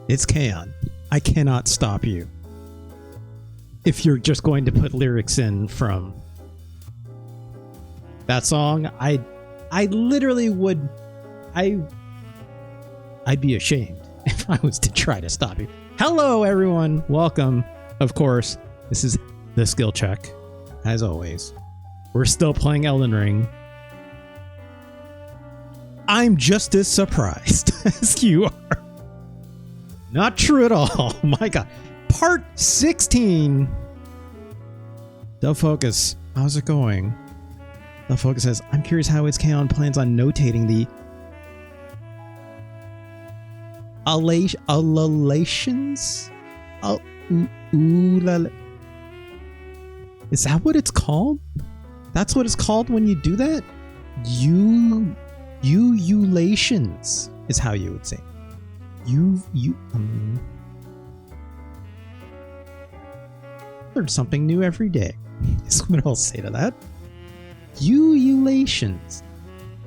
It's Kaon. I cannot stop you. If you're just going to put lyrics in from that song, I literally would. I'd be ashamed if I was to try to stop you. Hello, everyone. Welcome. Of course, this is the skill check. As always, we're still playing Elden Ring. I'm just as surprised as you are. Not true at all. My God. Part 16. Dove Focus. How's it going? Dove Focus says, I'm curious how its Kaon plans on notating the Alations? Is that what it's called? That's what it's called when you do that? Ululations is how you would say. Learn something new every day. Is what I'll say to that. Ululations.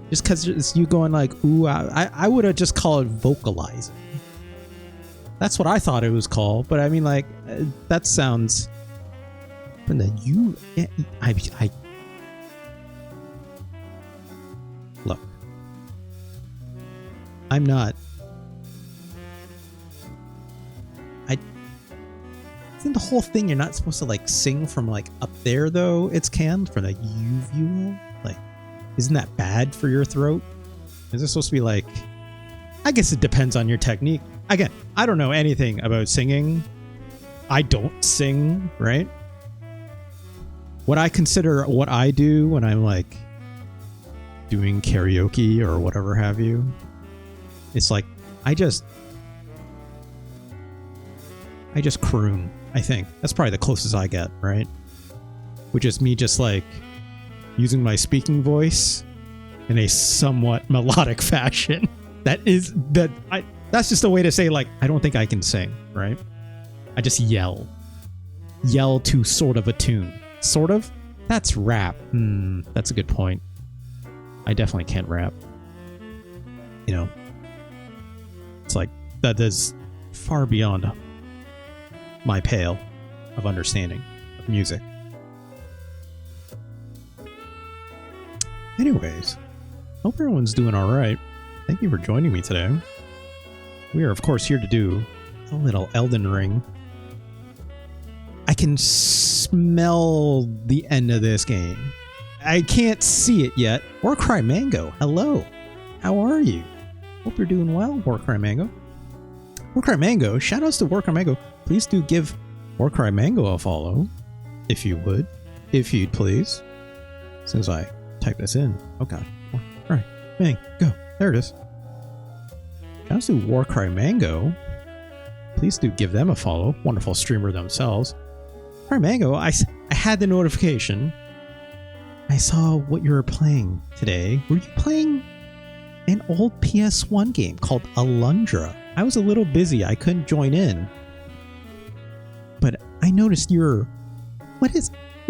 Just because it's you going like, ooh, I would have just called it vocalizing. That's what I thought it was called, but I mean, like, that sounds. But then I look. I'm not. Isn't the whole thing you're not supposed to like sing from like up there though? It's canned for like uvula. Like, isn't that bad for your throat? Is it supposed to be like? I guess it depends on your technique. Again, I don't know anything about singing. I don't sing, right? What I consider what I do when I'm like doing karaoke or whatever have you, it's like I just croon. I think that's probably the closest I get, right? Which is me just like using my speaking voice in a somewhat melodic fashion. That's just a way to say like I don't think I can sing, right? I just yell to sort of a tune. Sort of? That's rap. That's a good point. I definitely can't rap. You know, it's like that is far beyond my pale of understanding of music. Anyways, hope everyone's doing all right. Thank you for joining me today. We are, of course, here to do a little Elden Ring. I can smell the end of this game. I can't see it yet. Warcry Mango, hello. How are you? Hope you're doing well, Warcry Mango. Warcry Mango, shoutouts to Warcry Mango. Please do give Warcry Mango a follow, if you would. If you'd please. Since I type this in. Okay. Warcry Mango. There it is. Shoutouts to Warcry Mango. Please do give them a follow. Wonderful streamer themselves. Warcry Mango, I had the notification. I saw what you were playing today. Were you playing an old PS1 game called Alundra? I was a little busy. I couldn't join in. But I noticed you're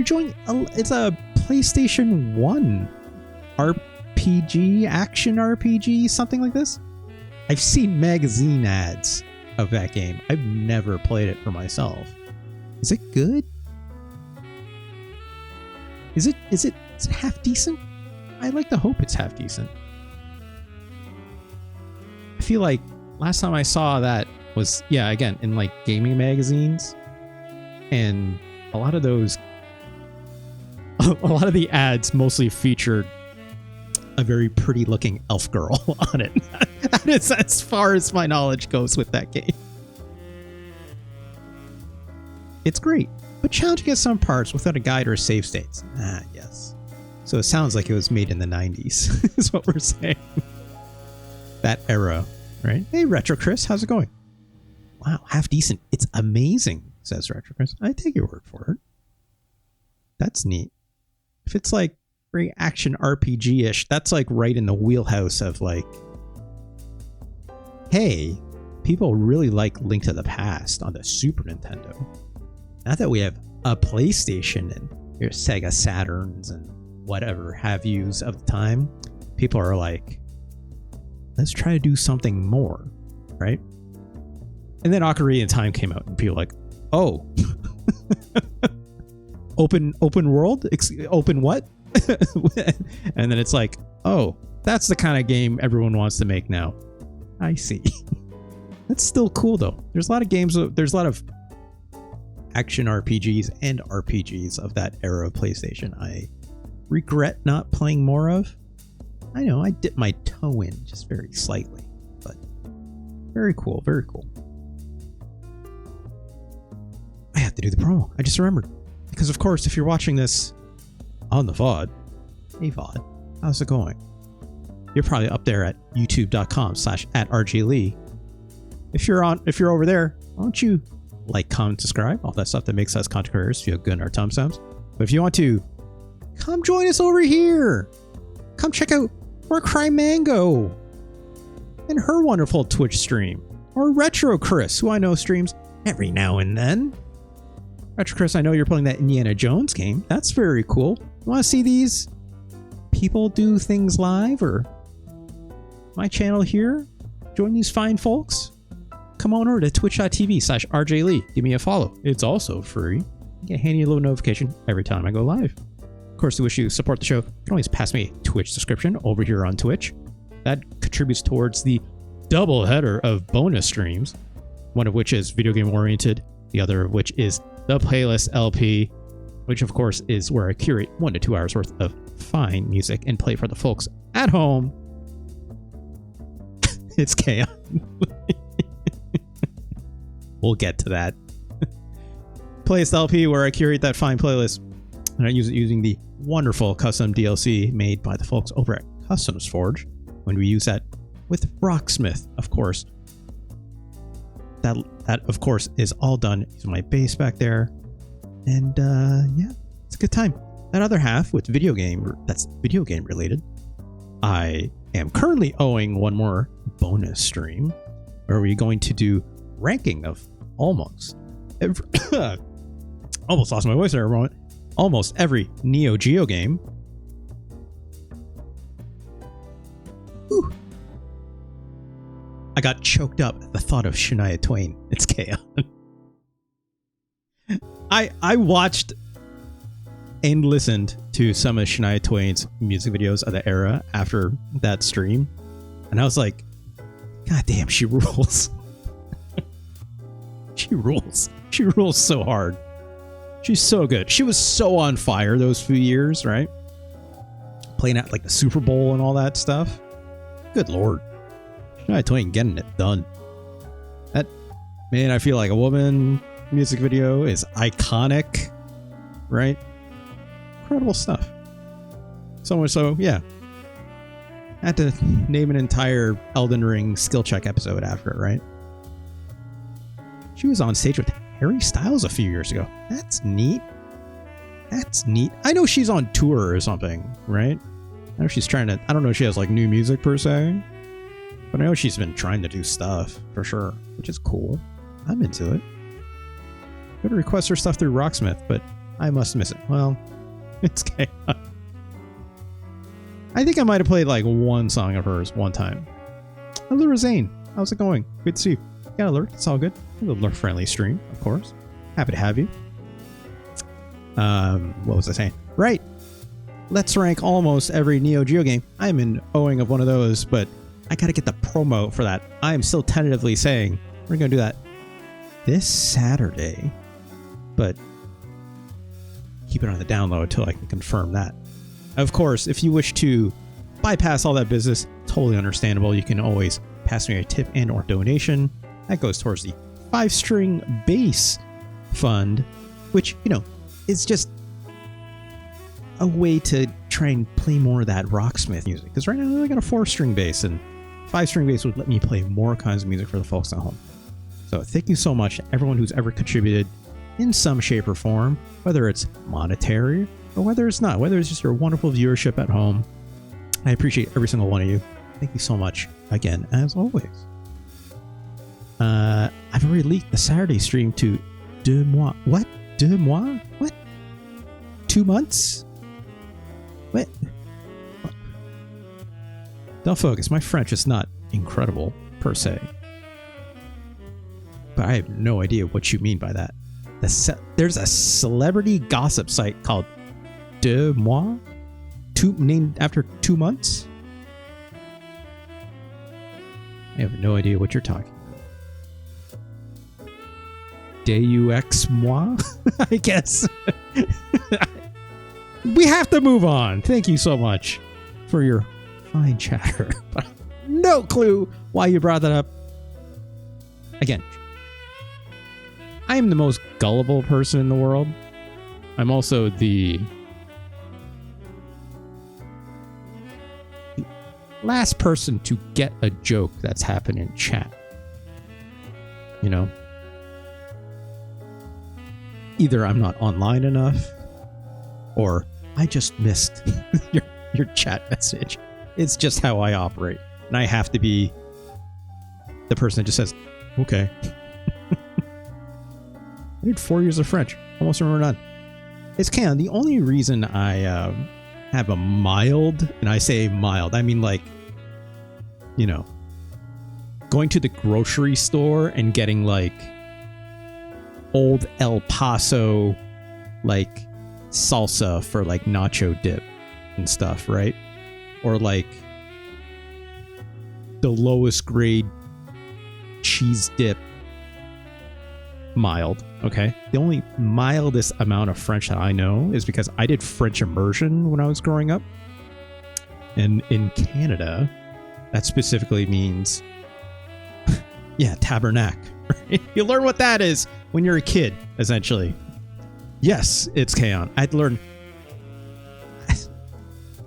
joining. It's a PlayStation 1 RPG, action RPG, something like this. I've seen magazine ads of that game. I've never played it for myself. Is it good? Is it half decent? I like to hope it's half decent. I feel like last time I saw that was, yeah, again, in like gaming magazines. And a lot of the ads mostly featured a very pretty looking elf girl on it. That is as far as my knowledge goes with that game. It's great, but challenging at some parts without a guide or save states. Yes. So it sounds like it was made in the 90s, is what we're saying. That era, right? Hey, Retro Chris, how's it going? Wow, half decent. It's amazing, says Retro Chris. I take your word for it. That's neat. If it's like very action RPG-ish, that's like right in the wheelhouse of like, hey, people really like Link to the Past on the Super Nintendo. Now that we have a PlayStation and your Sega Saturns and whatever have yous of the time, people are like, let's try to do something more, right? And then Ocarina of Time came out, and people were like, oh, open world, open what? And then it's like, oh, that's the kind of game everyone wants to make now. I see. That's still cool though. There's a lot of games. There's a lot of action RPGs and RPGs of that era of PlayStation I regret not playing more of. I know I dipped my toe in just very slightly, but very cool, very cool. I have to do the promo. I just remembered. Because of course, if you're watching this on the VOD, hey VOD, how's it going? You're probably up there at youtube.com/@RGLee. If you're over there, why don't you like, comment, subscribe, all that stuff that makes us content creators feel good in our tum sums. But if you want to, come join us over here. Come check out our Cry Mango and her wonderful Twitch stream. Or Retro Chris, who I know streams every now and then. Retro Chris, I know you're playing that Indiana Jones game. That's very cool. You want to see these people do things live, or my channel here? Join these fine folks? Come on over to twitch.tv/RJLee. Give me a follow. It's also free. You get a handy little notification every time I go live. Of course, to wish you support the show, you can always pass me a Twitch subscription over here on Twitch. That contributes towards the double header of bonus streams, one of which is video game oriented, the other of which is the playlist LP, which of course is where I curate 1 to 2 hours worth of fine music and play for the folks at home. It's chaos. We'll get to that. Playlist LP, where I curate that fine playlist, and I use it using the wonderful custom DLC made by the folks over at Customs Forge. When we use that with Rocksmith, of course. That of course is all done using my bass back there, and yeah, it's a good time. That other half with video game, that's video game related. I am currently owing one more bonus stream where we're going to do ranking of almost every almost lost my voice there a moment. Almost every Neo Geo game. Whew. I got choked up at the thought of Shania Twain. It's chaos. I watched and listened to some of Shania Twain's music videos of the era after that stream, and I was like, God damn, she rules. She rules. She rules so hard. She's so good. She was so on fire those few years, right? Playing at like the Super Bowl and all that stuff. Good Lord. Shania Twain getting it done. That Man I Feel Like a Woman music video is iconic, right? Incredible stuff. So much so, yeah. I had to name an entire Elden Ring skill check episode after it, right? She was on stage with Harry Styles a few years ago. That's neat. That's neat. I know she's on tour or something, right? I know she's trying to... I don't know if she has like new music per se, but I know she's been trying to do stuff for sure, which is cool. I'm into it. Could request her stuff through Rocksmith, but I must miss it. Well, it's chaos. I think I might have played like one song of hers one time. Hello, Zane. How's it going? Good to see you. Got an alert. It's all good. A little friendly stream, of course. Happy to have you. What was I saying? Right. Let's rank almost every Neo Geo game. I'm in owing of one of those, but I gotta get the promo for that. I am still tentatively saying we're gonna do that this Saturday, but keep it on the down low until I can confirm that. Of course, if you wish to bypass all that business, totally understandable. You can always pass me a tip and or donation. That goes towards the 5-string bass fund, which, you know, is just a way to try and play more of that Rocksmith music. Because right now I got a 4-string bass, and 5-string bass would let me play more kinds of music for the folks at home. So thank you so much to everyone who's ever contributed in some shape or form, whether it's monetary or whether it's not, whether it's just your wonderful viewership at home. I appreciate every single one of you. Thank you so much again, as always. I've already leaked the Saturday stream to 2 mois. What? 2 mois? What? 2 months? What? Don't focus. My French is not incredible per se. but I have no idea what you mean by that. There's a celebrity gossip site called Deux Mois, named after 2 months. I have no idea what you're talking about. Deux Mois, I guess. We have to move on. Thank you so much for your fine chatter. But no clue why you brought that up. Again, I am the most gullible person in the world. I'm also the last person to get a joke that's happened in chat. You know? Either I'm not online enough, or I just missed your chat message. It's just how I operate. And I have to be the person that just says, okay. I did 4 years of French. Almost remember none. It's kind of the only reason I have a mild, and I say mild, I mean like, you know, going to the grocery store and getting like old El Paso like salsa for like nacho dip and stuff, right? Or like the lowest grade cheese dip. Mild, okay? The only mildest amount of French that I know is because I did French immersion when I was growing up. And in Canada, that specifically means, yeah, tabernacle. Right? You learn what that is when you're a kid, essentially. Yes, it's canon. I'd learn,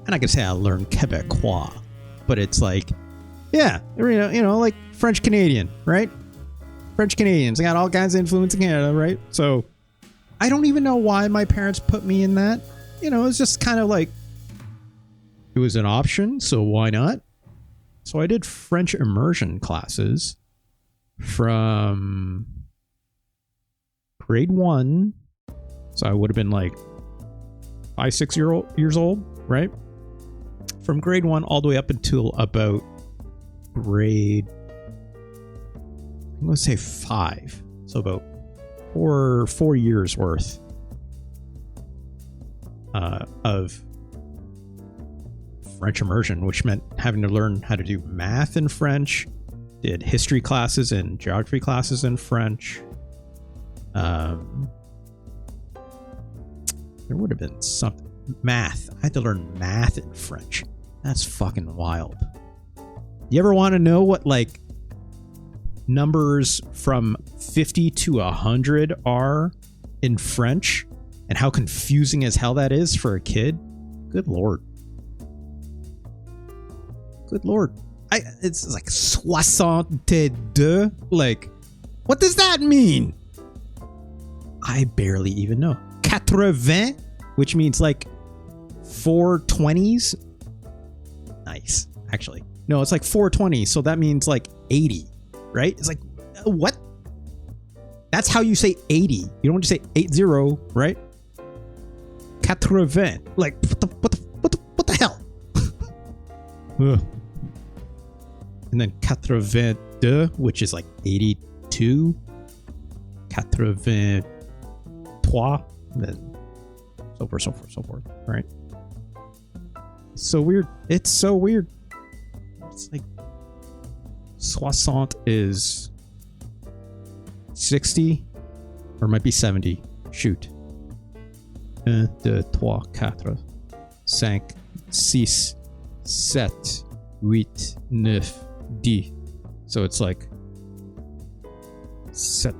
and I can say I learned Quebecois, but it's like, yeah, you know, like French Canadian, right? French Canadians, they got all kinds of influence in Canada, right? So I don't even know why my parents put me in that. You know, it's just kind of like, it was an option, so why not? So I did French immersion classes from grade 1. So I would have been like 5, 6 years old, right? From grade 1 all the way up until about grade, I'm going to say 5. So about 4 years worth of French immersion, which meant having to learn how to do math in French, did history classes and geography classes in French. There would have been something. Math. I had to learn math in French. That's fucking wild. You ever want to know what like numbers from 50 to 100 are in French and how confusing as hell that is for a kid? Good lord. Good lord. It's like 62. Like, what does that mean? I barely even know. 80, which means like 420s. Nice. Actually, no, it's like 420. So that means like 80, right? It's like, what? That's how you say 80. You don't just say 80, right? 80. Like, what the hell? And then 82, which is like 82. 83. Then so forth, right? So weird. It's so weird. It's like 60 is 60, or it might be 70. Shoot. 1, 2, 3, 4, 5, 6, 7, 8, 9, 10. So it's like,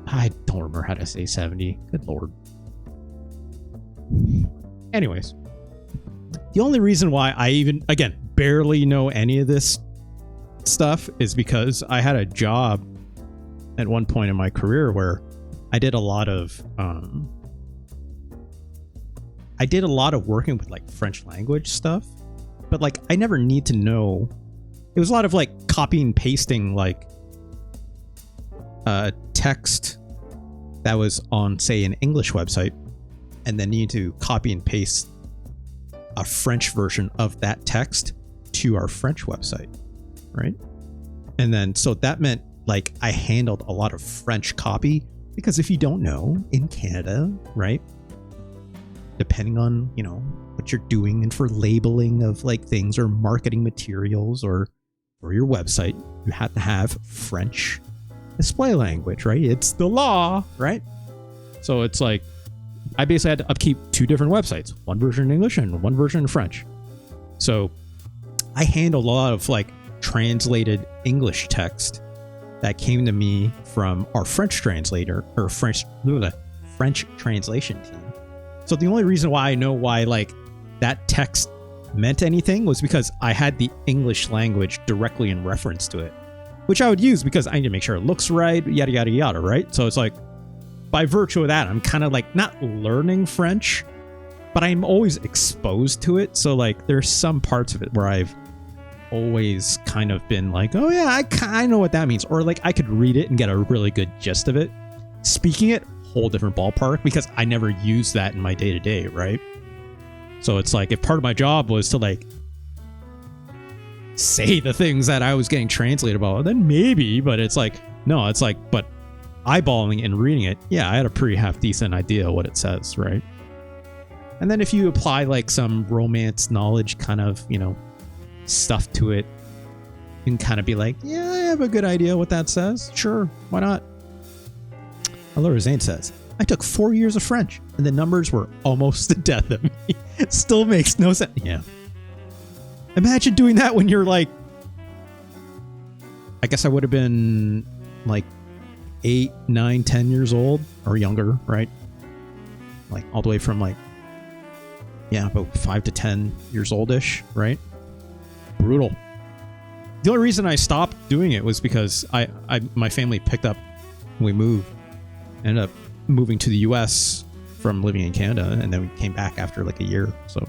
I don't remember how to say 70. Good lord. Anyways, the only reason why I even, again, barely know any of this stuff is because I had a job at one point in my career where I did a lot of working with like French language stuff, but like I never need to know. It was a lot of like copy and pasting like text that was on, say, an English website, and then need to copy and paste a French version of that text to our French website, right? And then so that meant like I handled a lot of French copy, because if you don't know, in Canada, right, depending on, you know, what you're doing and for labeling of like things or marketing materials or for your website, you have to have French display language, right? It's the law, right? So it's like I basically had to upkeep 2 different websites, one version in English and one version in French. So I handled a lot of like translated English text that came to me from our French translator or French translation team. So the only reason why I know why like that text meant anything was because I had the English language directly in reference to it, which I would use because I need to make sure it looks right, yada, yada, yada, right? So it's like, by virtue of that, I'm kind of like not learning French, but I'm always exposed to it. So like there's some parts of it where I've always kind of been like, oh yeah, I kind of know what that means. Or like I could read it and get a really good gist of it. Speaking it, whole different ballpark, because I never use that in my day-to-day, right? So it's like if part of my job was to like say the things that I was getting translated about, then maybe, but it's like, no, it's like, but eyeballing and reading it, yeah, I had a pretty half decent idea of what it says, right? And then if you apply like some romance knowledge kind of, you know, stuff to it, you can kind of be like, yeah, I have a good idea what that says. Sure, why not? Laura Zane says, I took 4 years of French and the numbers were almost the death of me. It still makes no sense. Yeah. Imagine doing that when you're like, I guess I would have been like 8, 9, 10 years old or younger, right? Like all the way from like, yeah, about 5 to 10 years oldish, right? Brutal. The only reason I stopped doing it was because my family picked up when we moved. Ended up moving to the US from living in Canada, and then we came back after like a year. So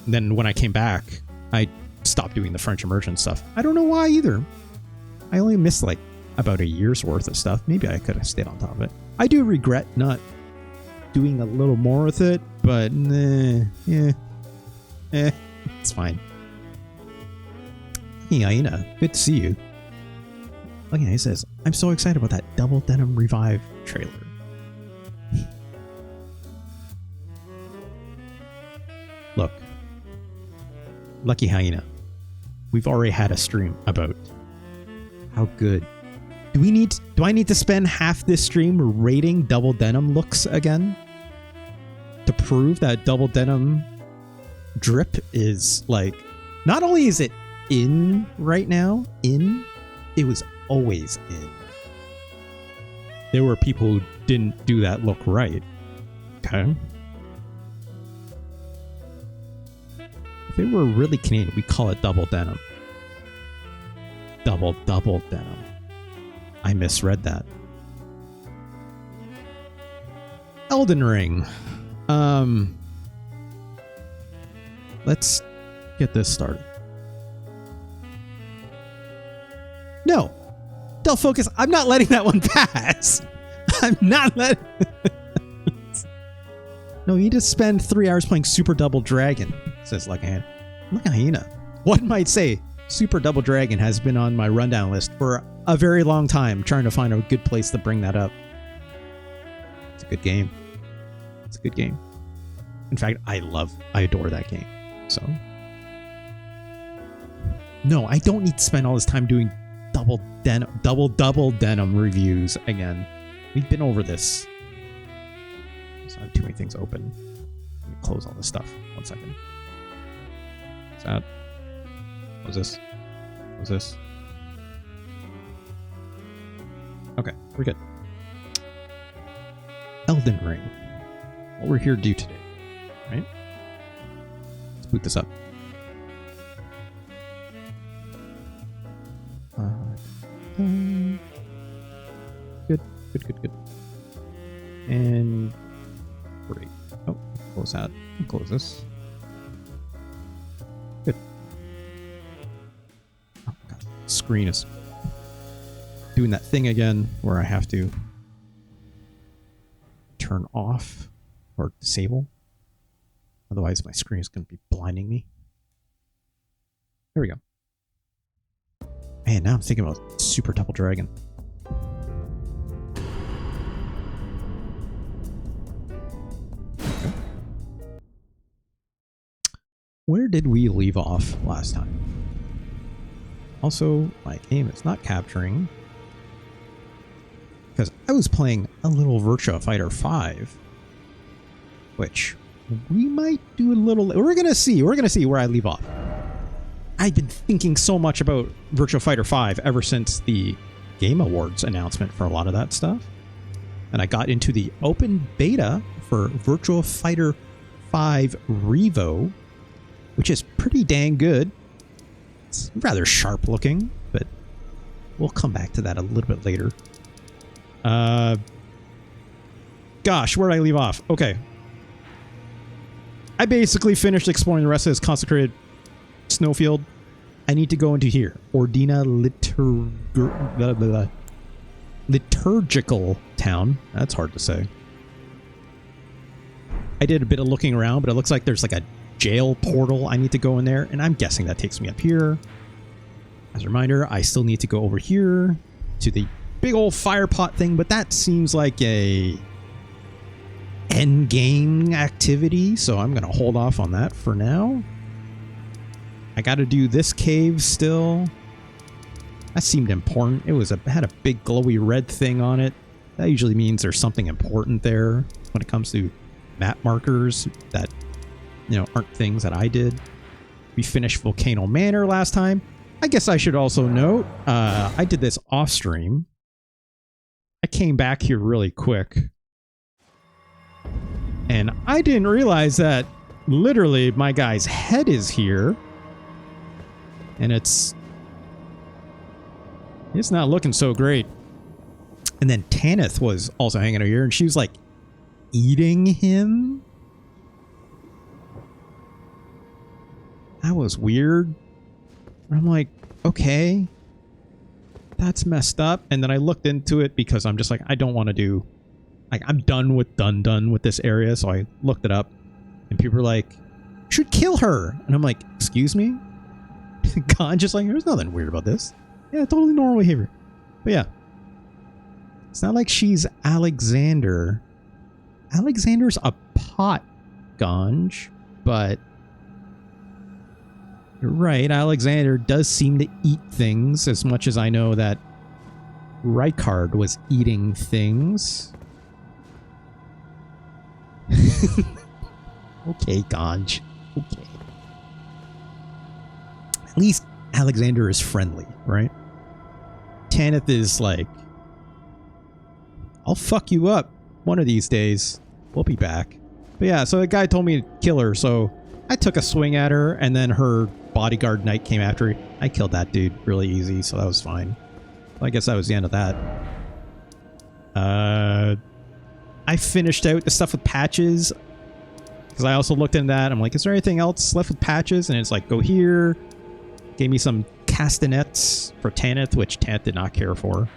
then when I came back, I stopped doing the French immersion stuff. I don't know why either. I only missed like about a year's worth of stuff. Maybe I could have stayed on top of it. I do regret not doing a little more with it, but it's fine. Hey, Aina, good to see you. Look, he says, I'm so excited about that Double Denim Revive trailer. Look, Lucky Hyena, we've already had a stream about how good. Do I need to spend half this stream rating Double Denim looks again? To prove that Double Denim drip is like, not only is it in right now, it was always in. There were people who didn't do that look right. Okay. If it were really Canadian, we call it double denim. Double denim. I misread that. Elden Ring. Let's get this started. No. Don't focus. I'm not letting that one pass. I'm not letting... No, you need to spend 3 hours playing Super Double Dragon, says Lucky Hyena. One might say Super Double Dragon has been on my rundown list for a very long time, trying to find a good place to bring that up. It's a good game. It's a good game. In fact, I adore that game. So, no, I don't need to spend all this time doing double denim reviews again. We've been over this. So I have too many things open. Let me close all this stuff. 1 second. What's that? What's this? What's this? Okay, we're good. Elden Ring. What we're here to do today, right? Let's boot this up. Good. And great. Oh, close that. Close this. Good. Oh god, screen is doing that thing again where I have to turn off or disable. Otherwise, my screen is going to be blinding me. There we go. Man, now I'm thinking about super double dragon. Okay. Where did we leave off last time? Also, my game is not capturing because I was playing a little Virtua Fighter 5, which we might do a little. We're gonna see where I leave off. I've been thinking so much about Virtua Fighter 5 ever since the Game Awards announcement for a lot of that stuff. And I got into the open beta for Virtua Fighter 5 Revo, which is pretty dang good. It's rather sharp looking, but we'll come back to that a little bit later. Gosh, where did I leave off? Okay. I basically finished exploring the rest of this consecrated snowfield. I need to go into here. Ordina Liturgical Town. That's hard to say. I did a bit of looking around, but it looks like there's like a jail portal. I need to go in there, and I'm guessing that takes me up here. As a reminder, I still need to go over here to the big old fire pot thing, but that seems like a end game activity, so I'm gonna hold off on that for now. I gotta do this cave still. That seemed important. It had a big glowy red thing on it. That usually means there's something important there when it comes to map markers that, you know, aren't things that I did. We finished Volcano Manor last time. I guess I should also note, I did this off stream. I came back here really quick. And I didn't realize that literally my guy's head is here. And it's not looking so great. And then Tanith was also hanging out here, and she was like eating him. That was weird. I'm like, okay, that's messed up. And then I looked into it because I'm just like, I don't want to do, like, I'm done with this area. So I looked it up, and people were like, you should kill her. And I'm like, excuse me? God, just like, there's nothing weird about this. Yeah, totally normal behavior. But yeah, it's not like she's Alexander. Alexander's a pot ganj, but you're right. Alexander does seem to eat things, as much as I know that Rykard was eating things. Okay, ganj. Okay. At least Alexander is friendly, right? Tanith is like, I'll fuck you up one of these days. We'll be back. But yeah, so the guy told me to kill her, so I took a swing at her, and then her bodyguard knight came after her. I killed that dude really easy, so that was fine. Well, I guess that was the end of that. I finished out the stuff with patches, because I also looked into that. I'm like, is there anything else left with patches? And it's like, go here. Gave me some castanets for Tanith, which Tanith did not care for.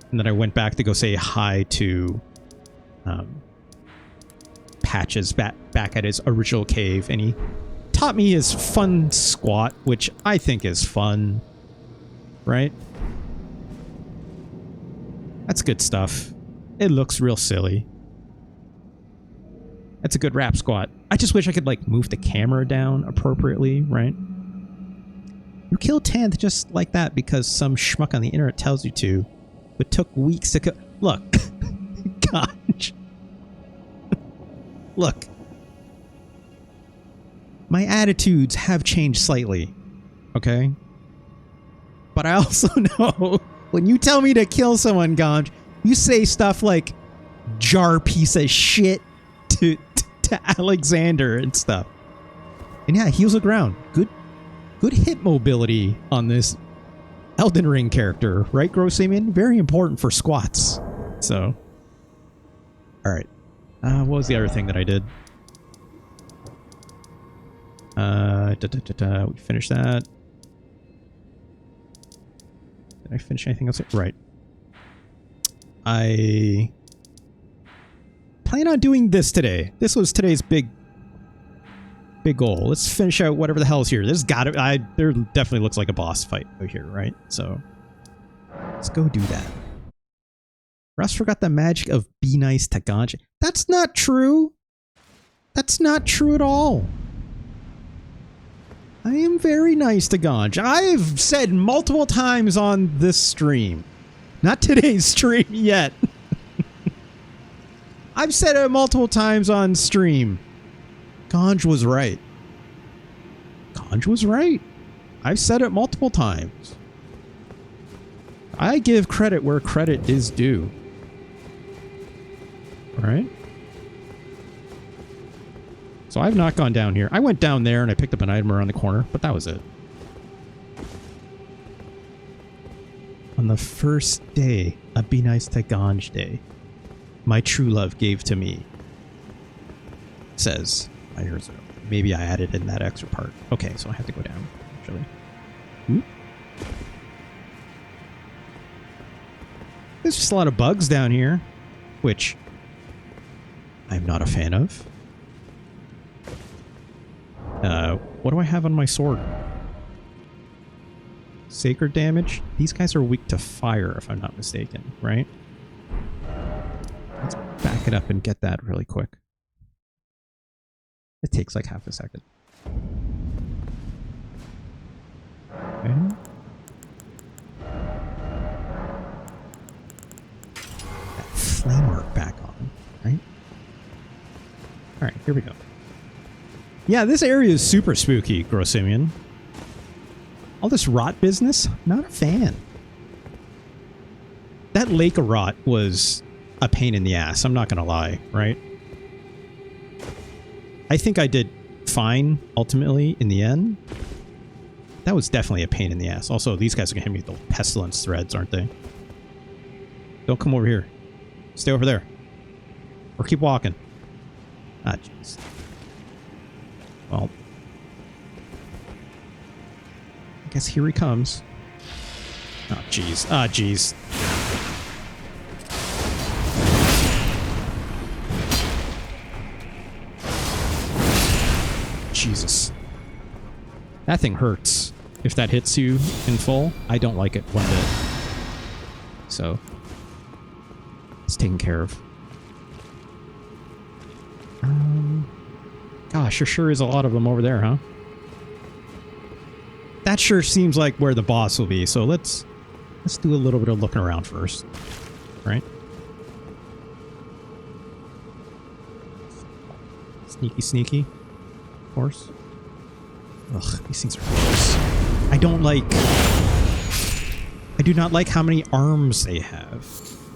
And then I went back to go say hi to Patches back at his original cave, and he taught me his fun squat, which I think is fun, right? That's good stuff. It looks real silly. That's a good rap squat. I just wish I could, like, move the camera down appropriately, right? You killed Tanith just like that because some schmuck on the internet tells you to. It took weeks to kill. Look. Gosh. Look. My attitudes have changed slightly. Okay? But I also know when you tell me to kill someone, Ganj, you say stuff like jar piece of shit to Alexander and stuff. And yeah, heals the ground. Good hit mobility on this Elden Ring character, right, Grossamian? Very important for squats. So, all right. What was the other thing that I did? We finished that. Did I finish anything else? Right. I plan on doing this today. This was today's big goal. Let's finish out whatever the hell is here. There definitely looks like a boss fight out here, right? So Let's go do that. Russ forgot the magic of be nice to Ganj. That's not true. That's not true at all. I am very nice to Ganj. I've said multiple times on this stream. Not today's stream yet. I've said it multiple times on stream. Ganj was right. Ganj was right. I've said it multiple times. I give credit where credit is due. Right? So I've not gone down here. I went down there and I picked up an item around the corner, but that was it. On the first day of Be Nice to Ganj Day, my true love gave to me. Says, maybe I added in that extra part. Okay, so I have to go down, actually. There's just a lot of bugs down here, which I'm not a fan of. What do I have on my sword? Sacred damage? These guys are weak to fire, if I'm not mistaken, right? Let's back it up and get that really quick. It takes like half a second. Okay. That flame arc back on, right? Alright, here we go. Yeah, this area is super spooky, Grossimian. All this rot business, not a fan. That lake of rot was a pain in the ass, I'm not gonna lie, right? I think I did fine, ultimately, in the end. That was definitely a pain in the ass. Also, these guys are gonna hit me with the pestilence threads, aren't they? Don't come over here. Stay over there. Or keep walking. Ah, jeez. Well, I guess here he comes. Oh, jeez. Ah, jeez. Jesus. That thing hurts. If that hits you in full, I don't like it one bit. So, it's taken care of. Gosh, there sure is a lot of them over there, huh? That sure seems like where the boss will be, so let's do a little bit of looking around first. Right? Sneaky, sneaky. Of course. Ugh, these things are gross. I don't like... I do not like how many arms they have.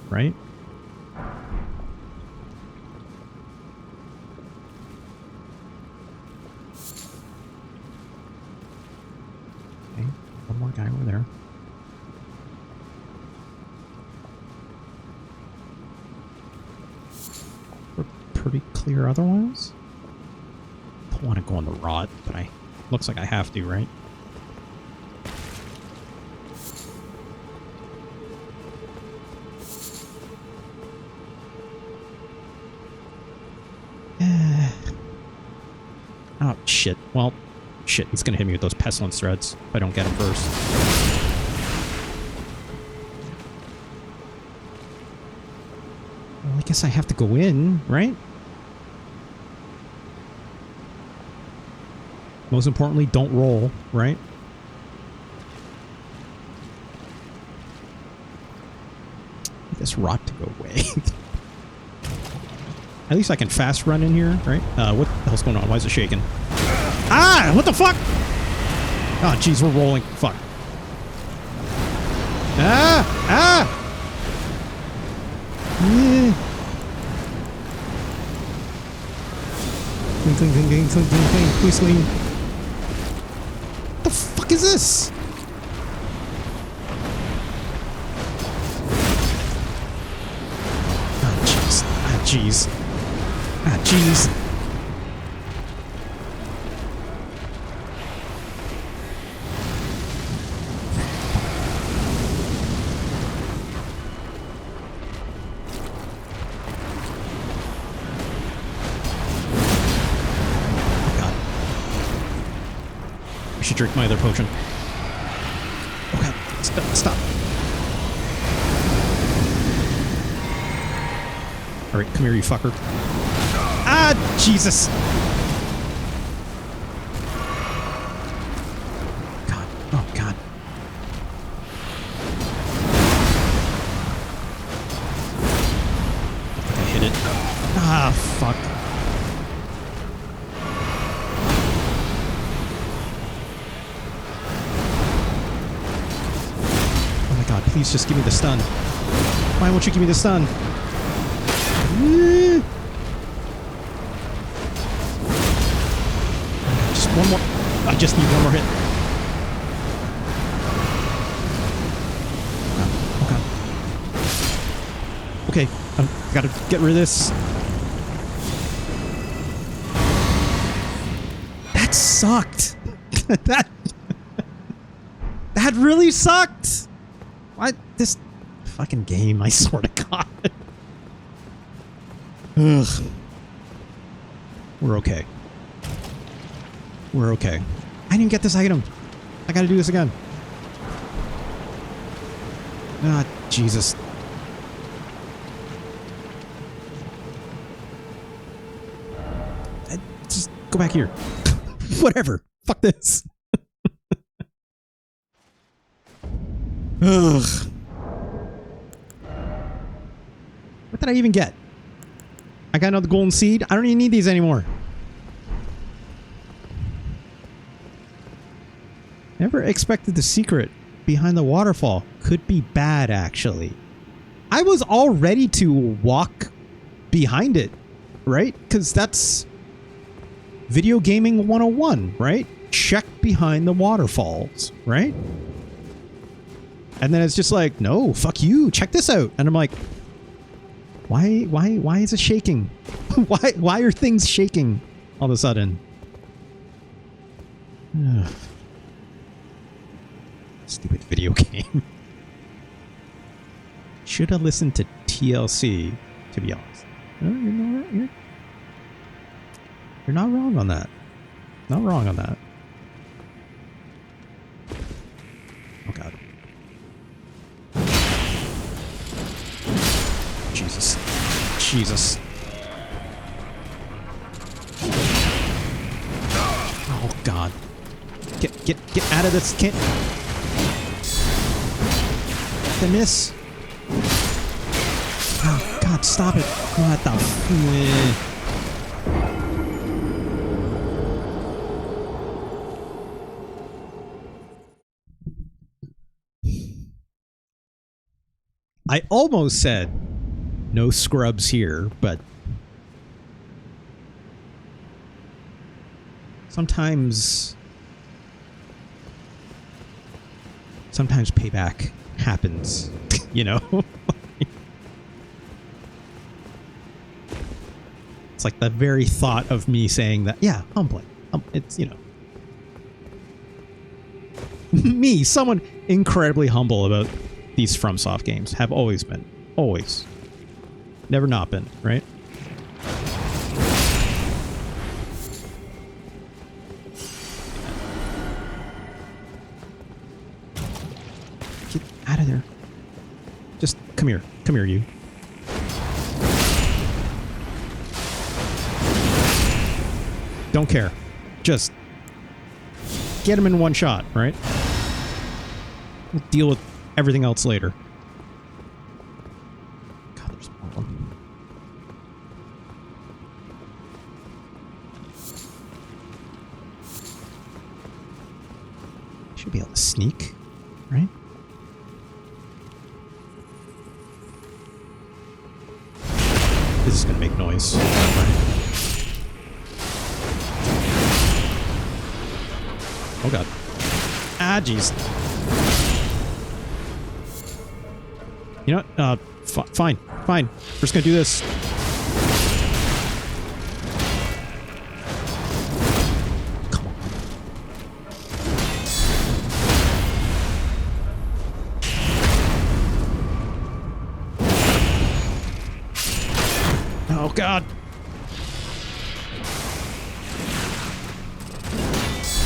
Right? One more guy over there. We're pretty clear otherwise. Don't want to go on the rot, but looks like I have to, right? Oh, shit. Well, shit, he's gonna hit me with those pestilence threads if I don't get him first. Well, I guess I have to go in, right? Most importantly, don't roll, right? Get this rot to go away. At least I can fast run in here, right? What the hell's going on? Why is it shaking? Ah! What the fuck? Oh, jeez, we're rolling. Fuck. Ah! Ah! Yeah. Clean, clean, clean, clean, clean, clean, clean. Please clean. What the fuck is this? Ah, jeez. Ah, jeez. Ah, jeez. Drink my other potion. Okay, stop. Alright, come here, you fucker. Ah, Jesus! God. Oh, God. I hit it. Ah, fuck. Oh my God, please just give me the stun. Why won't you give me the stun? Just one more. I just need one more hit. Oh, God. Okay, I gotta get rid of this. That sucked. that really sucked. What? This fucking game, I swear to God. Ugh. We're okay. We're okay. I didn't get this item. I gotta do this again. Ah, Jesus. Just go back here. Whatever. Fuck this. Ugh. What did I even get? I got another golden seed. I don't even need these anymore. Never expected the secret behind the waterfall could be bad, actually. I was all ready to walk behind it, right? Because that's video gaming 101, right? Check behind the waterfalls, right? And then it's just like, no, fuck you, check this out. And I'm like, why is it shaking? why are things shaking all of a sudden? Stupid video game. Should have listened to TLC, to be honest. No, you're not wrong on that. Not wrong on that. Oh God. Jesus. Jesus. Oh God. Get out of this. Can't. The miss. Oh God, stop it. What the I almost said no scrubs here, but sometimes payback happens, you know? It's like the very thought of me saying that, yeah, humbling. It's, you know. Me, someone incredibly humble about these FromSoft games. Have always been. Always. Never not been, right? Get out of there. Just come here. Come here, you. Don't care. Just get him in one shot, right? We'll deal with everything else later. God, there's more of them. Should be able to sneak, right? This is gonna make noise. Right? Oh God. Ah, jeez. You know what? Fine. Fine. We're just gonna do this. Come on. Oh God.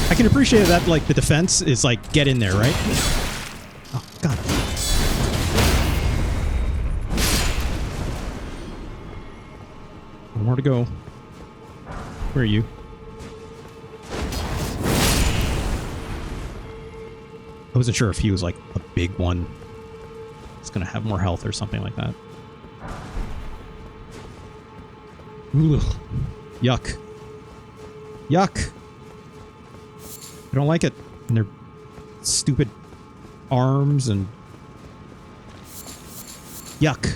I can appreciate that, like, the defense is like, get in there, right? Oh God. more to go. Where are you? I wasn't sure if he was like a big one. He's gonna have more health or something like that. Ugh. Yuck. Yuck! I don't like it. And their stupid arms and... Yuck.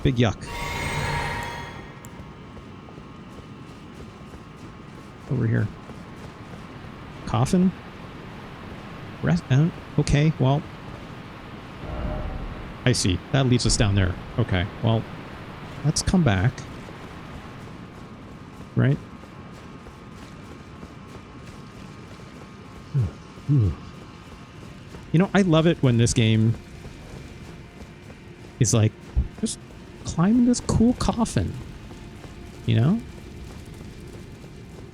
Big yuck. Over here. Coffin? Rest... okay, well... I see. That leads us down there. Okay, well... Let's come back. Right? Ooh. You know, I love it when this game is like, just climbing this cool coffin. You know?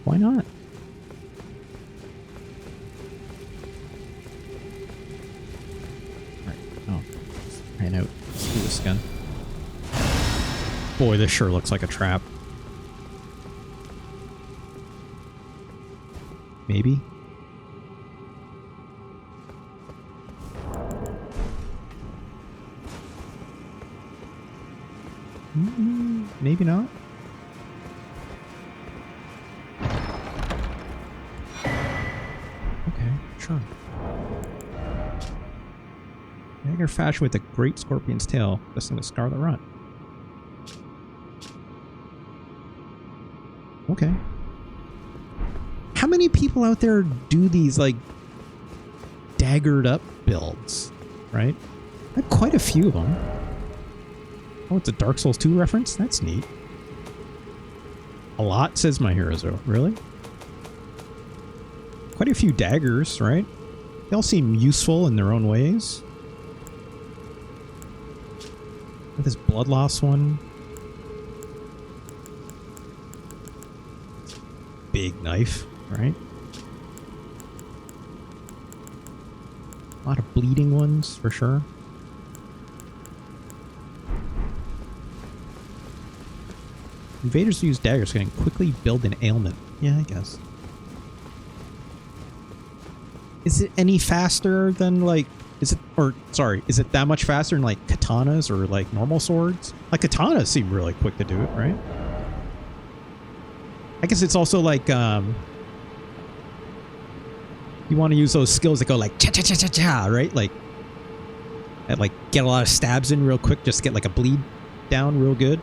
Why not? Alright, oh. Ran out. Let's do this again. Boy, this sure looks like a trap. Maybe? Maybe not. Okay, sure. Dagger fashioned with a great scorpion's tail, destined to scar the run. Okay. How many people out there do these, like, daggered up builds, right? I have quite a few of them. Oh, it's a Dark Souls 2 reference? That's neat. A lot, says my heroes. Really? Quite a few daggers, right? They all seem useful in their own ways. This blood loss one. Big knife, right? A lot of bleeding ones, for sure. Invaders who use daggers can quickly build an ailment. Yeah, I guess. Is it any faster than, like... Is it... Or, sorry, is it that much faster than, like, katanas or, like, normal swords? Like, katanas seem really quick to do it, right? I guess it's also, like, you want to use those skills that go, like, cha-cha-cha-cha-cha, right? Like, that, like, get a lot of stabs in real quick, just get, like, a bleed down real good.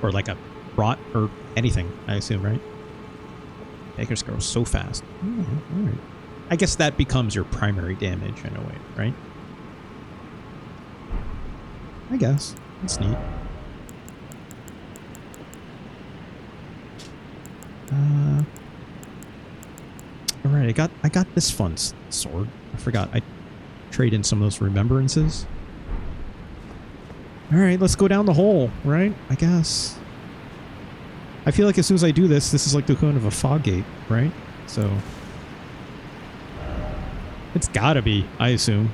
Or like a rot or anything, I assume, right? Daggers go so fast. All right. I guess that becomes your primary damage in a way, right? I guess. That's neat. Alright, I got this fun sword. I forgot. I trade in some of those remembrances. Alright, let's go down the hole, right? I guess. I feel like as soon as I do this, this is like the equivalent of a fog gate, right? So... It's gotta be, I assume.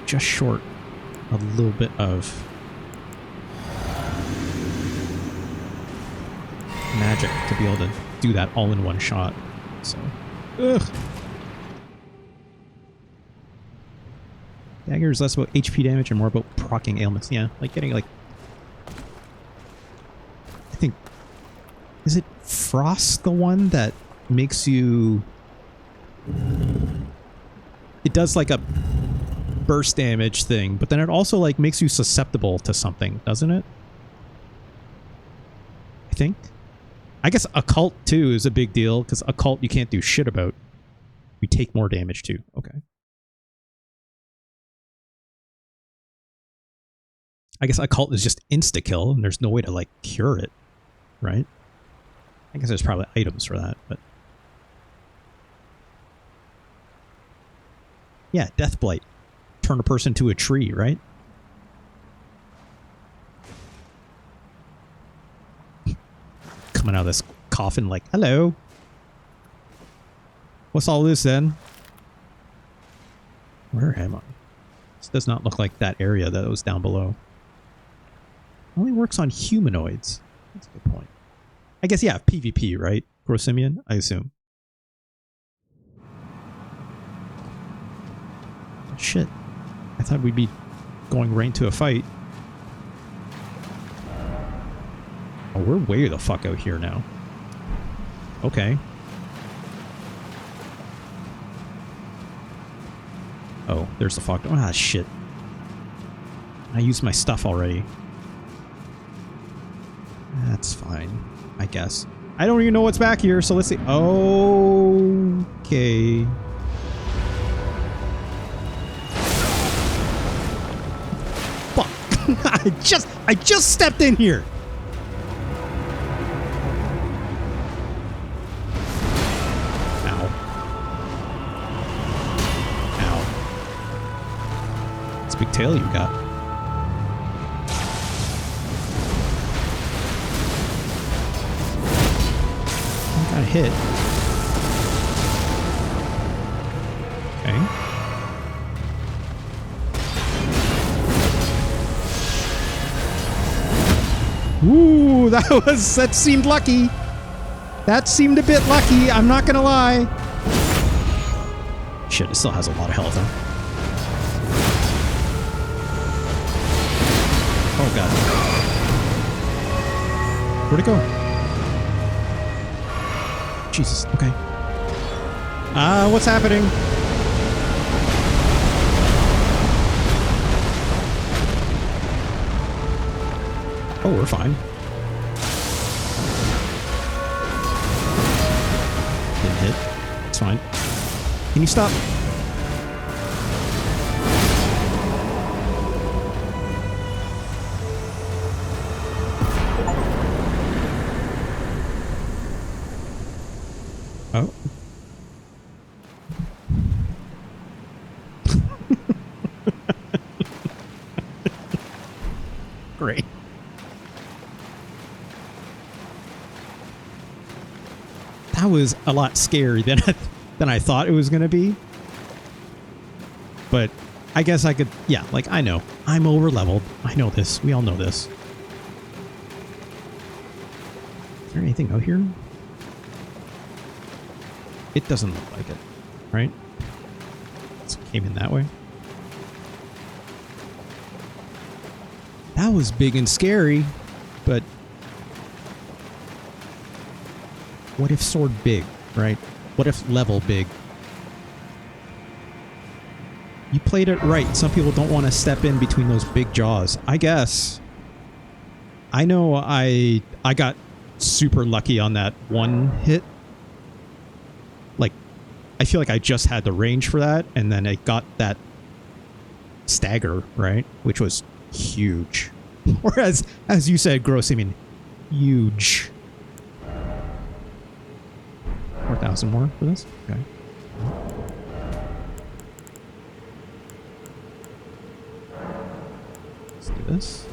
Just short a little bit of magic to be able to do that all in one shot. So, ugh. Dagger is less about HP damage and more about proccing ailments. Yeah, like getting like... I think... Is it Frost the one that makes you... It does like a burst damage thing, but then it also like makes you susceptible to something, doesn't it? I think. I guess occult too is a big deal, because occult you can't do shit about. You take more damage too. Okay. I guess occult is just insta-kill, and there's no way to, like, cure it, right? I guess there's probably items for that, but... Yeah, Death Blight. Turn a person to a tree, right? Come coming out of this coffin like, hello. What's all this then? Where am I? This does not look like that area that was down below. Only works on humanoids. That's a good point. I guess, yeah, PvP, right? Grossimian, I assume. Shit. I thought we'd be going right into a fight. Oh, we're way the fuck out here now. Okay. Oh, there's the fog. Ah, shit. I used my stuff already. That's fine, I guess. I don't even know what's back here, so let's see. Okay. Fuck. I just stepped in here. Big tail you got. Got hit. Okay. Ooh, that seemed lucky. That seemed a bit lucky, I'm not gonna lie. Shit, it still has a lot of health, huh? Oh god. Where'd it go? Jesus, okay. What's happening? Oh, we're fine. Didn't hit. It's fine. Can you stop? Oh. Great. That was a lot scarier than I thought it was going to be. But I guess I could, yeah, like I know. I'm over leveled. I know this. We all know this. Is there anything out here? It doesn't look like it, right? It came in that way. That was big and scary, but what if sword big, right? What if level big? You played it right. Some people don't want to step in between those big jaws. I guess. I know I got super lucky on that one hit. Like, I feel like I just had the range for that, and then it got that stagger, right? Which was huge. Whereas, as you said, gross, I mean, huge. 4,000 more for this? Okay. Let's do this.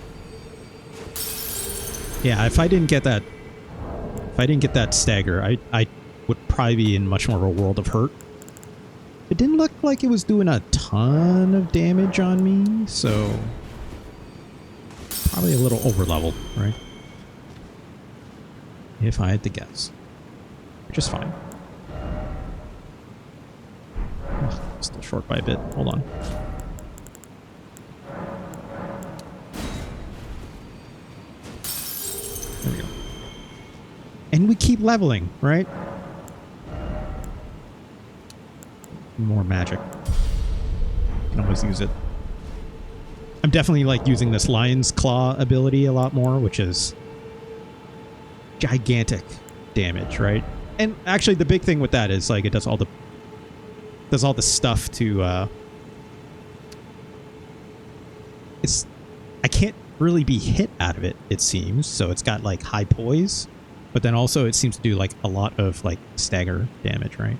Yeah, if I didn't get that stagger, I would probably be in much more of a world of hurt. It didn't look like it was doing a ton of damage on me, so probably a little over leveled, right? If I had to guess. Which is fine. Ugh, still short by a bit. Hold on. There we go. And we keep leveling, right? More magic. Can always use it. I'm definitely like using this Lion's Claw ability a lot more, which is gigantic damage, right? And actually the big thing with that is like it does all the stuff to I can't really be hit out of it, it seems. So it's got like high poise, but then also it seems to do like a lot of like stagger damage, right?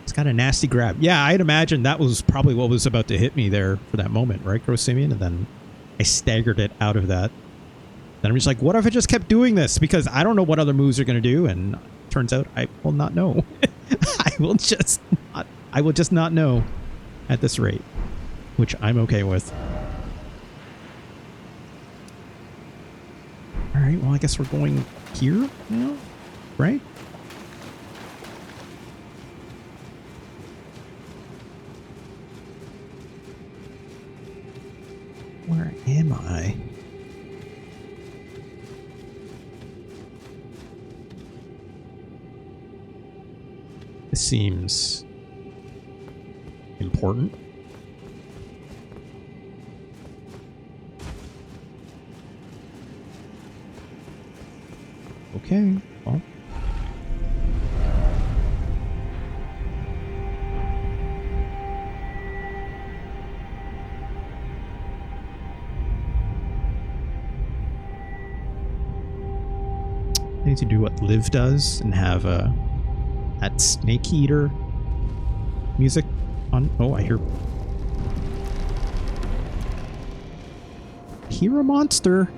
It's got a nasty grab. Yeah, I'd imagine that was probably what was about to hit me there for that moment, right, Grossimian? And then I staggered it out of that. Then I'm just like, what if I just kept doing this? Because I don't know what other moves are going to do. And turns out I will not know. I will just not know at this rate, which I'm okay with. All right, well, I guess we're going here now, right? Where am I? This seems important. Okay, well. I need to do what Liv does and have that snake eater music on. Oh, I hear a monster.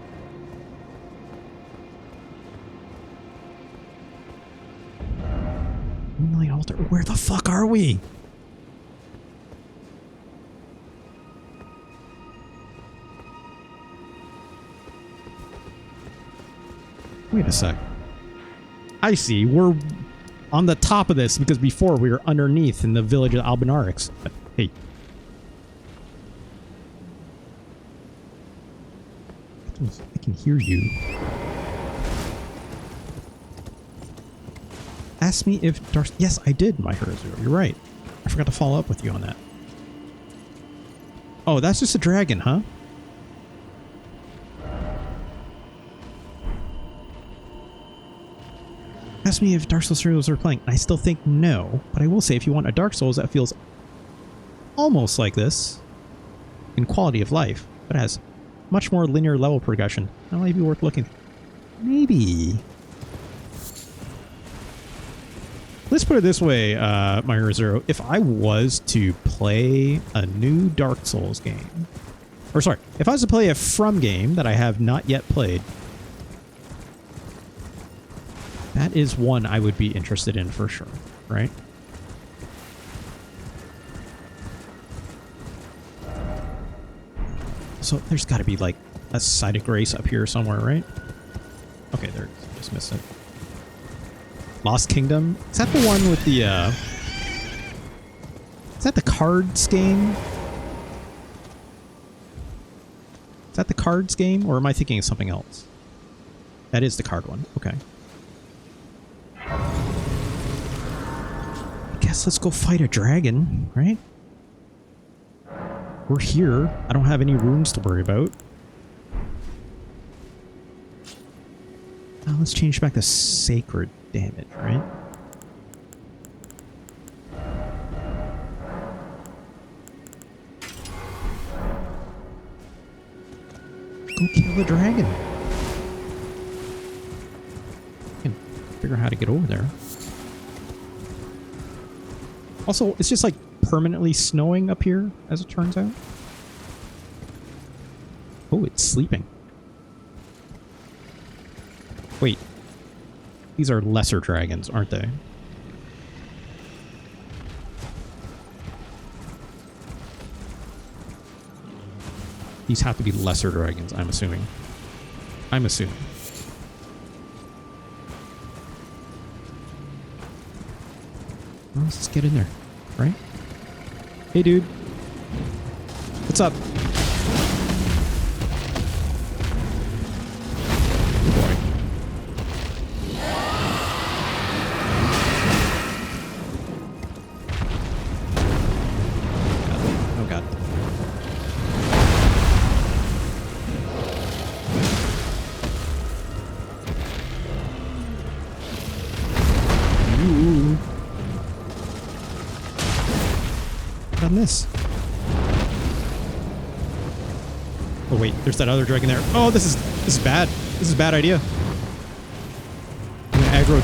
Moonlight altar. Where the fuck are we? Wait a sec. I see. We're on the top of this because before we were underneath in the village of Albinarix. But hey. I can hear you. Ask me if Darth... Yes, I did, my Herzero. You're right. I forgot to follow up with you on that. Oh, that's just a dragon, huh? Ask me if Dark Souls serials are playing. I still think no, but I will say if you want a Dark Souls that feels almost like this in quality of life, but has much more linear level progression, that might be worth looking. Maybe. Let's put it this way, my Herzero. If I was to play a new Dark Souls game, or sorry, if I was to play a From game that I have not yet played, that is one I would be interested in for sure, right? So there's got to be like a side of grace up here somewhere, right? Okay, there. Just missed it. Lost Kingdom. Is that the one with the? Is that the cards game? Is that the cards game, or am I thinking of something else? That is the card one. Okay. I guess let's go fight a dragon, right? We're here. I don't have any runes to worry about. Let's change back to sacred damage, right? Go kill the dragon. I can figure out how to get over there. Also, it's just like permanently snowing up here, as it turns out. Oh, it's sleeping. Wait. These are lesser dragons, aren't they? These have to be lesser dragons, I'm assuming. I'm assuming. Well, let's just get in there, right? Hey, dude. What's up? Oh, boy. Oh, God. Ooh. On this. Oh wait, there's that other dragon there. Oh, this is bad. This is a bad idea. I'm gonna aggro.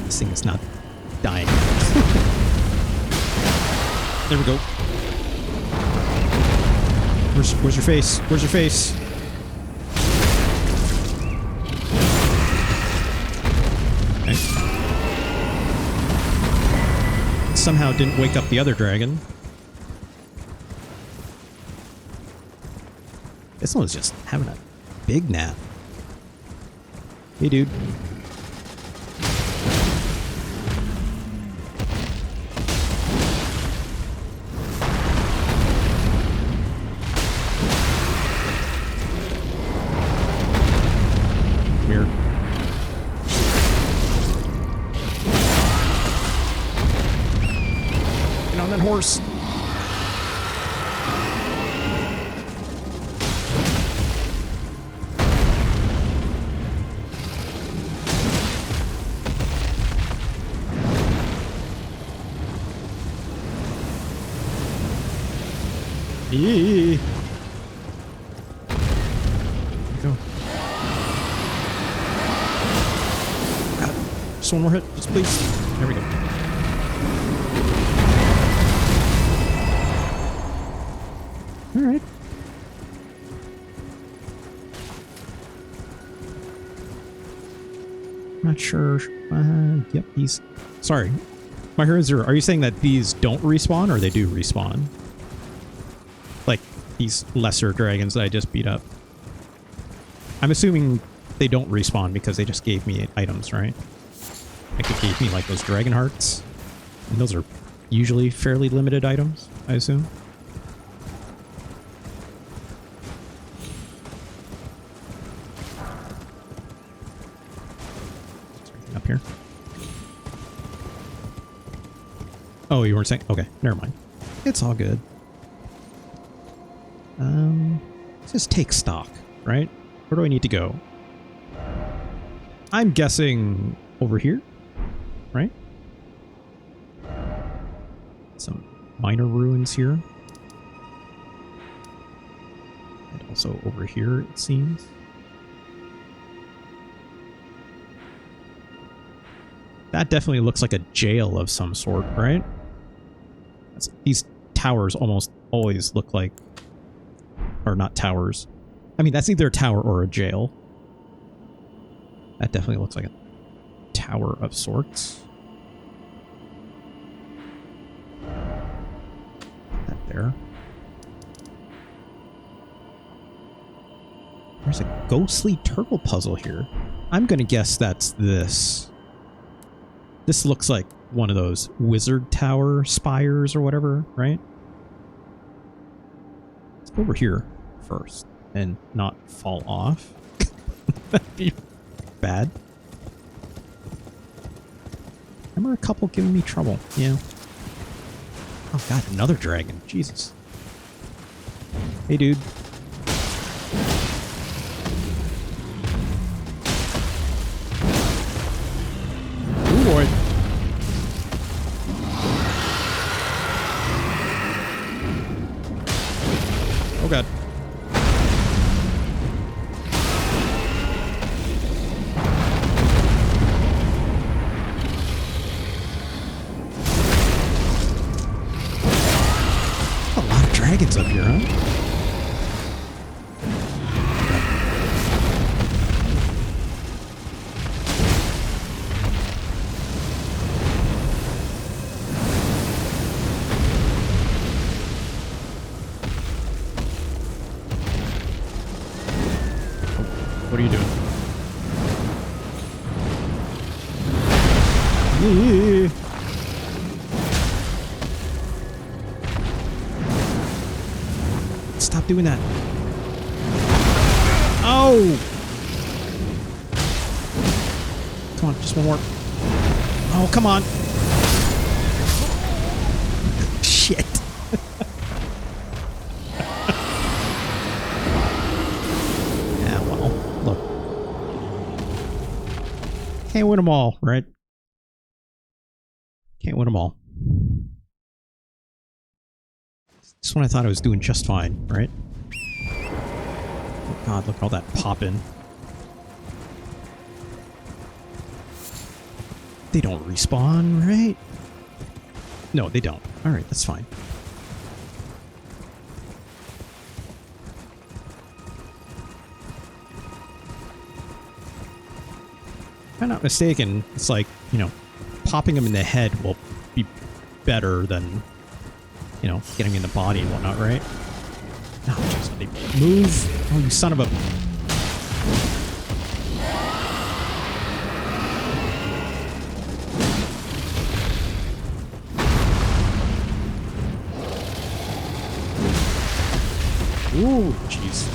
This thing is not dying. There we go. Where's your face? Where's your face? Okay. It somehow didn't wake up the other dragon. This one's just having a big nap. Hey, dude. Weird. Get on that horse. Yee. Go. Just one more hit, just please. There we go. All right. Not sure. Yep, these. Sorry. My hero zero. Are you saying that these don't respawn or they do respawn? Like these lesser dragons that I just beat up. I'm assuming they don't respawn because they just gave me items, right? Like it gave me like those dragon hearts. And those are usually fairly limited items, I assume. Up here. Oh, you weren't saying? Okay, never mind. It's all good. Let's just take stock, right? Where do I need to go? I'm guessing over here, right? Some minor ruins here. And also over here, it seems. That definitely looks like a jail of some sort, right? These towers almost always look like... Or not towers. I mean, that's either a tower or a jail. That definitely looks like a tower of sorts. That there. There's a ghostly turtle puzzle here. I'm gonna guess that's this. This looks like one of those wizard tower spires or whatever, right? Let's go over here first and not fall off. That'd be bad. Remember a couple giving me trouble? Yeah. Oh god, another dragon. Jesus. Hey, dude. Oh boy. Oh god. A lot of dragons up here, huh? What are you doing? Stop doing that. Oh! Come on, just one more. Oh, come on. Shit. Yeah, well, look. Can't win them all, right? Can't win them all. This one I thought I was doing just fine, right? Oh god, look at all that popping. They don't respawn, right? No, they don't. Alright, that's fine. If I'm not mistaken, it's like, you know, popping him in the head will be better than, you know, getting in the body and whatnot, right? Oh, jeez, move. Oh, you son of a... Ooh, jeez.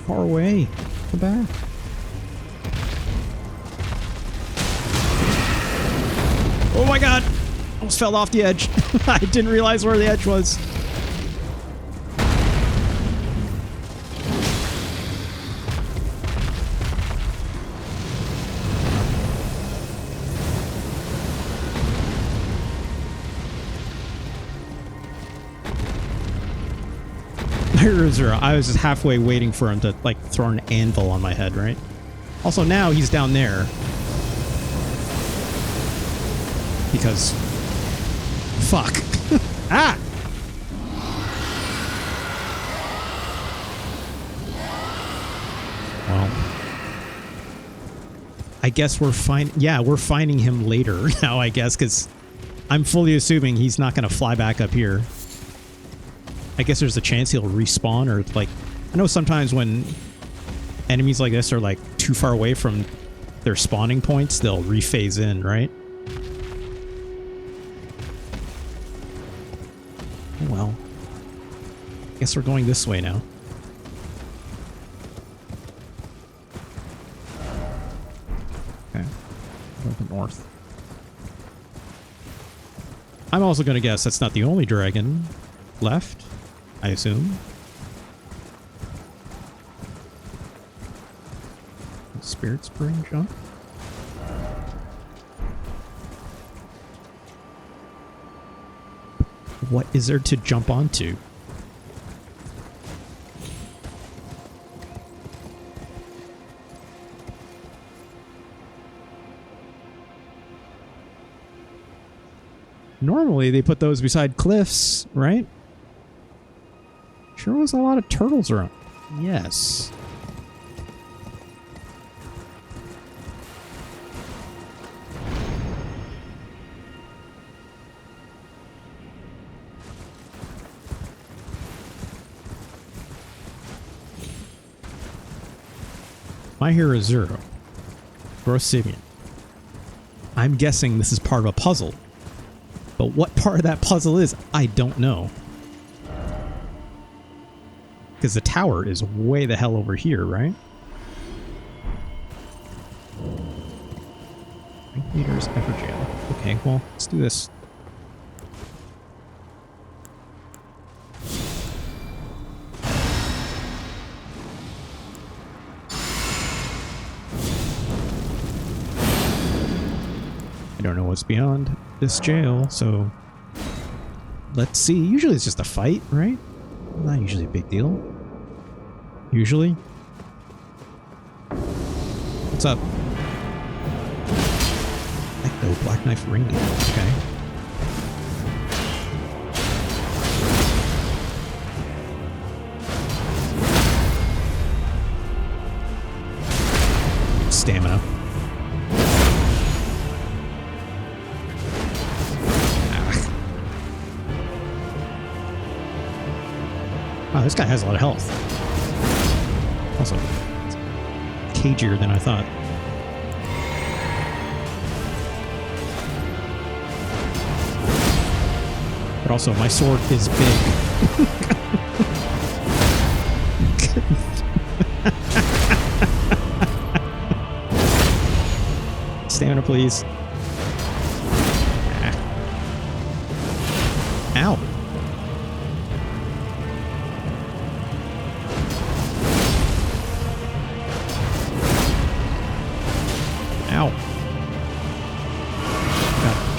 Far away. Come back. Oh my god! Almost fell off the edge. I didn't realize where the edge was. I was just halfway waiting for him to, like, throw an anvil on my head, right? Also, now he's down there. Because... Fuck. Ah! Well... I guess we're we're finding him later now, I guess, because I'm fully assuming he's not going to fly back up here. I guess there's a chance he'll respawn, or like, I know sometimes when enemies like this are like too far away from their spawning points, they'll rephase in, right? Oh well. I guess we're going this way now. Okay. Go to the north. I'm also going to guess that's not the only dragon left. I assume. Spirit Spring jump. What is there to jump onto? Normally they put those beside cliffs, right? Sure was a lot of turtles around. Yes. My hero is Zero. Gross Simeon. I'm guessing this is part of a puzzle. But what part of that puzzle is, I don't know. Because the tower is way the hell over here, right? Meters ever jail. Okay, well, let's do this. I don't know what's beyond this jail, so let's see. Usually it's just a fight, right? Not usually a big deal. Usually. What's up? Alecto, Black Knife Ring. Okay. Stamina. Wow, this guy has a lot of health. Also, cagier than I thought. But also, my sword is big. Stamina, please. Ow.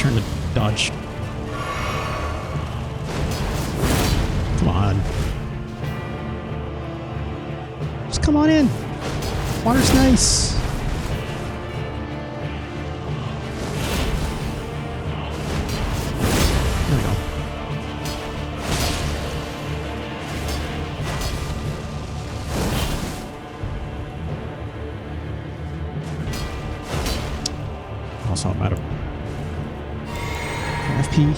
turn to dodge. Come on. Just come on in. Water's nice. There we go. Also, I'm out of FP.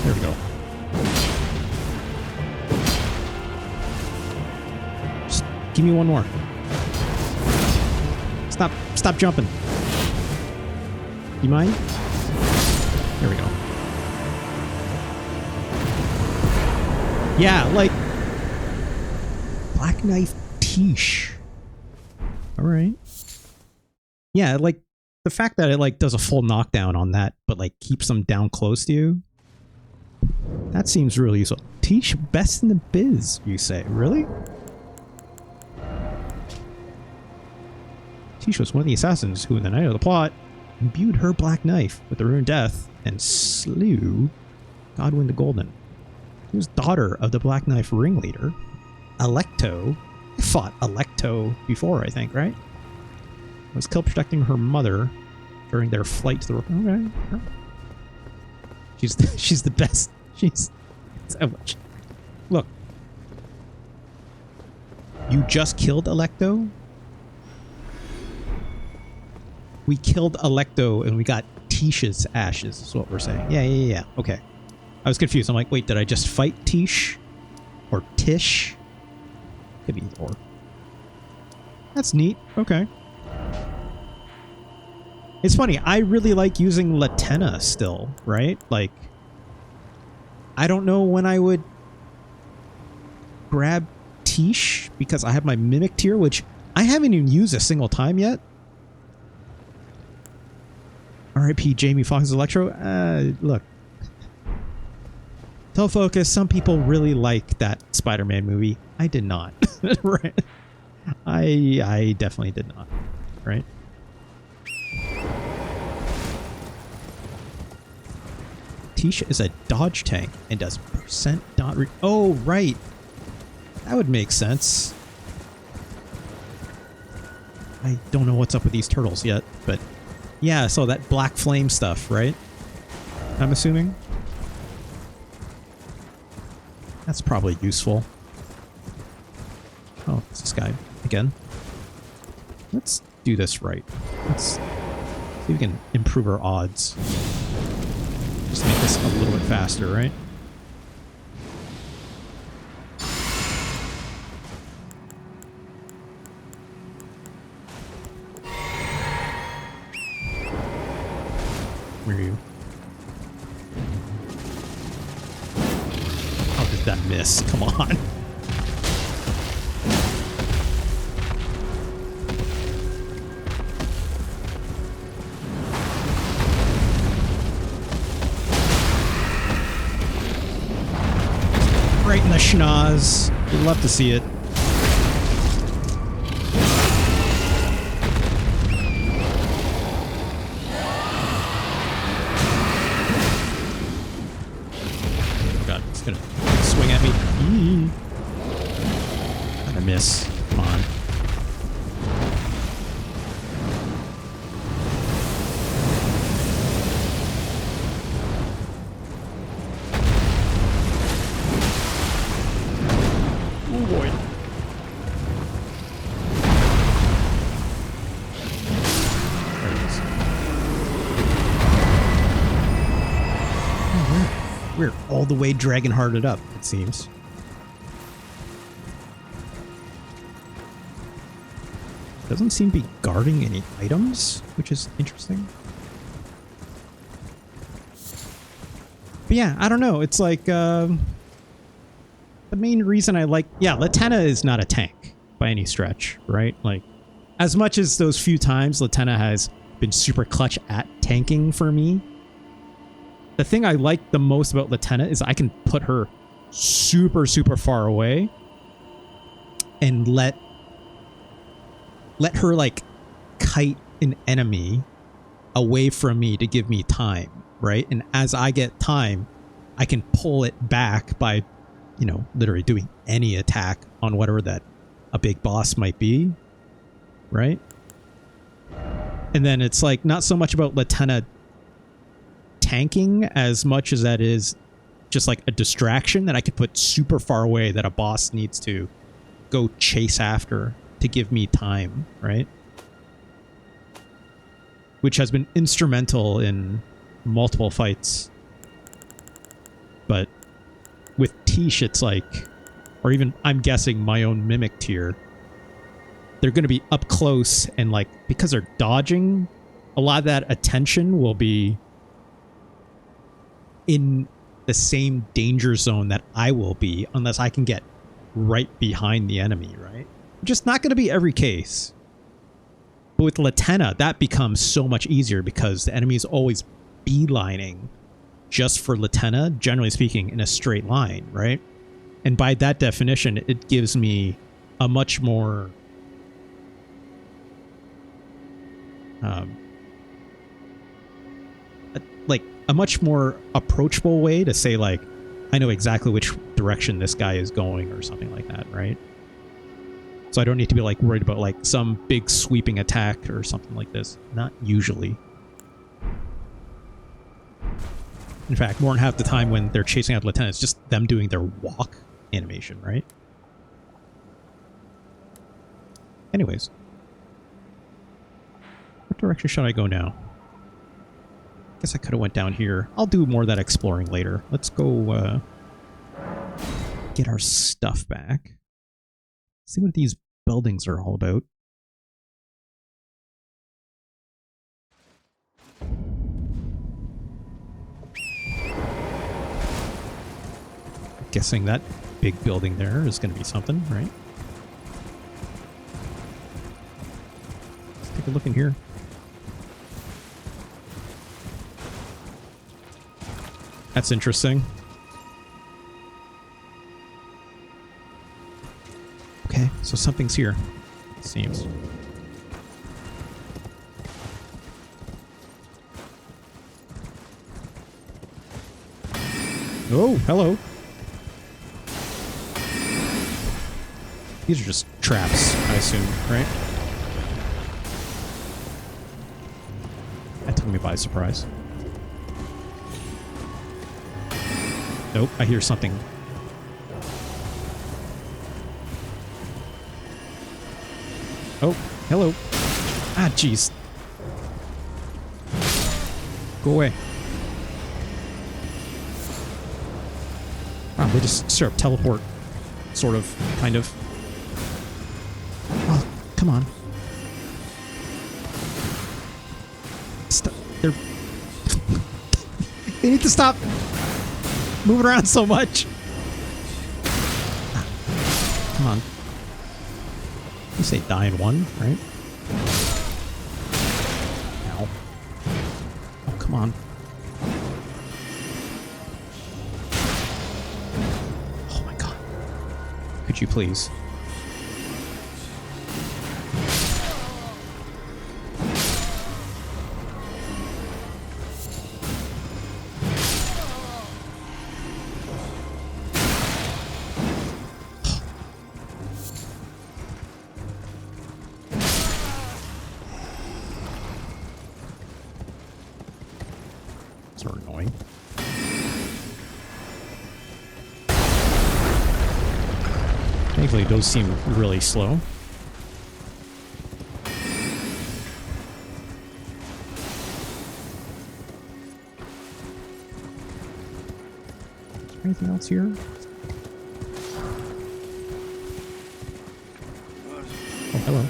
There we go. Just give me one more. Stop jumping. You mind? There we go. Yeah, like Black Knife Tiche. All right. Yeah, like the fact that it like does a full knockdown on that, but like keeps them down close to you. That seems really useful. Tiche, best in the biz, you say? Really? Tiche was one of the assassins who, in the night of the plot, imbued her black knife with the rune death and slew Godwyn the Golden. She was daughter of the Black Knife ringleader, Alecto. I fought Alecto before, I think, right? Was killed protecting her mother during their flight to the... Okay. She's the best. She's so much. Look. You just killed Alecto? We killed Alecto and we got Tiche's ashes, is what we're saying. Yeah. Okay. I was confused. I'm like, wait, did I just fight Tiche? Or Tish? Could be or. That's neat. Okay. It's funny. I really like using Latenna still, right? Like, I don't know when I would grab Tiche because I have my Mimic tier, which I haven't even used a single time yet. R.I.P. Jamie Foxx's Electro. Look. Tell Focus, some people really like that Spider-Man movie. I did not. Right? I definitely did not. Right? Tiche is a dodge tank and does percent dot re- Oh, right. That would make sense. I don't know what's up with these turtles yet, but yeah, so that black flame stuff, right? I'm assuming. That's probably useful. Oh, it's this guy again. Let's do this right. Let's see if we can improve our odds. Just make this a little bit faster, right? Where are you? How did that miss? Come on. Right in the schnoz. We'd love to see it. Miss. Come on. Oh boy. There it is. Oh, we're all the way dragon-hearted up, it seems. Doesn't seem to be guarding any items, which is interesting. But yeah, I don't know. It's like the main reason I like... Yeah, Latenna is not a tank by any stretch, right? Like, as much as those few times Latenna has been super clutch at tanking for me, the thing I like the most about Latenna is I can put her super, super far away and let her like kite an enemy away from me to give me time, right? And as I get time, I can pull it back by, you know, literally doing any attack on whatever that a big boss might be, right? And then it's like not so much about Latenna tanking as much as that is just like a distraction that I could put super far away that a boss needs to go chase after to give me time, right? Which has been instrumental in multiple fights. But with Tish, it's like, or even I'm guessing my own Mimic tier, they're going to be up close and like, because they're dodging, a lot of that attention will be in the same danger zone that I will be unless I can get right behind the enemy, right? Just not going to be every case. But with Latenna, that becomes so much easier because the enemy is always beelining just for Latenna, generally speaking, in a straight line, right? And by that definition, it gives me a much more a much more approachable way to say, like, I know exactly which direction this guy is going or something like that, right? So I don't need to be like worried about like some big sweeping attack or something like this. Not usually. In fact, more than half the time when they're chasing out Lieutenant, it's just them doing their walk animation, right? Anyways. What direction should I go now? Guess I could have went down here. I'll do more of that exploring later. Let's go get our stuff back. See what these buildings are all about. Guessing that big building there is going to be something, right? Let's take a look in here. That's interesting. Okay, so something's here, it seems. Oh, hello. These are just traps, I assume, right? That took me by surprise. Nope, I hear something. Oh, hello. Ah, jeez. Go away. Wow, they just straight up teleport. Sort of, kind of. Oh, come on. They're... They need to stop moving around so much. Ah, come on. You say die in one, right? Ow. Oh, come on. Oh my god. Could you please? Those seem really slow. Is there anything else here? Oh, hello.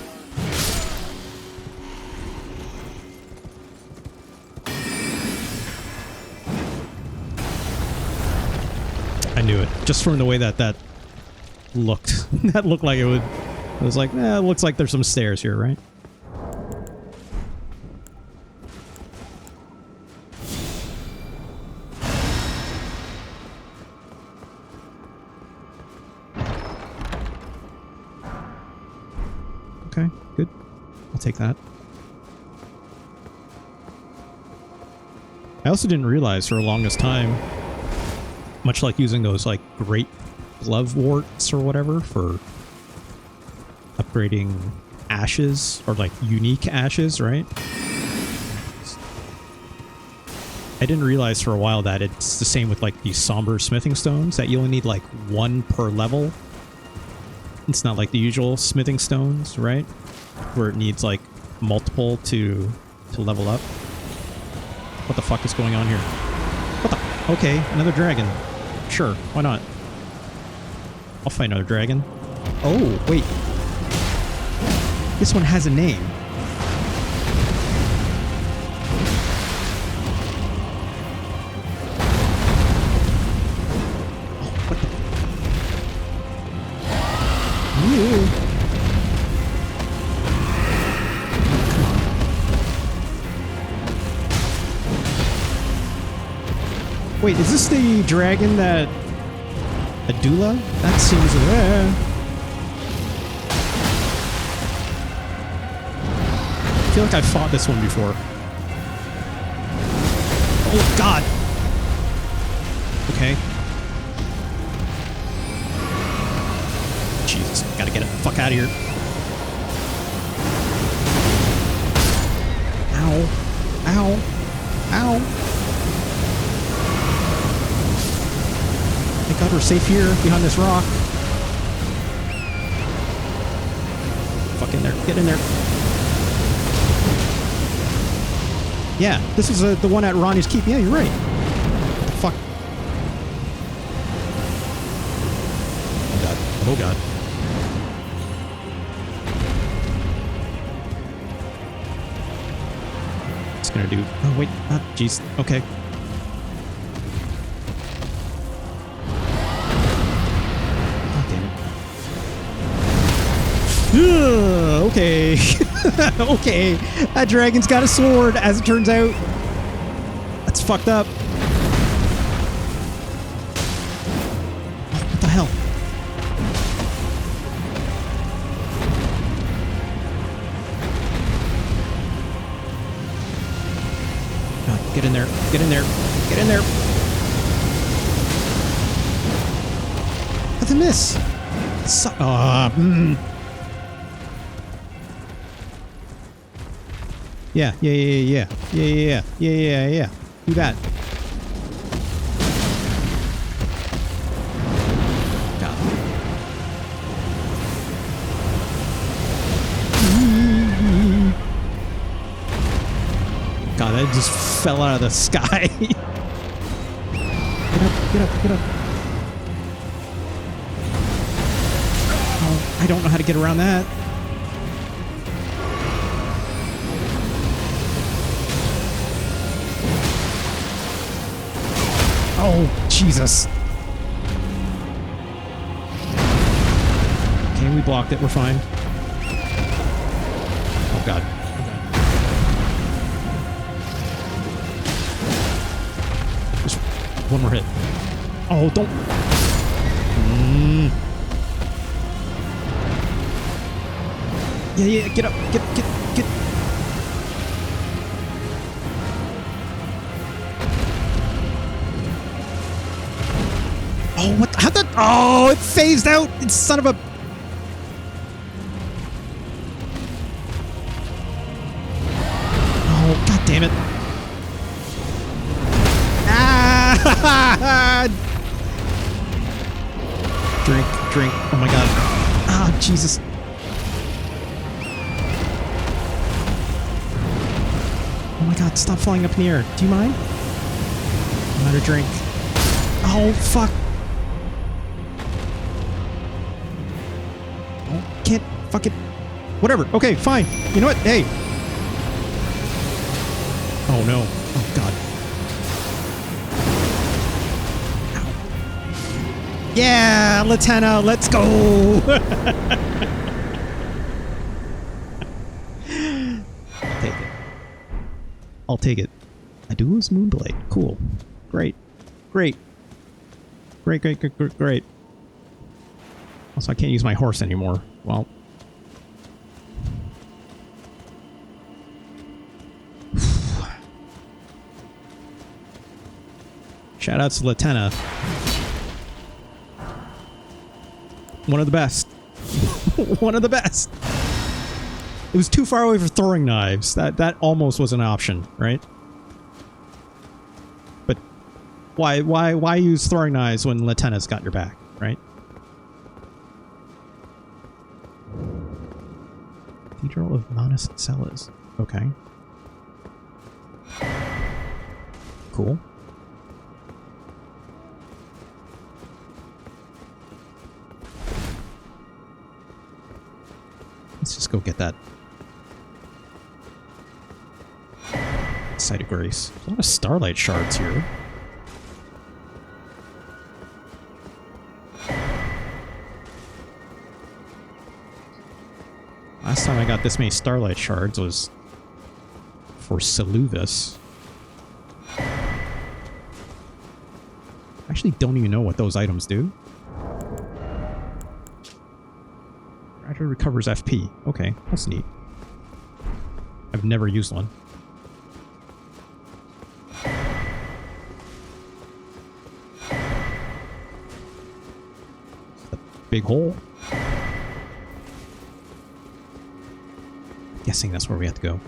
I knew it. Just from the way that looked. That looked like it would. I was like, it looks like there's some stairs here, right? Okay, good. I'll take that. I also didn't realize for the longest time, much like using those like great glove warts or whatever for upgrading ashes or like unique ashes, right? I didn't realize for a while that it's the same with like these somber smithing stones, that you only need like one per level. It's not like the usual smithing stones, right? Where it needs like multiple to level up. What the fuck is going on here? What the? Okay, another dragon. Sure, why not? I'll fight another dragon. Oh, wait. This one has a name. Oh, what the? Ew. Wait, is this the dragon that... Adula? That seems... I feel like I've fought this one before. Oh, God! Okay. Jesus, gotta get it the fuck out of here. Ow. Ow. Ow. Thank God we're safe here, behind this rock. Fuck in there. Get in there. Yeah, this is the one at Ranni's Keep. Yeah, you're right. What the fuck? Oh, God. Oh, God. It's gonna do... Oh, wait. Ah, jeez. Okay. Okay. Okay. That dragon's got a sword, as it turns out. That's fucked up. What the hell? God, get in there. Get in there. Get in there. How'd I miss? Yeah. Do that. God. God, that just fell out of the sky. Get up, get up, get up. Oh, I don't know how to get around that. Oh, Jesus. Okay, we blocked it. We're fine. Oh, God. Oh, God. Just one more hit. Oh, don't. Yeah, get up. Get. Oh, what? How'd that? Oh, it phased out. It's son of a. Oh, God damn it. Ah! Drink. Oh my God. Ah, Jesus. Oh my God, stop falling up in the air. Do you mind? Another drink. Oh, fuck. Oh, can't. Fuck it. Whatever. Okay, fine. You know what? Hey. Oh, no. Oh, God. Ow. Yeah, Latana, let's go. I'll take it. Adula's Moonlight. Cool. Great. Also, I can't use my horse anymore. Well. Shout out to Latena. One of the best. One of the best. It was too far away for throwing knives. That almost was an option, right? But why use throwing knives when Latena's got your back, right? Cathedral of Manus and Celes. Okay. Cool. Let's just go get that Site of Grace. There's a lot of Starlight Shards here. Last time I got this many Starlight Shards was for Celes. I actually don't even know what those items do. Gradually recovers FP. Okay, that's neat. I've never used one. A big hole. Guessing that's where we have to go.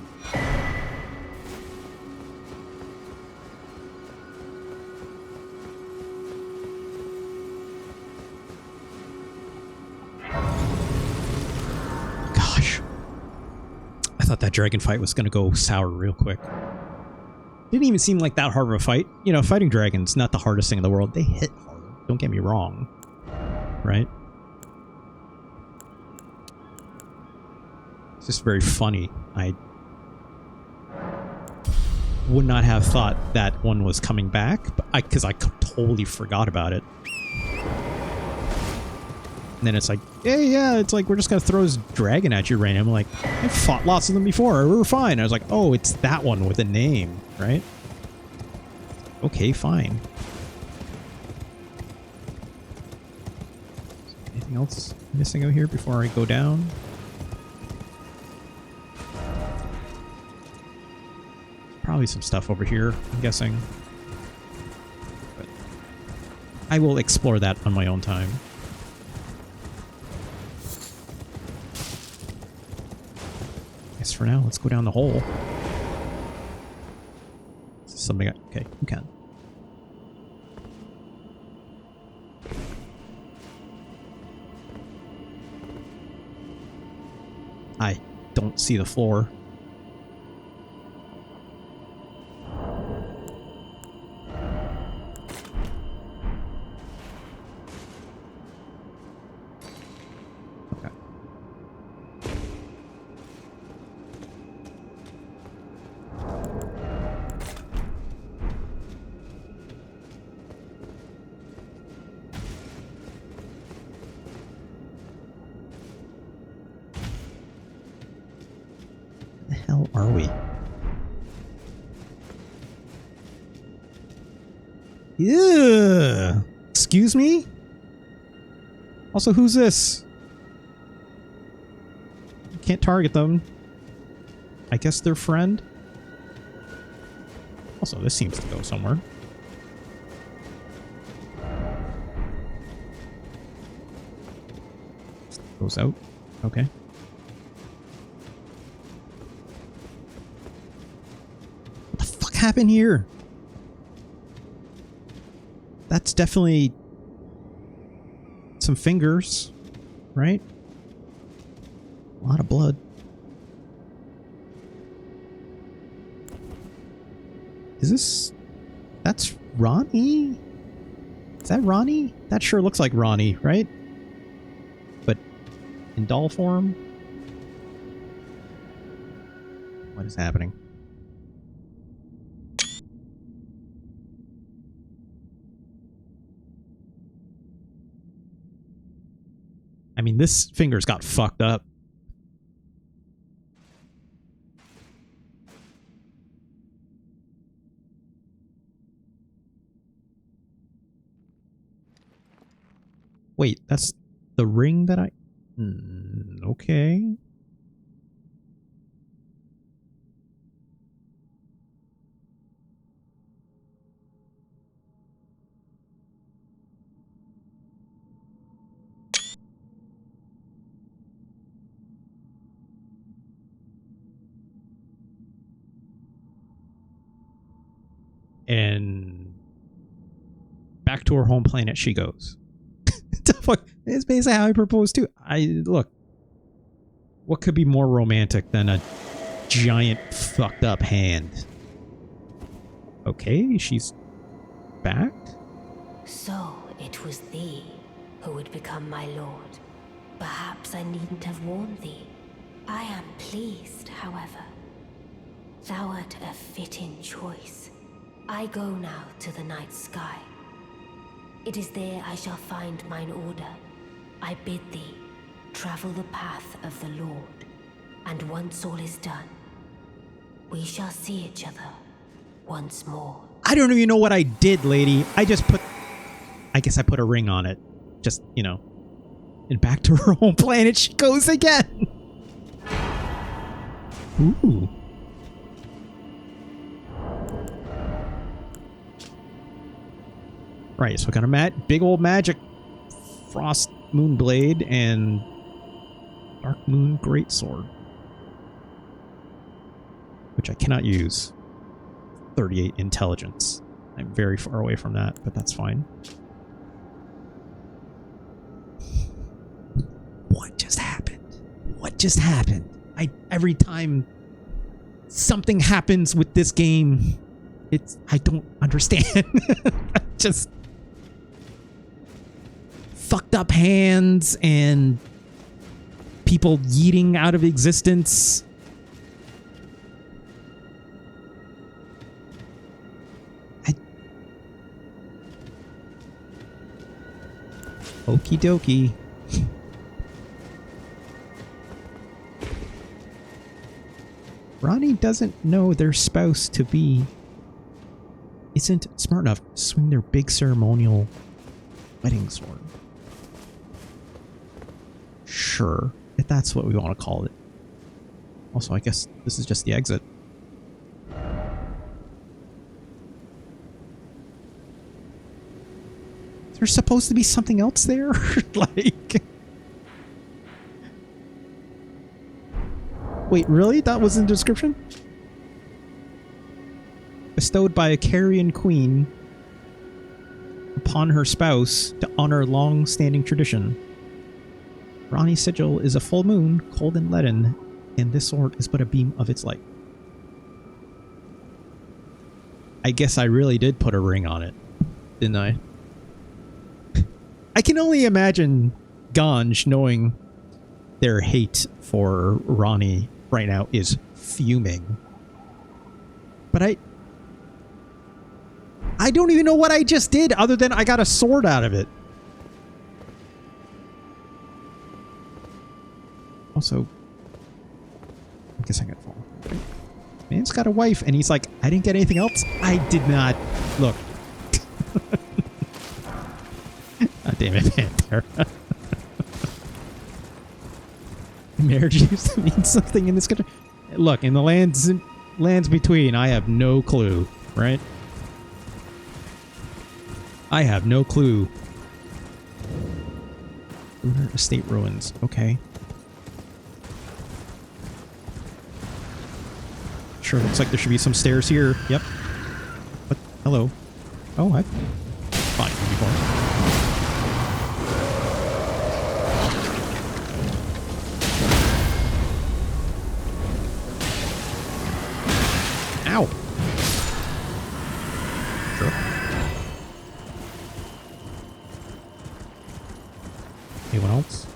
I thought that dragon fight was going to go sour real quick. Didn't even seem like that hard of a fight. You know, fighting dragons, not the hardest thing in the world. They hit hard. Don't get me wrong. Right? It's just very funny. I would not have thought that one was coming back, because I totally forgot about it. And then it's like, yeah, it's like, we're just going to throw this dragon at you random. I'm like, I've fought lots of them before. We were fine. I was like, oh, it's that one with a name, right? Okay, fine. Anything else missing out here before I go down? Probably some stuff over here, I'm guessing. But I will explore that on my own time. For now, let's go down the hole. Something. Okay, you can. I don't see the floor. Are we? Yeah. Excuse me? Also, who's this? Can't target them. I guess their friend? Also, this seems to go somewhere. Goes out. Okay. Happen here? That's definitely some fingers, right? A lot of blood. Is this... That's Ranni? Is that Ranni? That sure looks like Ranni, right? But in doll form? What is happening? I mean, this finger's got fucked up. Wait, that's the ring that I... okay. and back to her home planet she goes. The fuck? It's basically how I proposed too. Look, what could be more romantic than a giant fucked up hand? Okay, she's back. So it was thee who would become my lord. Perhaps I needn't have warned thee. I am pleased, however. Thou art a fitting choice. I go now to the night sky. It is there I shall find mine order. I bid thee travel the path of the Lord, and once all is done, we shall see each other once more. I don't even know what I did, lady. I guess I put a ring on it. Just, you know. And back to her home planet she goes again. Ooh. Right, so we got a big old magic Frost Moonblade and Dark Moon Greatsword, which I cannot use. 38 intelligence. I'm very far away from that, but that's fine. What just happened? What just happened? Every time something happens with this game, I don't understand. Just fucked up hands and people yeeting out of existence. Okie dokie. Ranni doesn't know their spouse to be isn't smart enough to swing their big ceremonial wedding sword. Sure, if that's what we want to call it. Also, I guess this is just the exit. There's supposed to be something else there? Like... Wait, really? That was in the description? Bestowed by a Carian queen upon her spouse to honor long-standing tradition. Ranni's sigil is a full moon, cold and leaden, and this sword is but a beam of its light. I guess I really did put a ring on it, didn't I? I can only imagine Ganj knowing their hate for Ranni right now is fuming. But I don't even know what I just did other than I got a sword out of it. Also, I guess I gotta fall. Man's got a wife and he's like, I didn't get anything else? I did not. Look. Oh, damn it, Pantera. Marriage used to mean something in this country. Look, in the lands between, I have no clue, right? I have no clue. Lunar estate ruins. Okay. Sure, looks like there should be some stairs here. Yep. What? Hello. Oh, I've fought you before. Ow. Sure. Anyone else?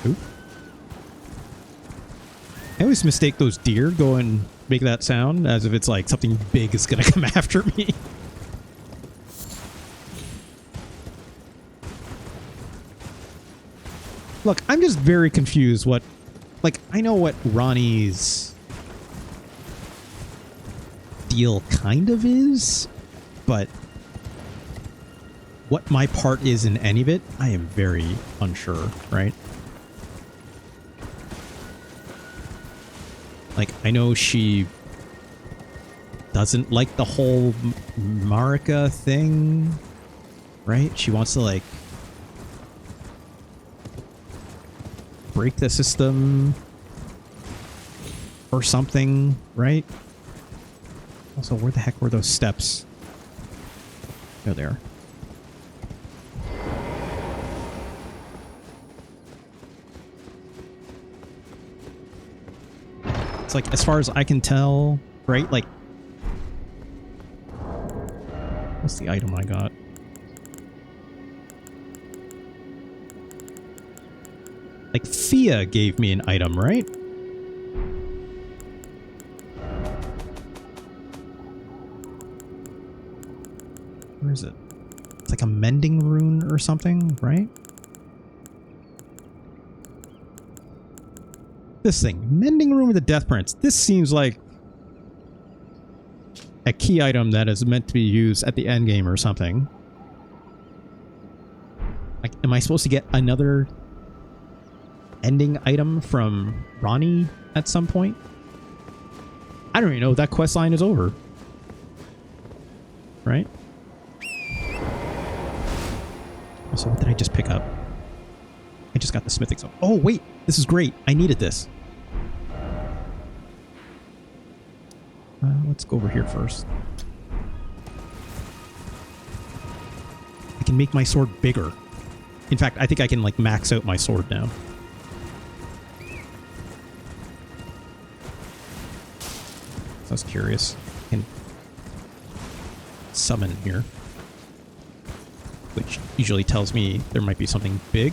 Who? I always mistake those deer go and make that sound as if it's like something big is gonna come after me. Look, I'm just very confused what... Like, I know what Ranni's deal kind of is, but what my part is in any of it, I am very unsure, right? Like, I know she doesn't like the whole Marika thing, right? She wants to, like, break the system. or something, right? Also, where the heck were those steps? There they are. It's like, as far as I can tell, right? Like, what's the item I got? Like, Thea gave me an item, right? Where is it? It's like a mending rune or something, right? This thing. Mending rune with the death prints. This seems like a key item that is meant to be used at the end game or something. Like, am I supposed to get another ending item from Ranni at some point? I don't even know if that quest line is over. Right? Also, what did I just pick up? I just got the smithing stone. Oh, wait! This is great. I needed this. Let's go over here first. I can make my sword bigger. In fact, I think I can, like, max out my sword now. So I was curious. I can summon here, which usually tells me there might be something big.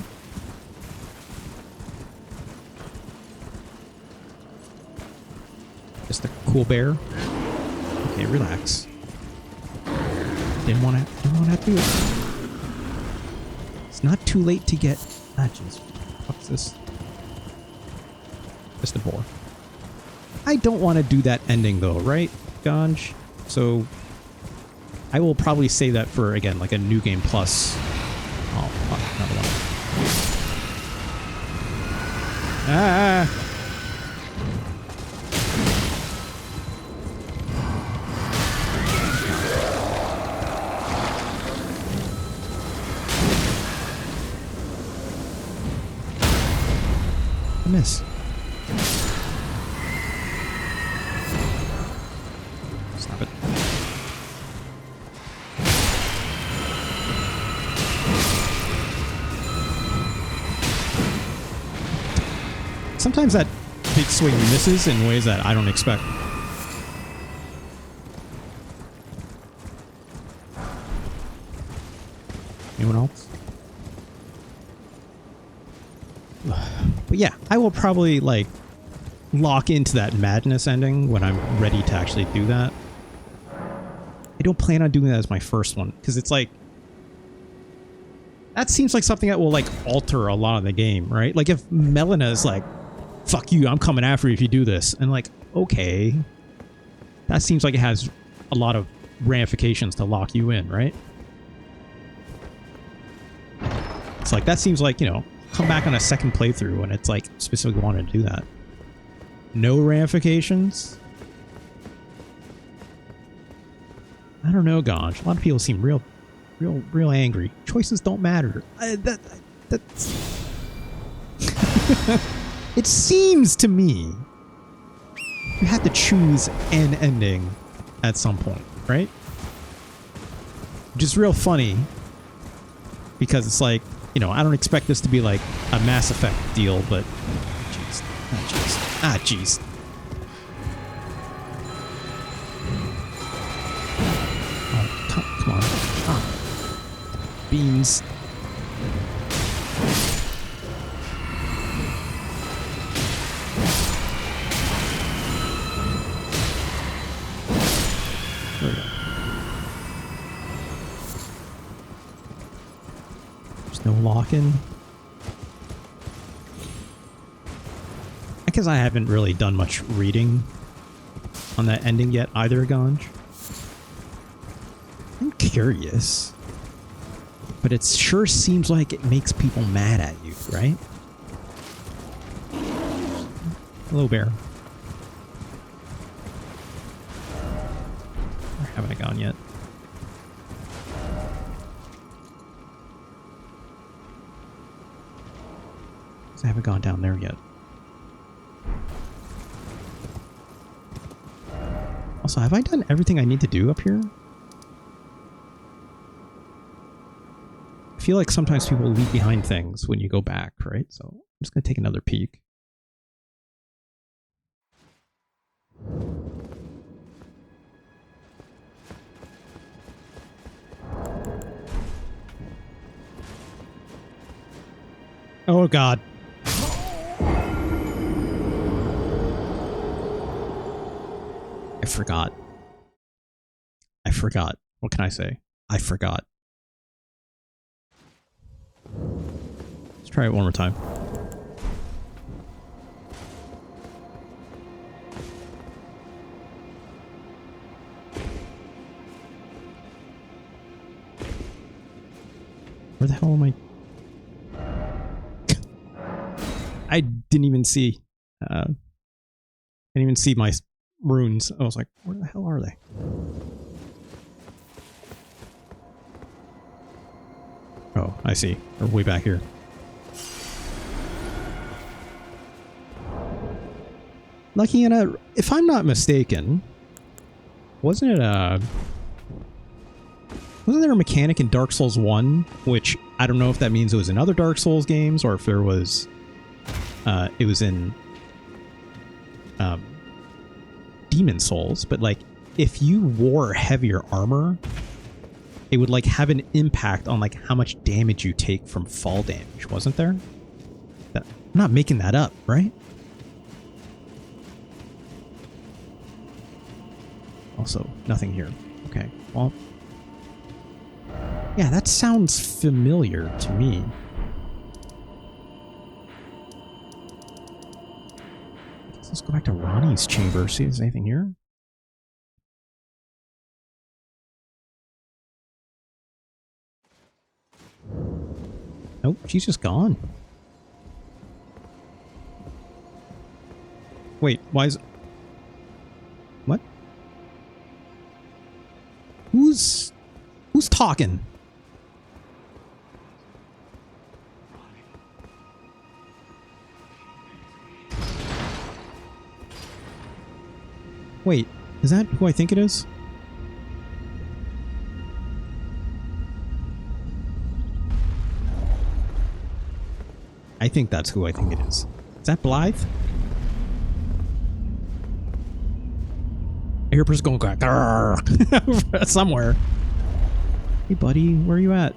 Just a cool bear. Okay, relax. Didn't want to do it. It's not too late to get. Ah, jeez. What's this? Just a boar. I don't want to do that ending though, right, Ganj? So I will probably save that for, again, like a new game plus. Oh, fuck, another one. Ah! I miss. Stop it. Sometimes that big swing misses in ways that I don't expect. Anyone else? But yeah, I will probably, like, lock into that madness ending when I'm ready to actually do that. I don't plan on doing that as my first one, because it's like, that seems like something that will, like, alter a lot of the game, right? Like, if Melina is like, fuck you, I'm coming after you if you do this, and like, okay, that seems like it has a lot of ramifications to lock you in, right? It's like, that seems like, you know, come back on a second playthrough when it's like specifically wanted to do that. No ramifications? I don't know, Ganj. A lot of people seem real angry. Choices don't matter. That's it seems to me you have to choose an ending at some point, right? Which is real funny because it's like, you know, I don't expect this to be like a Mass Effect deal, but jeez. Ah, jeez. Ah, jeez. Oh, come on. Ah. Beans. There we go. No lock-in. I guess I haven't really done much reading on that ending yet either, Ganj. I'm curious. But it sure seems like it makes people mad at you, right? Hello, bear. Where haven't I gone yet? I haven't gone down there yet. Also, have I done everything I need to do up here? I feel like sometimes people leave behind things when you go back, right? So I'm just going to take another peek. Oh, God. I forgot. I forgot. What can I say? I forgot. Let's try it one more time. Where the hell am I? I didn't even see. Didn't even see my runes. I was like, where the hell are they? Oh, I see. They're way back here. Lucky, if I'm not mistaken, wasn't there a mechanic in Dark Souls 1, which I don't know if that means it was in other Dark Souls games or if there was, it was in Demon Souls, but like if you wore heavier armor, it would like have an impact on like how much damage you take from fall damage, wasn't there? I'm not making that up, right? Also, nothing here. Okay, well, yeah, that sounds familiar to me. Let's go back to Ranni's chamber, see if there's anything here. Nope, she's just gone. Wait, why is... What? Who's talking? Wait, is that who I think it is? I think that's who I think it is. Is that Blythe? I hear a person going grrr, somewhere. Hey buddy, where are you at?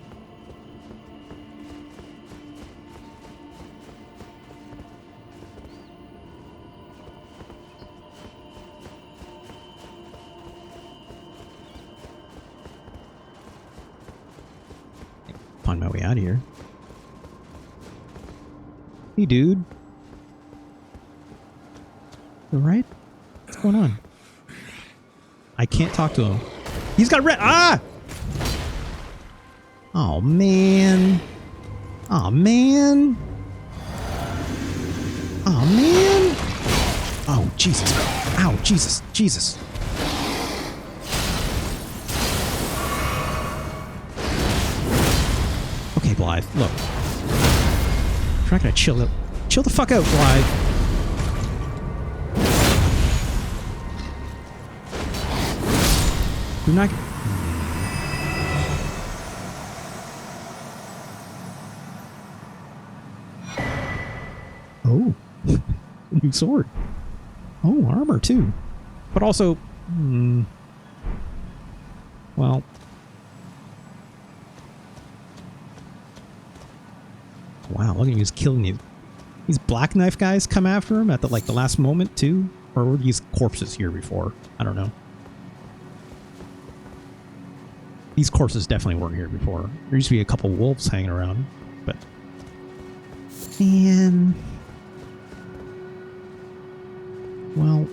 Find my way out of here. Hey dude. You alright? What's going on? I can't talk to him. He's got red. Ah! Oh man. Oh man. Oh man. Oh Jesus. Ow, Jesus. Jesus. Okay, Blythe, look. I'm not gonna chill it. Chill the fuck out, Blythe. You're not. Oh, new sword. Oh, armor too, but also, well, wow, look at he's killing you. These black knife guys come after him at the last moment too, or were these corpses here before? I don't know. These corpses definitely weren't here before. There used to be a couple wolves hanging around, but man, well,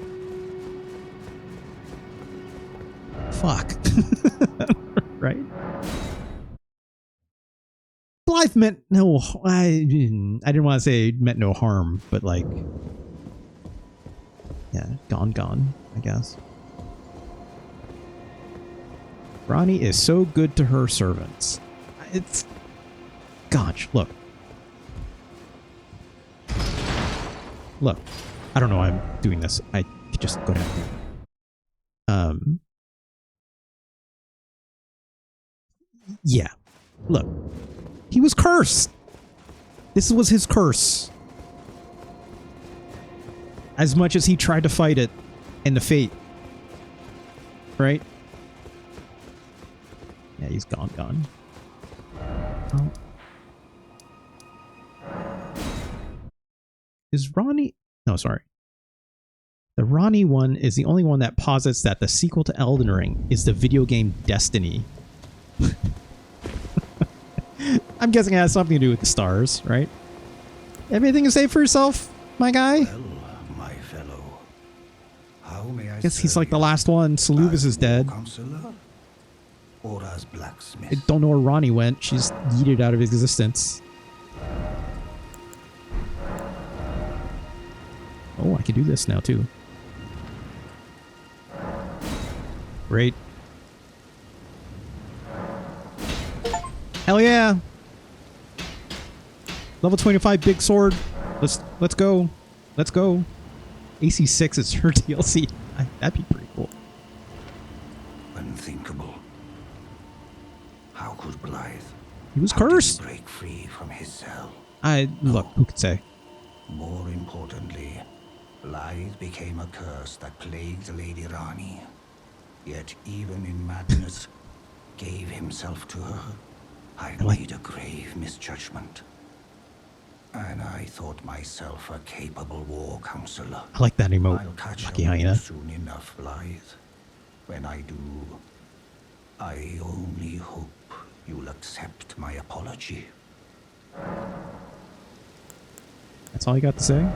fuck, right? Blythe meant no. I didn't want to say meant no harm, but like, yeah, gone, I guess. Ranni is so good to her servants. It's... Gosh, look. Look. I don't know why I'm doing this. I could just go down here. Um, yeah. Look, he was cursed. This was his curse. As much as he tried to fight it and the fate. Right? Yeah, he's gone. Oh. Is Ranni... No, sorry. The Ranni one is the only one that posits that the sequel to Elden Ring is the video game Destiny. I'm guessing it has something to do with the stars, right? Anything to say for yourself, my guy? Well, my fellow, how may I Guess he's like the last one. Salubis is dead. Counselor, or as blacksmith? I don't know where Ranni went. She's yeeted out of existence. Oh, I can do this now too. Great. Hell yeah! Level 25 big sword. Let's go. Let's go. AC 6 is her DLC. That'd be pretty cool. Unthinkable. How could Blythe? He was How did he cursed. break free from his cell? Look, who could say? More importantly, Blythe became a curse that plagued Lady Ranni. Yet even in madness, gave himself to her. I made a grave misjudgment. And I thought myself a capable war counselor. I like that emote. I'll catch Lucky up with you hyena. soon enough, Blythe. When I do, I only hope you'll accept my apology. That's all you got to say?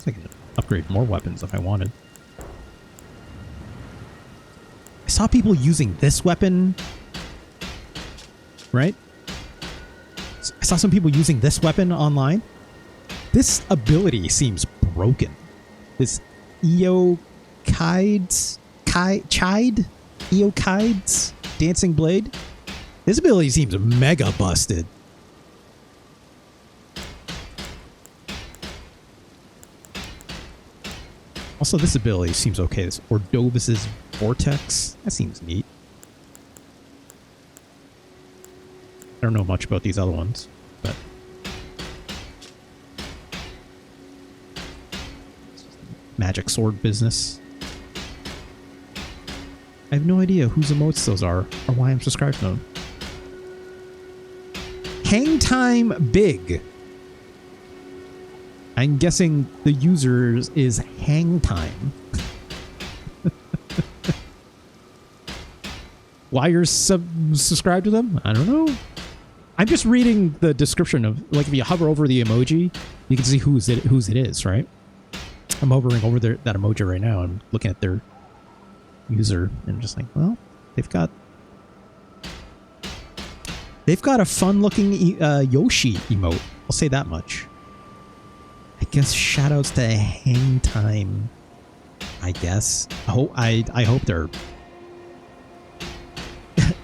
I could upgrade more weapons if I wanted. I saw people using this weapon. Right? I saw some people using this weapon online. This ability seems broken. This Eokide's dancing blade. This ability seems mega busted. Also, this ability seems okay. This Ordovis's Vortex. That seems neat. I don't know much about these other ones, but magic sword business. I have no idea whose emotes those are or why I'm subscribed to them. Hang time big. I'm guessing the user's is hang time. Why you're subscribed to them? I don't know. I'm just reading the description of, like, if you hover over the emoji, you can see whose it is, right? I'm hovering over that emoji right now. I'm looking at their user and just like, well, they've got a fun-looking Yoshi emote. I'll say that much. I guess shoutouts to Hang Time. I guess. I hope they're.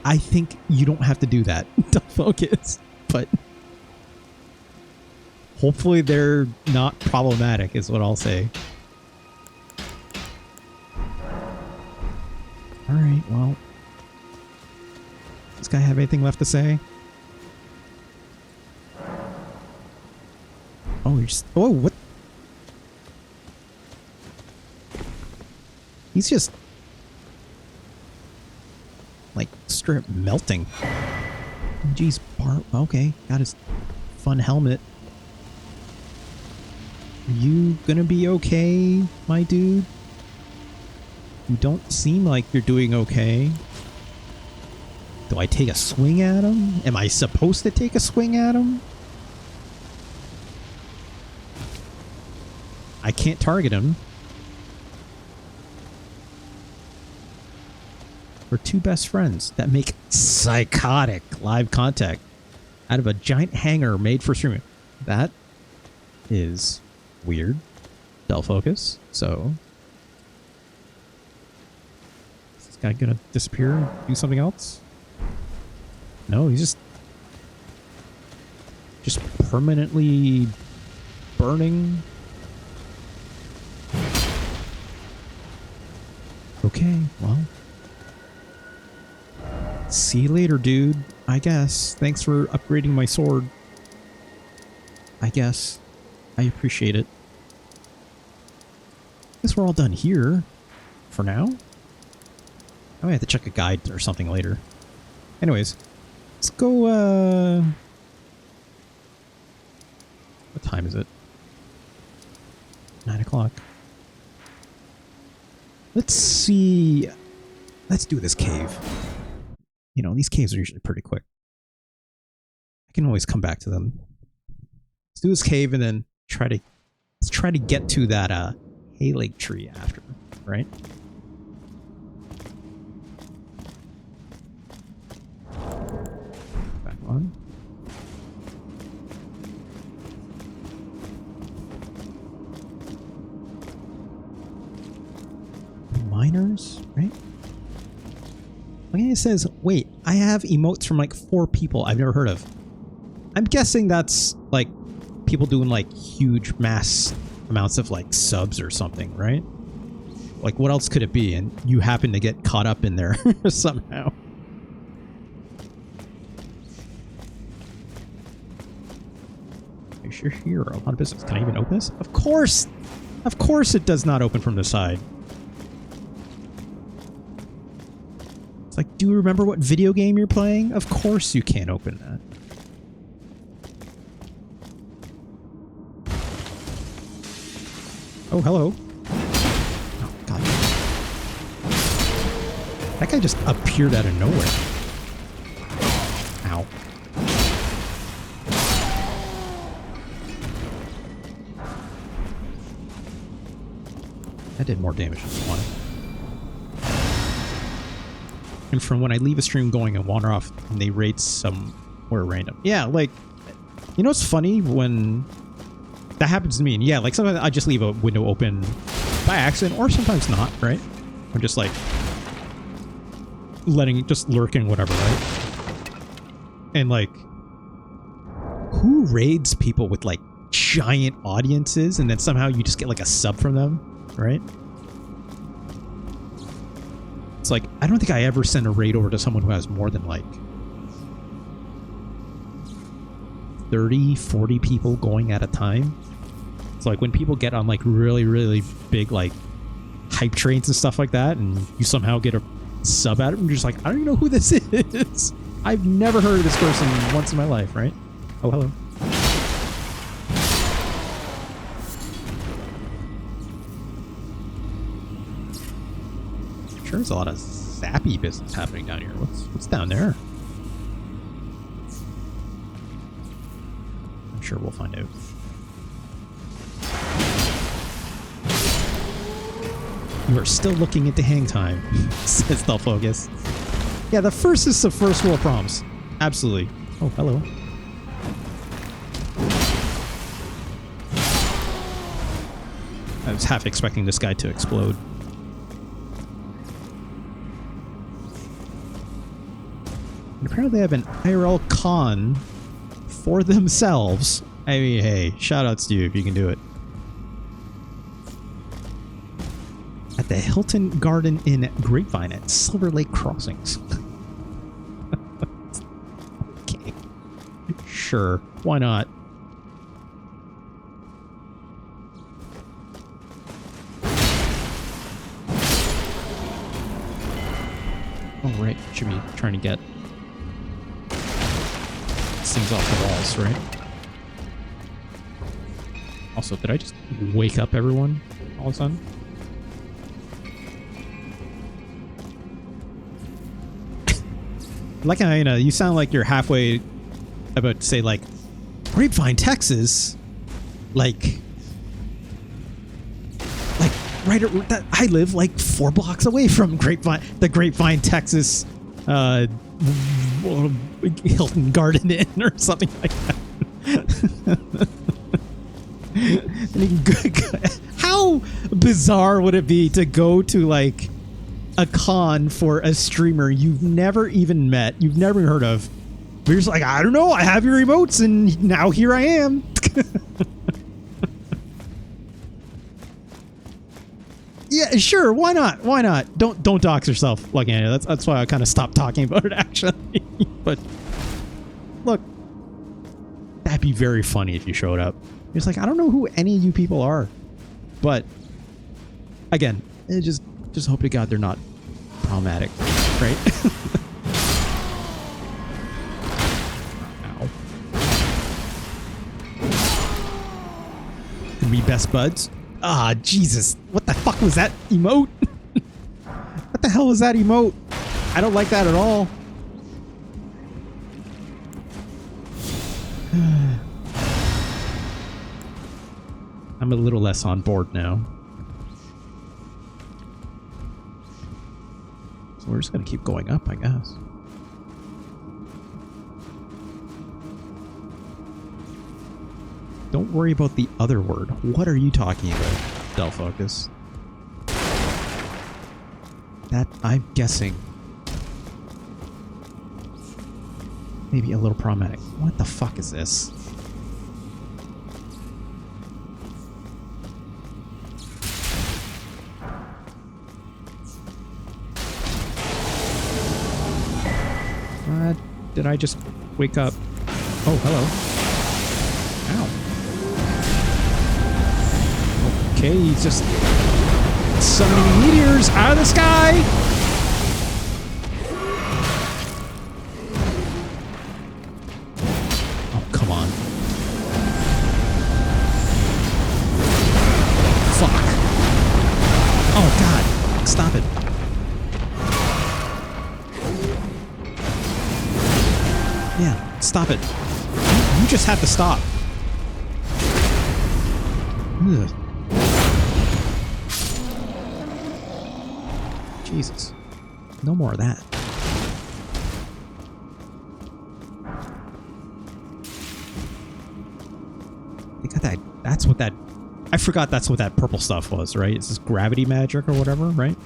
I think you don't have to do that to focus, but hopefully they're not problematic is what I'll say. All right, well, does this guy have anything left to say? Oh, oh, what? He's just like straight melting. Jeez, okay, got his fun helmet. Are you gonna be okay, my dude? You don't seem like you're doing okay. Do I take a swing at him? Am I supposed to take a swing at him? I can't target him. We're two best friends that make psychotic live contact out of a giant hangar made for streaming. That is weird. Self-focus. So is this guy gonna disappear and do something else? No, he's just permanently burning. Okay, well. See you later, dude. I guess. Thanks for upgrading my sword. I guess. I appreciate it. Guess we're all done here. For now. I might have to check a guide or something later. Anyways. Let's go, what time is it? 9 o'clock. Let's see. Let's do this cave. You know, these caves are usually pretty quick. I can always come back to them. Let's do this cave and then let's try to get to that hay lake tree after, right? Back on. Miners, right? Okay, it says, wait, I have emotes from like 4 people I've never heard of. I'm guessing that's like people doing like huge mass amounts of like subs or something, right? Like what else could it be? And you happen to get caught up in there somehow. You're here. A lot of business. Can I even open this? Of course! Of course it does not open from the side. Like, do you remember what video game you're playing? Of course you can't open that. Oh, hello. Oh, God. That guy just appeared out of nowhere. Ow. That did more damage than I wanted. And from when I leave a stream going and wander off, and they raid somewhere random. Yeah, like, you know what's funny when that happens to me? And yeah, like sometimes I just leave a window open by accident, or sometimes not, right? I'm just like just lurking, whatever, right? And like, who raids people with like giant audiences, and then somehow you just get like a sub from them, right? It's like, I don't think I ever send a raid over to someone who has more than like 30, 40 people going at a time. It's like when people get on like really, really big like hype trains and stuff like that, and you somehow get a sub at it, and you're just like, I don't even know who this is. I've never heard of this person once in my life, right? Oh, hello. Sure, there's a lot of zappy business happening down here. What's down there? I'm sure we'll find out. You are still looking into hang time, says the focus. Yeah, the first is the first world problems. Absolutely. Oh, hello. I was half expecting this guy to explode. And apparently they have an IRL con for themselves. I mean, hey, shoutouts to you if you can do it. At the Hilton Garden Inn Grapevine at Silver Lake Crossings. Okay. Sure. Why not? Oh, right. Should be trying to get things off the walls, right? Also, did I just wake up everyone all of a sudden? Like, I know, you sound like you're halfway about to say, like, Grapevine, Texas? Like right at that, I live like 4 blocks away from the Grapevine, Texas, Hilton Garden Inn or something like that. How bizarre would it be to go to like a con for a streamer you've never even met, you've never heard of? But you're just like, I don't know, I have your emotes and now here I am. Yeah, sure. Why not? Why not? Don't dox yourself, like Annie. That's why I kind of stopped talking about it actually. But look, that'd be very funny if you showed up. It's like, I don't know who any of you people are, but again, just hope to God they're not problematic, right? Ow. Can we best buds? Ah, Jesus. What the fuck was that emote? What the hell was that emote? I don't like that at all. I'm a little less on board now. So we're just going to keep going up, I guess. Don't worry about the other word. What are you talking about, Delphocus? That, I'm guessing, maybe a little problematic. What the fuck is this? Did I just wake up? Oh, hello. Ow. Okay, he's just summoning meteors out of the sky. Oh, come on. Fuck. Oh, God. Stop it. Yeah, stop it. You just have to stop. Ugh. Jesus. No more of that. They got that. That's what that. I forgot that's what that purple stuff was, right? It's this gravity magic or whatever, right?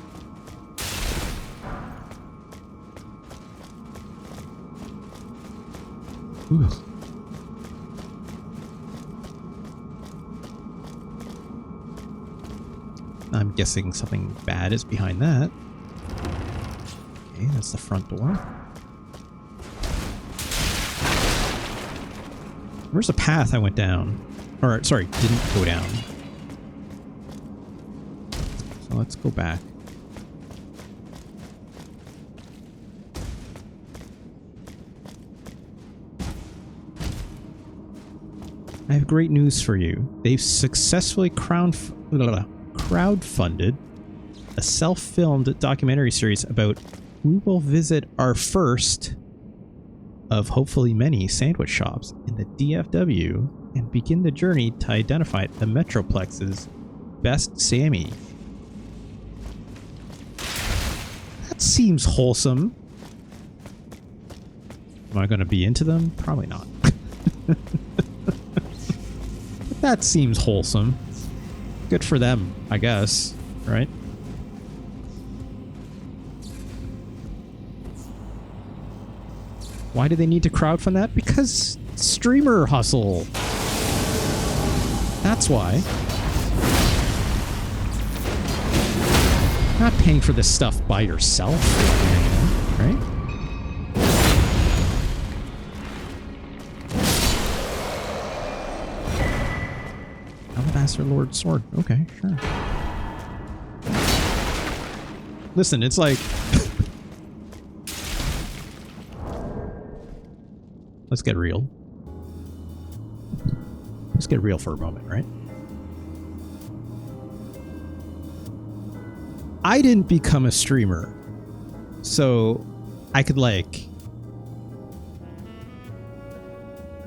Ooh. I'm guessing something bad is behind that. Okay, that's the front door. Where's the path I went down? Or, sorry, didn't go down. So let's go back. I have great news for you. They've successfully crowdfunded a self-filmed documentary series about who will visit our first of hopefully many sandwich shops in the DFW and begin the journey to identify the Metroplex's best Sammy. That seems wholesome. Am I going to be into them? Probably not. That seems wholesome. Good for them, I guess, right? Why do they need to crowdfund that? Because streamer hustle. That's why. Not paying for this stuff by yourself, right? Alabaster Lord Sword. Okay, sure. Listen, it's like... Let's get real. Let's get real for a moment, right? I didn't become a streamer, so I could, like,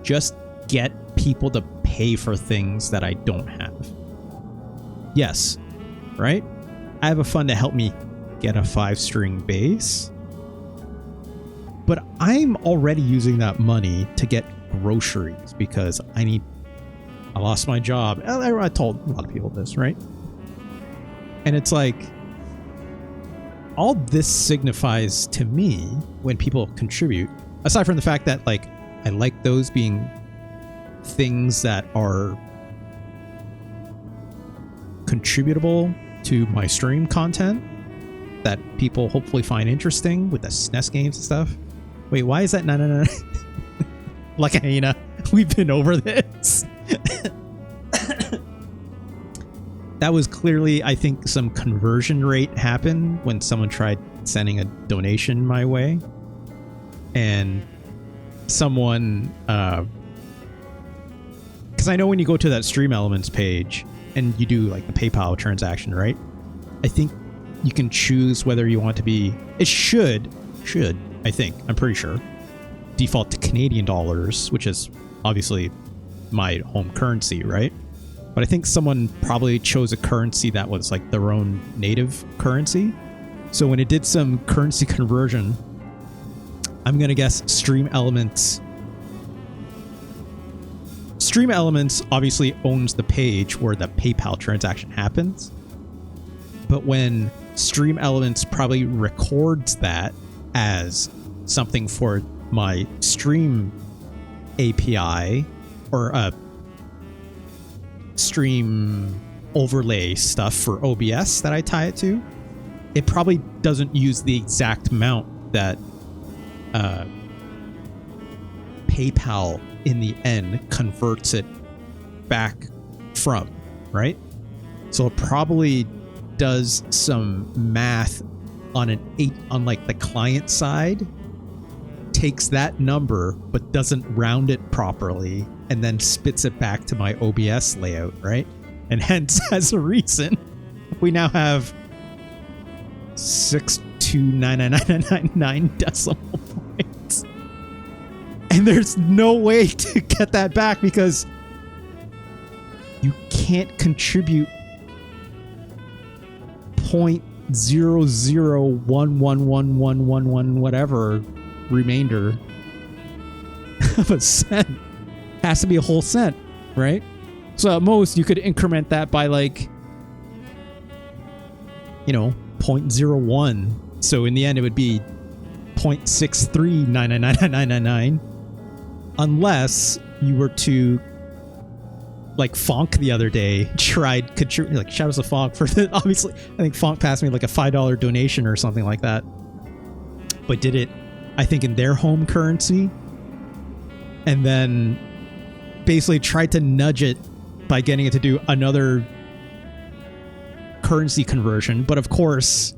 just get people to pay for things that I don't have. Yes, right? I have a fund to help me get a 5-string bass, but I'm already using that money to get groceries because I lost my job. I told a lot of people this, right? And it's like, all this signifies to me when people contribute, aside from the fact that, like, I like those being things that are contributable to my stream content that people hopefully find interesting with the SNES games and stuff. Wait, why is that 999? Like hyena, we've been over this. That was clearly, I think, some conversion rate happened when someone tried sending a donation my way. And someone, because I know when you go to that Stream Elements page and you do like the PayPal transaction, right? I think you can choose whether you want to be, it should, I think, I'm pretty sure, default to Canadian dollars, which is obviously my home currency, right? But I think someone probably chose a currency that was like their own native currency. So when it did some currency conversion, I'm going to guess Stream Elements obviously owns the page where the PayPal transaction happens. But when Stream Elements probably records that as something for my Stream API or Stream overlay stuff for OBS that I tie it to, it probably doesn't use the exact amount that PayPal in the end converts it back from, right? So it probably does some math on like the client side, takes that number but doesn't round it properly, and then spits it back to my OBS layout, right? And hence, as a reason, we now have 6299999 decimal points. And there's no way to get that back because you can't contribute 0.00111111 whatever remainder of a cent. Has to be a whole cent, right? So at most you could increment that by like, 0.01. So in the end it would be 0.63999999 unless you were to, like Fonk the other day tried contributing, like shout out to Fonk for the, obviously I think Fonk passed me like a $5 donation or something like that, but did it I think in their home currency, and then basically tried to nudge it by getting it to do another currency conversion. But of course,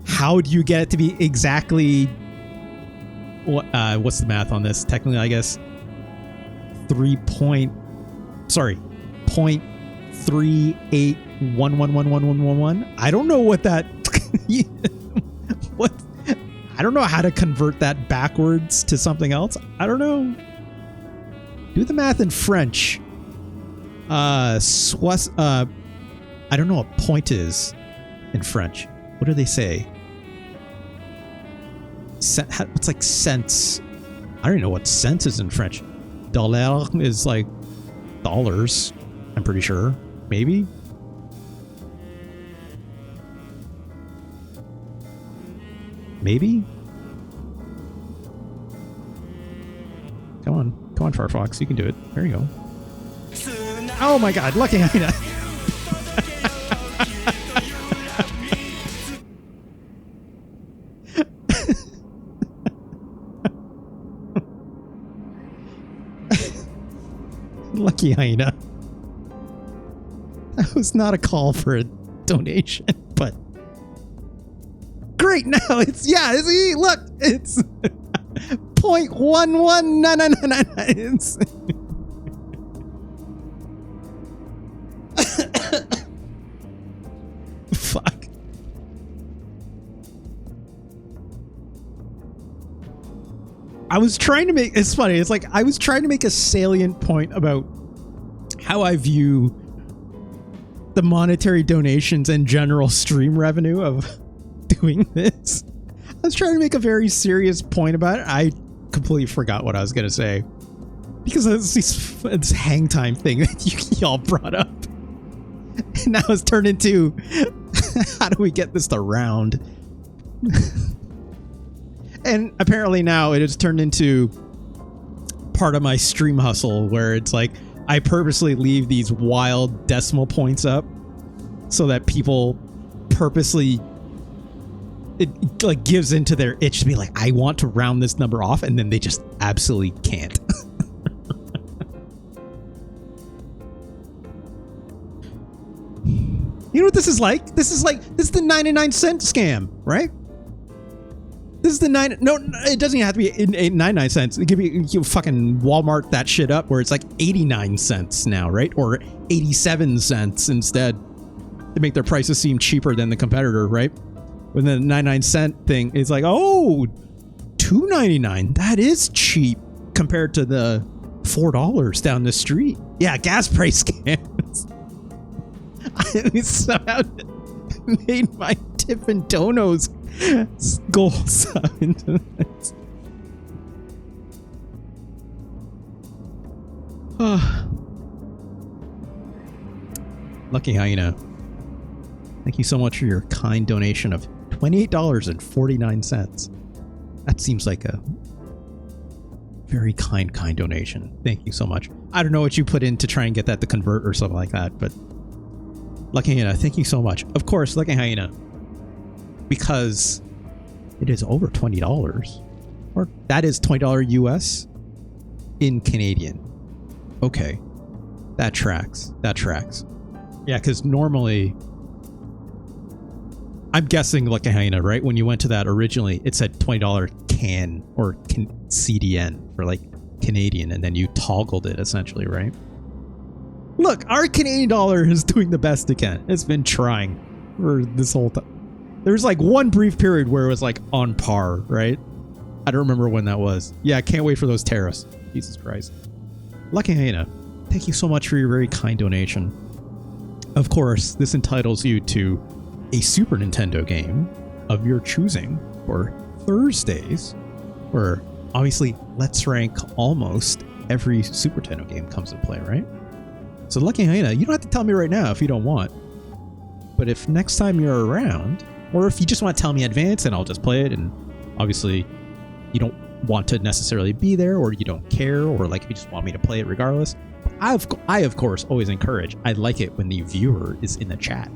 how do you get it to be exactly what's the math on this? Technically, I guess 0.38111111. I don't know what that what I don't know how to convert that backwards to something else. I don't know. Do the math in French. I don't know what point is in French. What do they say? It's like cents. I don't even know what cents is in French. Dollar is like dollars, I'm pretty sure. Maybe? Maybe? Come on, Firefox, you can do it. There you go. Oh my god, lucky hyena. Lucky hyena. That was not a call for a donation, but great. Now it's look, it's 0.119999. Fuck. I was trying to make, it's funny, it's like I was trying to make a salient point about how I view the monetary donations and general stream revenue of doing this. I was trying to make a very serious point about it. I completely forgot what I was going to say because of this hang time thing that y'all brought up. And now it's turned into how do we get this to round? And apparently now it has turned into part of my stream hustle where it's like I purposely leave these wild decimal points up so that people purposely, it like gives into their itch to be like, I want to round this number off, and then they just absolutely can't. You know what this is like? This is the 99-cent scam, right? This is the no, it doesn't even have to be 99 cents. It could be, you fucking Walmart that shit up where it's like 89 cents now, right? Or 87 cents instead to make their prices seem cheaper than the competitor, right? When the 99-cent thing is like, oh, $2.99. That is cheap compared to the $4 down the street. Yeah, gas price scams. I somehow made my Tip and Donos goals into this. Lucky Hyena, thank you so much for your kind donation of $28.49. That seems like a very kind donation. Thank you so much. I don't know what you put in to try and get that to convert or something like that, but Lucky Hyena, thank you so much. Of course, Lucky Hyena, because it is over $20, or that is $20 US in Canadian. Okay, that tracks. Yeah, because normally, I'm guessing Lucky Hyena, right? When you went to that originally, it said $20 CAN or CDN for like Canadian, and then you toggled it essentially, right? Look, our Canadian dollar is doing the best it can. It's been trying for this whole time. There's like one brief period where it was like on par, right? I don't remember when that was. Yeah, I can't wait for those tariffs. Jesus Christ. Lucky Hyena, thank you so much for your very kind donation. Of course, this entitles you to a Super Nintendo game of your choosing for Thursdays, where obviously Let's Rank almost every Super Nintendo game comes into play, right? So Lucky Hyena, you don't have to tell me right now if you don't want. But if next time you're around, or if you just want to tell me in advance and I'll just play it, and obviously you don't want to necessarily be there, or you don't care, or like if you just want me to play it regardless, I of course always encourage, I like it when the viewer is in the chat,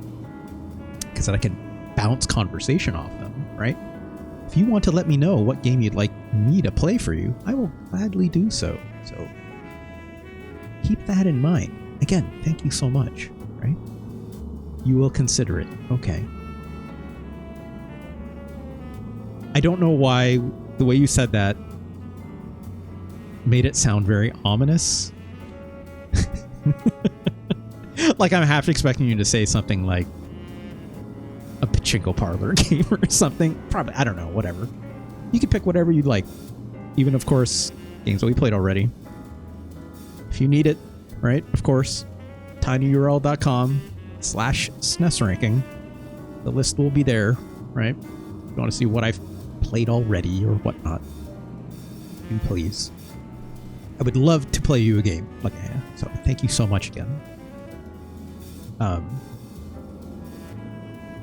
because then I can bounce conversation off them, right? If you want to let me know what game you'd like me to play for you, I will gladly do so. So keep that in mind. Again, thank you so much, right? You will consider it. Okay. I don't know why the way you said that made it sound very ominous. Like I'm half expecting you to say something like a pachinko parlor game or something. Probably, I don't know, whatever. You can pick whatever you'd like. Even, of course, games that we played already. If you need it, right? Of course, tinyurl.com/SNES ranking. The list will be there, right? If you want to see what I've played already or whatnot, do please. I would love to play you a game. Okay, so thank you so much again.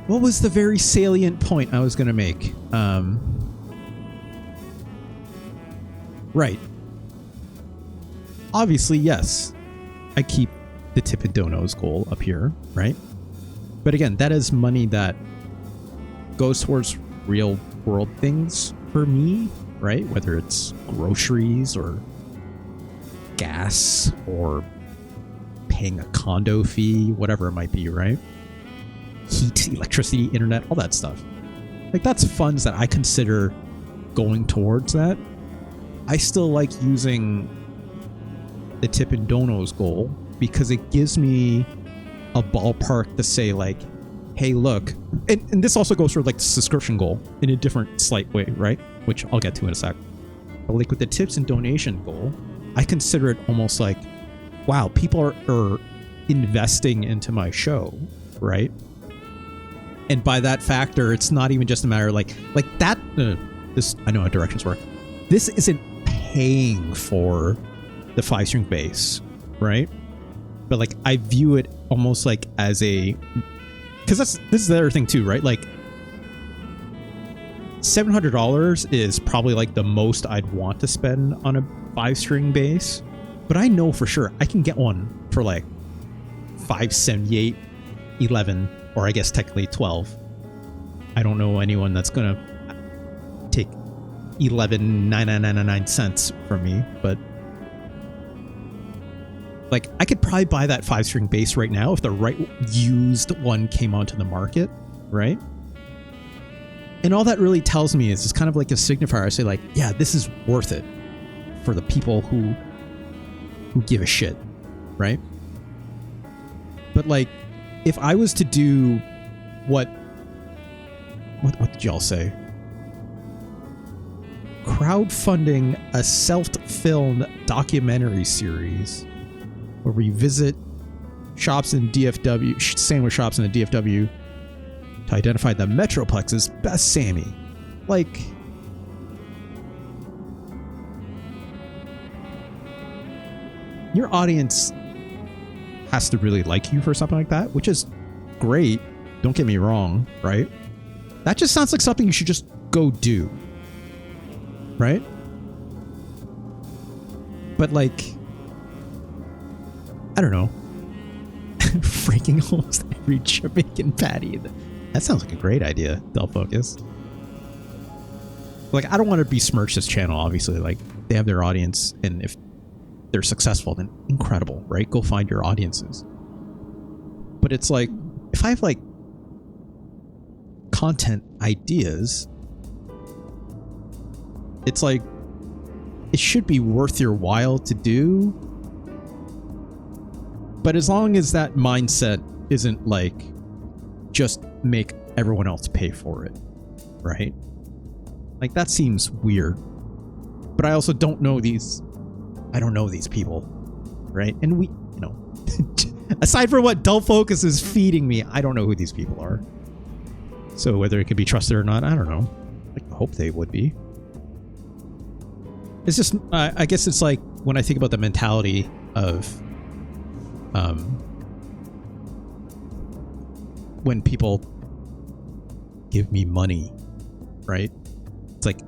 What was the very salient point I was going to make? Right. Obviously, yes. I keep the Tip and Donos goal up here, right? But again, that is money that goes towards real world things for me, right? Whether it's groceries or gas or paying a condo fee, whatever it might be, right? Heat, electricity, internet, all that stuff. Like, that's funds that I consider going towards that. I still like using the Tip and Donos goal because it gives me a ballpark to say, like, hey, look, and this also goes for like the subscription goal in a different slight way, right? Which I'll get to in a sec. But like with the tips and donation goal, I consider it almost like, wow, people are investing into my show, right? And by that factor, it's not even just a matter like that. This, I know how directions work. This isn't paying for the 5-string bass, right? But like I view it almost like as a, because this is the other thing too, right? Like $700 is probably like the most I'd want to spend on a 5-string bass, but I know for sure I can get one for like $578, $11, or I guess technically $12, I don't know anyone that's gonna take 11.9999 cents from me, but like I could probably buy that 5-string bass right now if the right used one came onto the market, right? And all that really tells me is it's kind of like a signifier. I say like, yeah, this is worth it for the people who give a shit, right? But like, if I was to do what did y'all say? Crowdfunding a self-filmed documentary series where we visit shops in DFW, sandwich shops in the DFW to identify the Metroplex's best Sammy. Like, your audience has to really like you for something like that, which is great. Don't get me wrong, right? That just sounds like something you should just go do, right? But like, I don't know. Freaking almost every Jamaican patty. That sounds like a great idea, Del Focus. Like, I don't want to besmirch this channel, obviously. Like, they have their audience, and if they're successful, then incredible, right? Go find your audiences. But it's like, if I have like content ideas, it's like, it should be worth your while to do. But as long as that mindset isn't like just make everyone else pay for it, right? Like, that seems weird. But I also don't know these people, right? And we, you know, aside from what Dull Focus is feeding me, I don't know who these people are. So whether it can be trusted or not, I don't know. I hope they would be. It's just, I guess it's like when I think about the mentality of when people give me money, right? It's like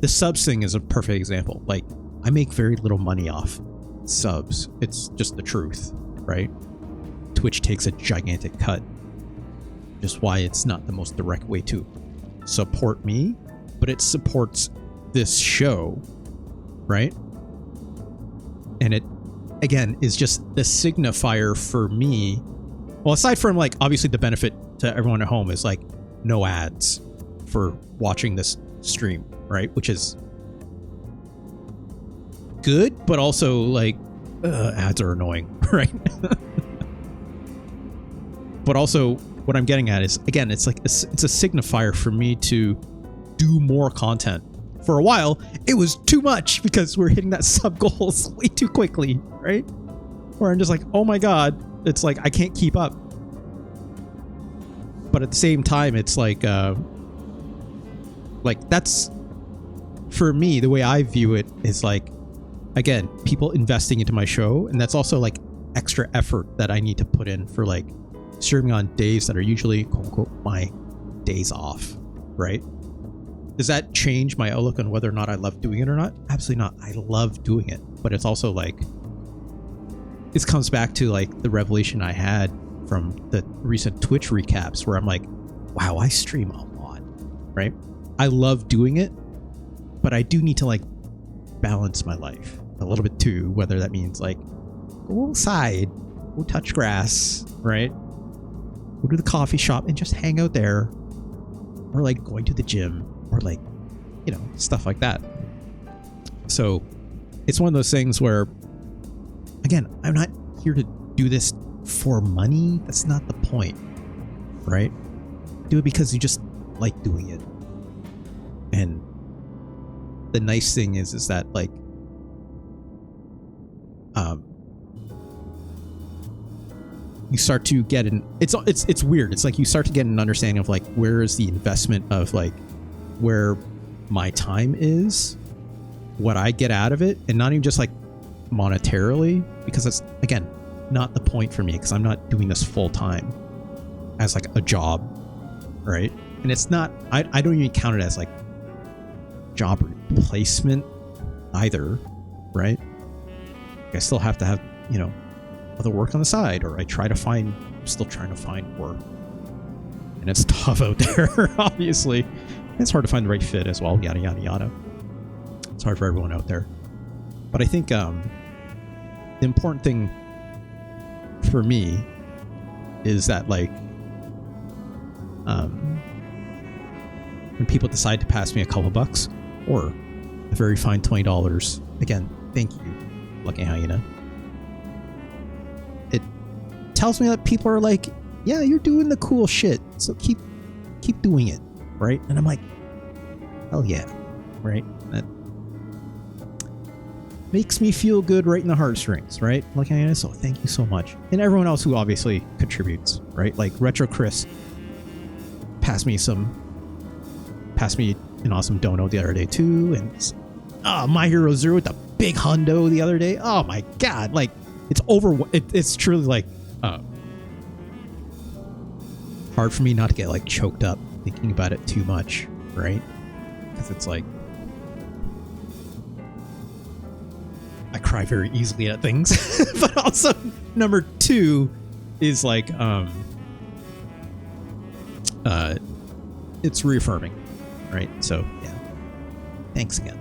the subs thing is a perfect example. Like, I make very little money off subs. It's just the truth, right? Twitch takes a gigantic cut. Just why it's not the most direct way to support me, but it supports this show, right? And it, again, is just the signifier for me. Well, aside from like, obviously the benefit to everyone at home is like no ads for watching this stream, right? Which is good, but also like ads are annoying, right? But also what I'm getting at is, again, it's like it's a signifier for me to do more content. For a while, it was too much because we're hitting that sub goals way too quickly, right? Where I'm just like, oh my god, it's like I can't keep up. But at the same time, it's like that's, for me, the way I view it is like, again, people investing into my show, and that's also like extra effort that I need to put in for like streaming on days that are usually quote unquote my days off, right? Does that change my outlook on whether or not I love doing it or not? Absolutely not. I love doing it, but it's also like, this comes back to like the revelation I had from the recent Twitch recaps where I'm like, wow, I stream a lot, right? I love doing it, but I do need to like balance my life a little bit too, whether that means like go outside, go touch grass, right? Go to the coffee shop and just hang out there, or like going to the gym, or like, you know, stuff like that. So it's one of those things where, again, I'm not here to do this for money. That's not the point, right? Do it because you just like doing it. And the nice thing is that like, you start to get an, it's weird. It's like you start to get an understanding of like, where is the investment of like where my time is, what I get out of it, and not even just like monetarily, because that's, again, not the point for me, because I'm not doing this full time as like a job, right? And it's not, I don't even count it as like job replacement either, right? I still have to have, you know, other work on the side, or I try to find, I'm still trying to find work, and it's tough out there, obviously. It's hard to find the right fit as well, yada, yada, yada. It's hard for everyone out there. But I think the important thing for me is that, like, when people decide to pass me a couple bucks or a very fine $20, again, thank you, Lucky Hyena. It tells me that people are like, yeah, you're doing the cool shit, so keep doing it, right? And I'm like, hell yeah, right? That makes me feel good right in the heartstrings, right? Lucky Hyena, so thank you so much. And everyone else who obviously contributes, right? Like Retro Chris passed me an awesome dono the other day too, and My Hero Zero with the big hundo the other day. Oh my god, like it's truly like hard for me not to get like choked up thinking about it too much, right? Because it's like I cry very easily at things. But also number two is like it's reaffirming, right? So yeah, thanks again.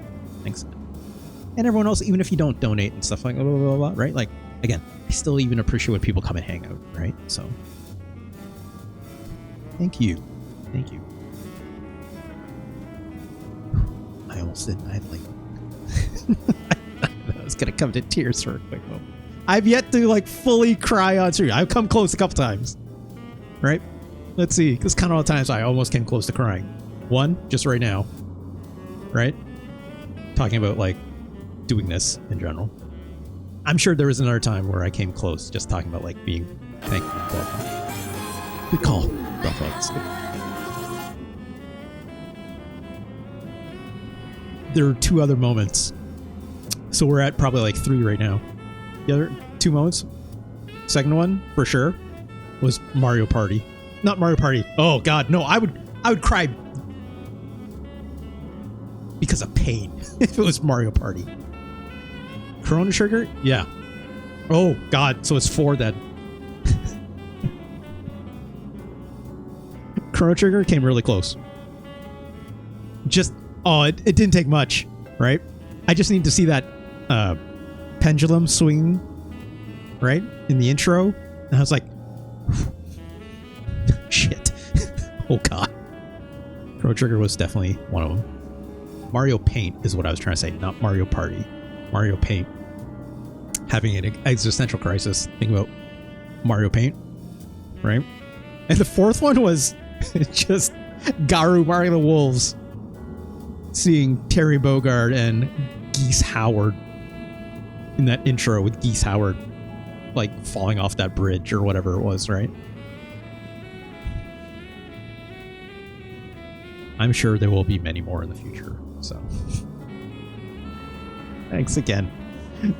And everyone else, even if you don't donate and stuff like blah, blah, blah, blah, right? Like, again, I still even appreciate when people come and hang out, right? So thank you. I almost didn't. I had like I was gonna come to tears for a quick moment. I've yet to like fully cry on stream. I've come close a couple times, right? Let's see. This kind of all the times I almost came close to crying. One, just right now, right? Talking about like doing this in general. I'm sure there was another time where I came close, just talking about like being thankful. Good call, Buffalo. There are two other moments. So we're at probably like 3 right now. The other 2 moments. Second one, for sure, was Mario Party. Not Mario Party. Oh god, no, I would cry because of pain if it was Mario Party. Chrono Trigger? Yeah. Oh god, so it's 4 then. Chrono Trigger came really close. Just, it didn't take much, right? I just need to see that pendulum swing, right, in the intro, and I was like, shit. Oh god. Chrono Trigger was definitely one of them. Mario Paint is what I was trying to say, not Mario Party. Mario Paint. Having an existential crisis. Think about Mario Paint, right? And the fourth one was just Garu Mario the Wolves. Seeing Terry Bogard and Geese Howard in that intro with Geese Howard like falling off that bridge or whatever it was, right? I'm sure there will be many more in the future, so thanks again.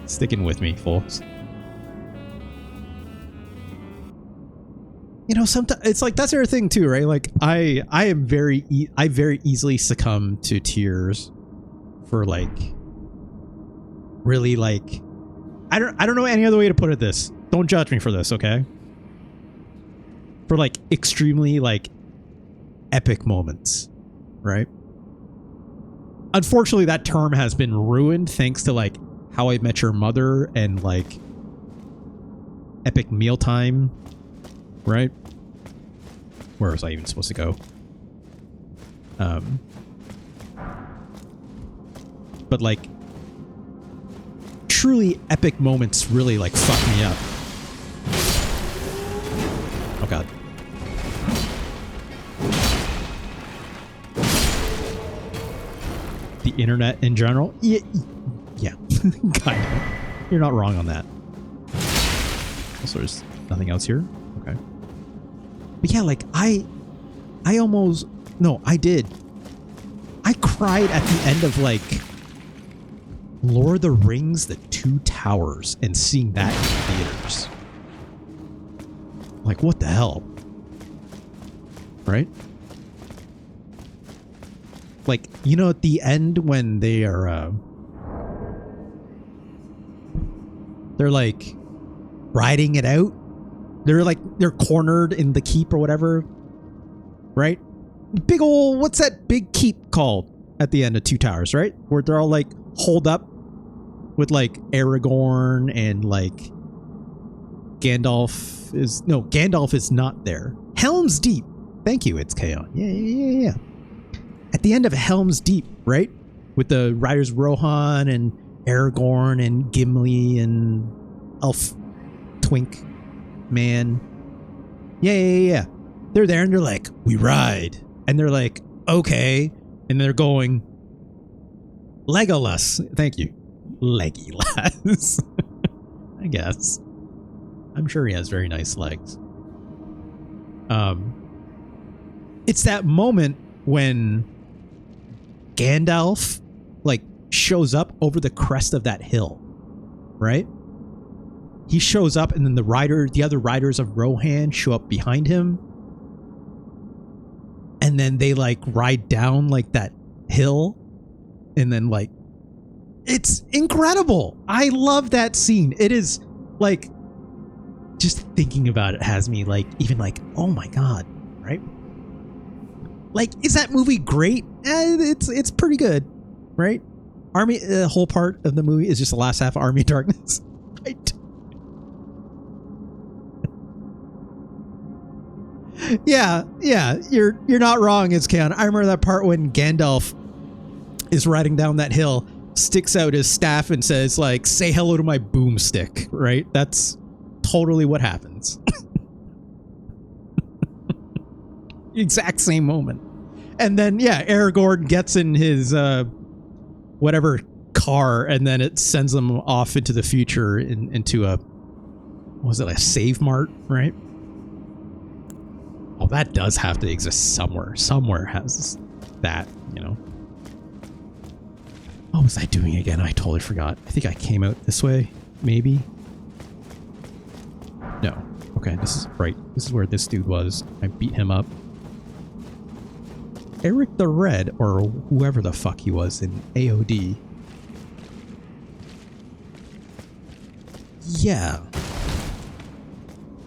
Sticking with me, folks. You know, sometimes it's like that's the other thing too, right? Like I very easily succumb to tears for like really like I don't know any other way to put it this. Don't judge me for this, okay? For like extremely like epic moments, right? Unfortunately, that term has been ruined thanks to like How I Met Your Mother and like epic mealtime, right? Where was I even supposed to go? But like truly epic moments really like fuck me up. Oh god. The internet in general? Yeah. Kind of. You're not wrong on that. Also, there's nothing else here. Okay. But yeah, like I did. I cried at the end of like Lord of the Rings, The Two Towers, and seeing that in theaters. Like, what the hell? Right? Like, you know, at the end when they are, they're like riding it out. They're cornered in the keep or whatever. right? Big ol', what's that big keep called at the end of Two Towers, right? Where they're all like holed up with like Aragorn and like Gandalf is not there. Helm's Deep. Thank you, it's Kaon. Yeah. At the end of Helm's Deep, right? With the riders Rohan and Aragorn and Gimli and Elf Twink Man. Yeah. They're there and they're like, we ride. And they're like, okay. And they're going, Legolas. Thank you. Legolas. I guess. I'm sure he has very nice legs. It's that moment when Gandalf like shows up over the crest of that hill, right? He shows up and then the other riders of Rohan show up behind him. And then they like ride down like that hill. And then like, it's incredible. I love that scene. It is like, just thinking about it has me like, even like, oh my God, right? Like, is that movie great? It's pretty good, right? The whole part of the movie is just the last half of Army of Darkness. Right? Yeah, you're not wrong, it's Kaon. I remember that part when Gandalf is riding down that hill, sticks out his staff and says like, say hello to my boomstick, right? That's totally what happens. Exact same moment. And then, yeah, Aragorn gets in his whatever car, and then it sends them off into the future into a, was it a save mart, right? Oh, that does have to exist somewhere. Somewhere has that, you know. What was I doing again? I totally forgot. I think I came out this way, maybe. No. Okay, this is right. This is where this dude was. I beat him up. Eric the Red, or whoever the fuck he was in AOD. Yeah.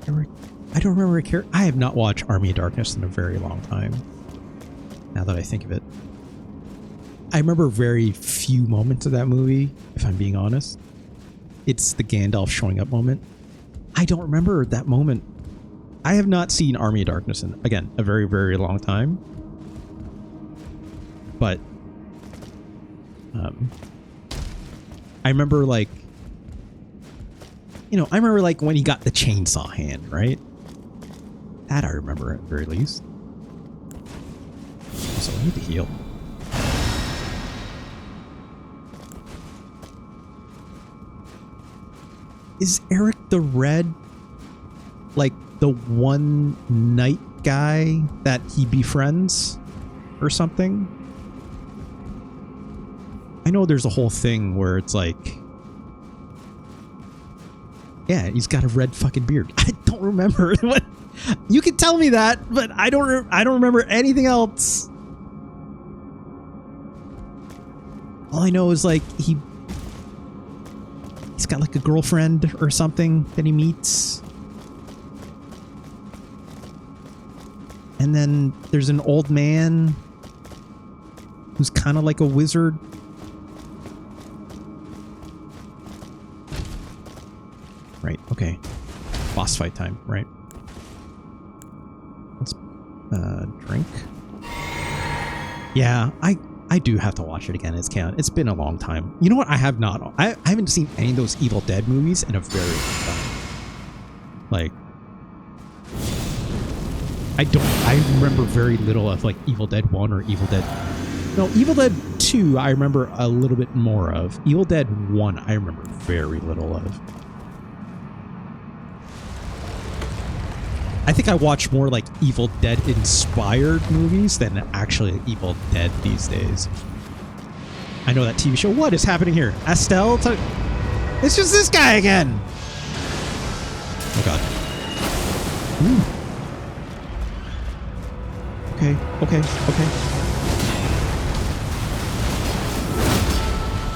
Eric, I don't remember a character. I have not watched Army of Darkness in a very long time. Now that I think of it. I remember very few moments of that movie, if I'm being honest. It's the Gandalf showing up moment. I don't remember that moment. I have not seen Army of Darkness in, again, a very, very long time. But I remember like, you know, I remember like when he got the chainsaw hand, right? That I remember at the very least. So I need to heal. Is Eric the Red like the one knight guy that he befriends or something? I know there's a whole thing where it's like, yeah, he's got a red fucking beard. I don't remember what. You can tell me that, but I don't remember anything else. All I know is like he's got like a girlfriend or something that he meets. And then there's an old man who's kind of like a wizard. Right, okay. Boss fight time, right? Let's drink. Yeah, I do have to watch it again. It's been a long time. You know what? I haven't seen any of those Evil Dead movies in a very long time. Like, I remember very little of like Evil Dead 1 or Evil Dead. No, Evil Dead 2 I remember a little bit more of. Evil Dead 1 I remember very little of. I think I watch more like Evil Dead inspired movies than actually Evil Dead these days. I know that TV show. What is happening here? Astel? It's just this guy again. Oh god. Ooh. Okay.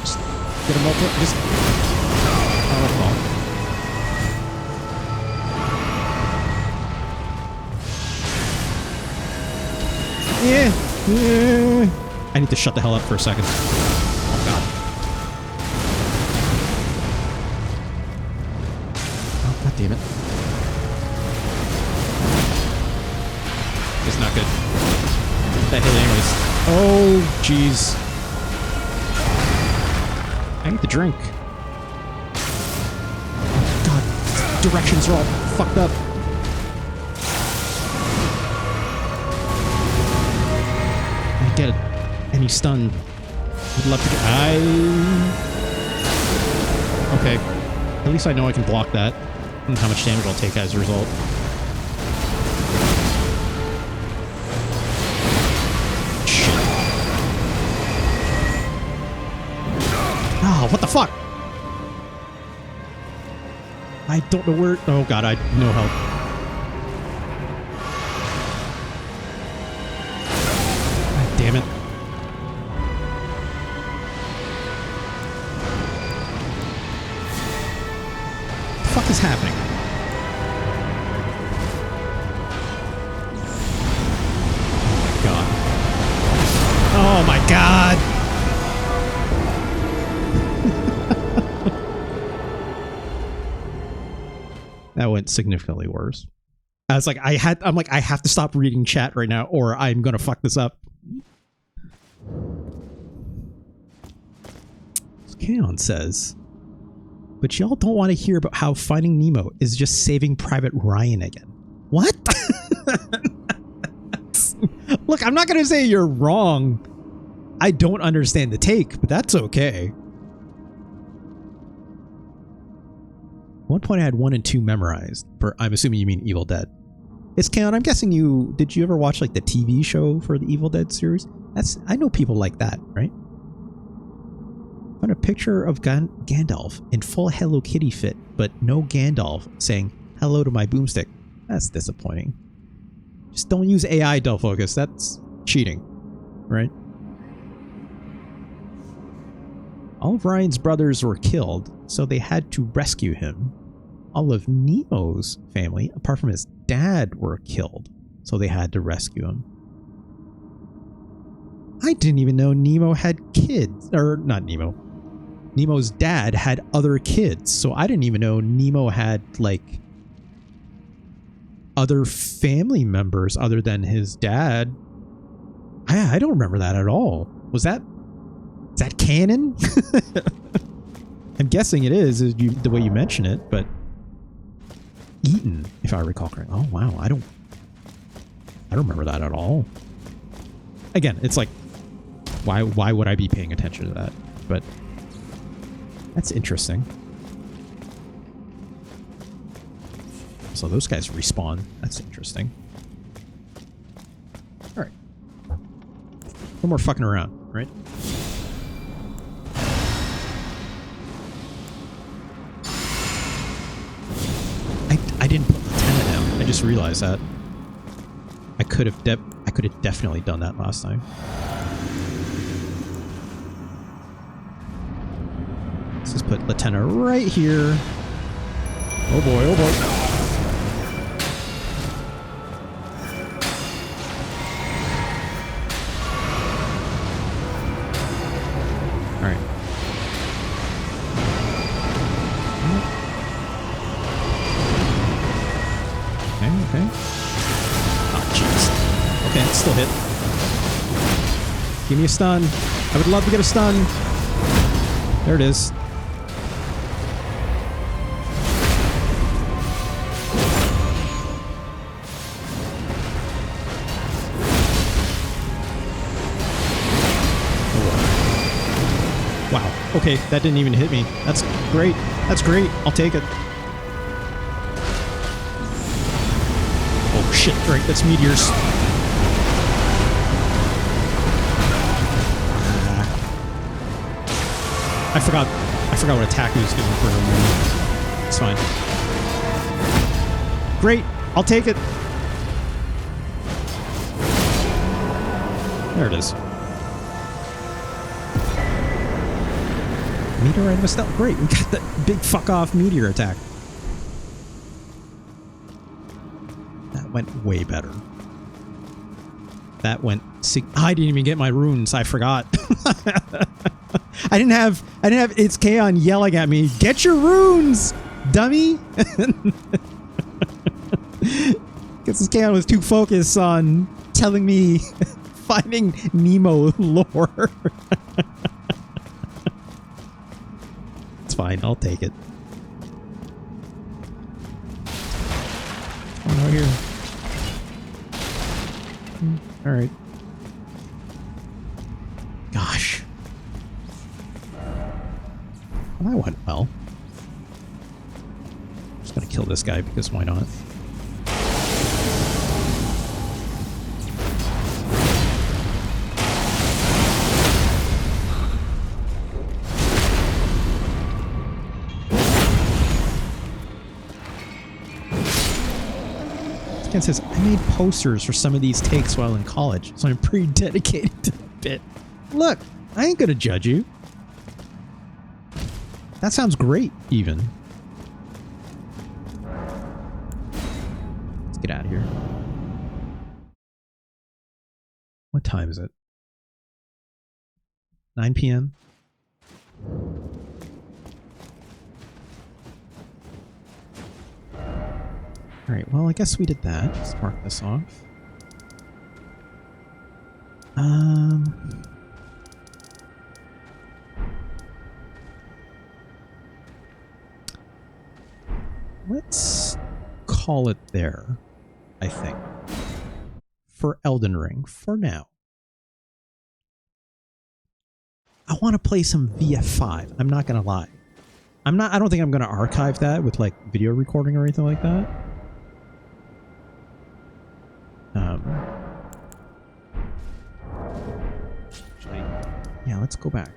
Just get him up. Just. Oh. I need to shut the hell up for a second. Oh god. Oh god damn it. It's not good. That hit anyways. Oh jeez. I need to drink. God, directions are all fucked up. I get it. Any stun. Would love to get. Okay. At least I know I can block that. And how much damage I'll take as a result. Shit. Oh, what the fuck? I don't know where. Oh god, I no help. God damn it. What the fuck is happening? Oh my god. That went significantly worse. I was like, I'm like, I have to stop reading chat right now or I'm gonna fuck this up. Kaon says, but y'all don't want to hear about how finding Nemo is just saving Private Ryan again. What? Look, I'm not gonna say you're wrong. I don't understand the take, but that's okay. At one point I had 1 and 2 memorized, for I'm assuming you mean Evil Dead. It's Kaon, I'm guessing did you ever watch like the TV show for the Evil Dead series? I know people like that, right? Found a picture of Gandalf in full Hello Kitty fit, but no Gandalf saying hello to my boomstick. That's disappointing. Just don't use AI, Del Focus. That's cheating, right? All of Ryan's brothers were killed, so they had to rescue him. All of Nemo's family, apart from his dad, were killed, so they had to rescue him. I didn't even know Nemo had kids. Or, not Nemo. Nemo's dad had other kids, so I didn't even know Nemo had, like, other family members other than his dad. I don't remember that at all. Is that canon? I'm guessing it is the way you mention it, but Eaton, if I recall correctly. Oh wow, I don't remember that at all. Again, it's like, why would I be paying attention to that? But that's interesting. So those guys respawn. That's interesting. All right, no more fucking around, right? I didn't put Lieutenant down. I just realized that. I could have definitely done that last time. Let's just put Lieutenant right here. Oh boy, oh boy. Alright. Okay. Oh, jeez. Okay, it's still hit. Give me a stun. I would love to get a stun. There it is. Oh, wow. Okay, that didn't even hit me. That's great. That's great. I'll take it. Oh shit, right, that's meteors. I forgot what attack he was doing for a moment. It's fine. Great, I'll take it. There it is. Meteorite Astel. Great, we got that big fuck off meteor attack. That went way better. That went. I didn't even get my runes. I forgot. I didn't have It's Kaon yelling at me. Get your runes, dummy. Because Kaon was too focused on telling me finding Nemo lore. It's fine. I'll take it. What's going on here? All right. Gosh. Well, that went well. Just gonna kill this guy because why not? Ken says, I made posters for some of these takes while in college, so I'm pretty dedicated to the bit. Look, I ain't gonna judge you. That sounds great, even. Let's get out of here. What time is it? 9 p.m.? Alright, well, I guess we did that. Let's mark this off. Let's call it there, I think. For Elden Ring, for now. I want to play some VF5. I'm not going to lie. I don't think I'm going to archive that with like video recording or anything like that. Actually, yeah, let's go back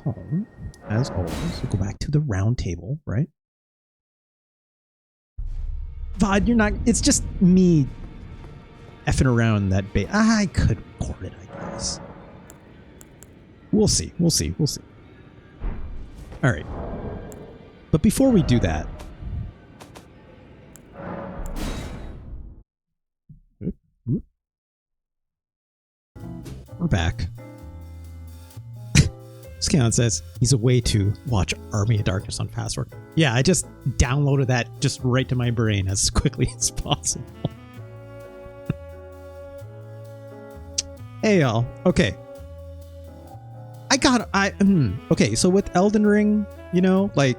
home as always. We'll go back to the round table, right? VOD, you're not. It's just me effing around that bait. I could record it, I guess. We'll see. We'll see. We'll see. All right. But before we do that, we're back. Scan says he's a way to watch Army of Darkness on fast forward. Yeah, I just downloaded that just right to my brain as quickly as possible. Hey y'all. Okay. Okay, so with Elden Ring, you know, like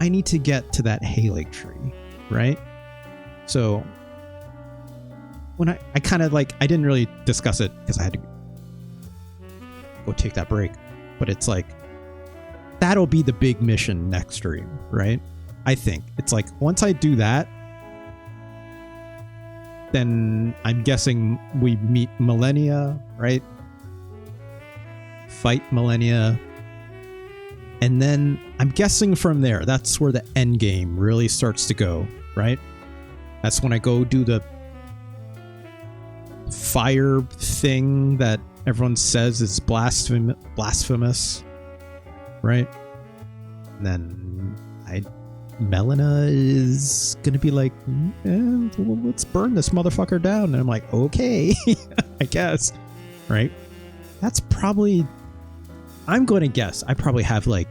I need to get to that Halig tree, right? So when I kind of like, I didn't really discuss it because I had to go take that break, but it's like, that'll be the big mission next stream, right? I think it's like, once I do that, then I'm guessing we meet Millennia, right? Fight Millennia. And then I'm guessing from there, that's where the end game really starts to go, right? That's when I go do the fire thing that everyone says is blasphemous, right? And then Melina is gonna be like, well, let's burn this motherfucker down. And I'm like, okay, I guess, right? That's probably, I'm going to guess, I probably have like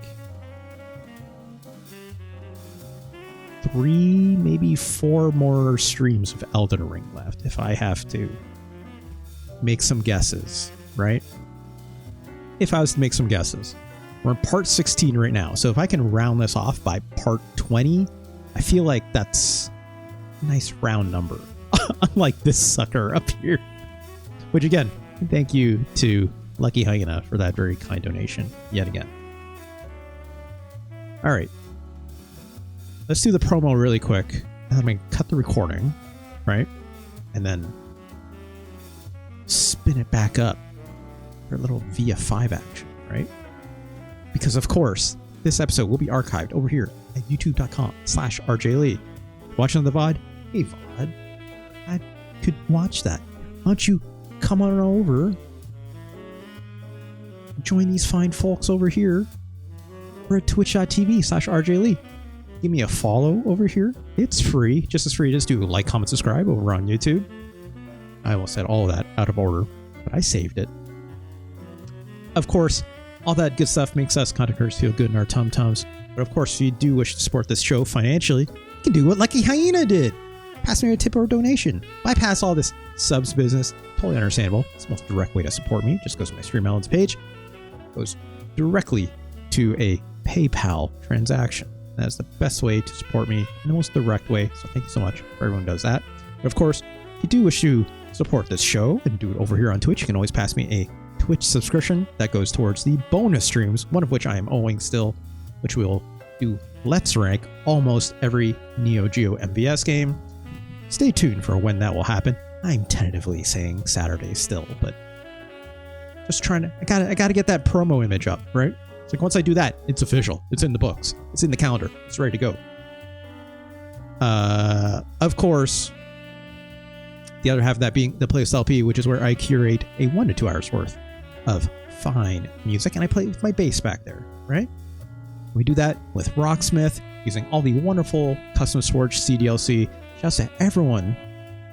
3, maybe 4 more streams of Elden Ring left if I have to make some guesses, right? If I was to make some guesses. We're in part 16 right now, so if I can round this off by part 20, I feel like that's a nice round number. Unlike this sucker up here. Which again, thank you to Lucky Hyena for that very kind donation yet again. Alright. Let's do the promo really quick. And I'm going to cut the recording, right? And then spin it back up for a little VF5 action, right? Because of course, this episode will be archived over here at youtube.com/RJLee. Watching the VOD? Hey VOD, I could watch that. Why don't you come on over, join these fine folks over here. We're at twitch.tv/RJLee. Give me a follow over here. It's free, just as free as do like, comment, subscribe over on YouTube. I almost said all of that out of order, but I saved it. Of course, all that good stuff makes us content creators feel good in our tum-tums. But of course, if you do wish to support this show financially, you can do what Lucky Hyena did. Pass me a tip or a donation. Bypass all this subs business. Totally understandable. It's the most direct way to support me. Just goes to my Stream Elements page. Goes directly to a PayPal transaction. That is the best way to support me in the most direct way. So thank you so much for everyone who does that. But of course, if you do wish to support this show and do it over here on Twitch, you can always pass me a Twitch subscription that goes towards the bonus streams, one of which I am owing still, which we'll do Let's Rank almost every Neo Geo MVS game. Stay tuned for when that will happen. I'm tentatively saying Saturday still, but just trying to, I gotta get that promo image up, right? It's like once I do that, it's official. It's in the books. It's in the calendar. It's ready to go. Of course, the other half of that being the playlist LP, which is where I curate a 1 to 2 hours worth of fine music, and I play with my bass back there, right? We do that with Rocksmith using all the wonderful Custom Forge CDLC. Shouts to everyone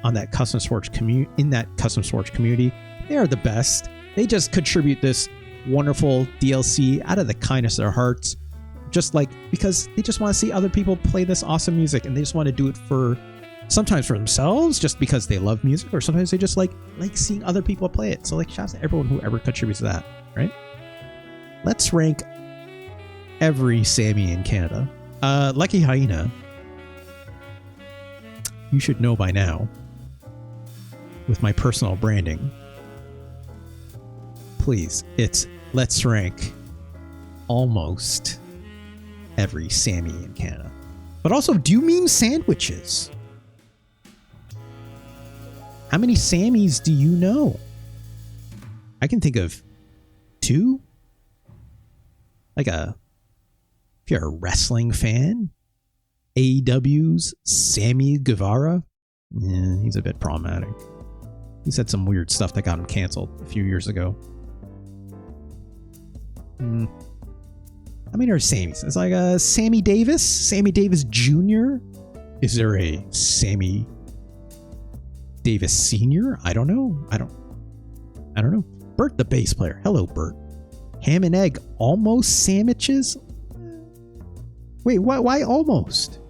on that Custom Forge community, They are the best. They just contribute this wonderful DLC out of the kindness of their hearts, just like because they just want to see other people play this awesome music, and they just want to do it for sometimes for themselves, just because they love music, or sometimes they just like seeing other people play it. So like, shouts to everyone who ever contributes to that, right? Let's rank every Sammy in Canada. Lucky Hyena, you should know by now, with my personal branding, please, it's let's rank almost every Sammy in Canada. But also, do you mean sandwiches? How many Sammys do you know? I can think of 2. Like if you're a wrestling fan, AEW's Sammy Guevara. Yeah, he's a bit problematic. He said some weird stuff that got him canceled a few years ago. How many are Sammys? It's like Sammy Davis Jr. Is there a Sammy Davis Sr.? I don't know. I don't know. Bert, the bass player. Hello, Bert. Ham and egg almost sandwiches? Wait, why almost?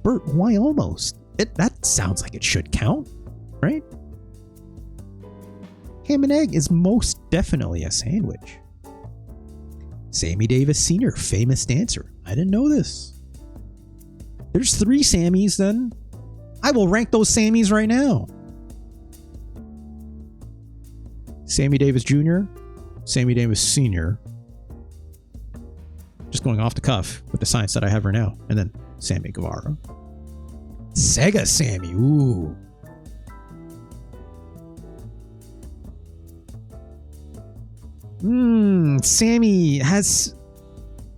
Bert, why almost? That sounds like it should count, right? Ham and egg is most definitely a sandwich. Sammy Davis Sr., famous dancer. I didn't know this. There's 3 Sammys then. I will rank those Sammys right now. Sammy Davis Jr., Sammy Davis Sr., just going off the cuff with the science that I have right now, and then Sammy Guevara. Sega Sammy, ooh. Sammy has...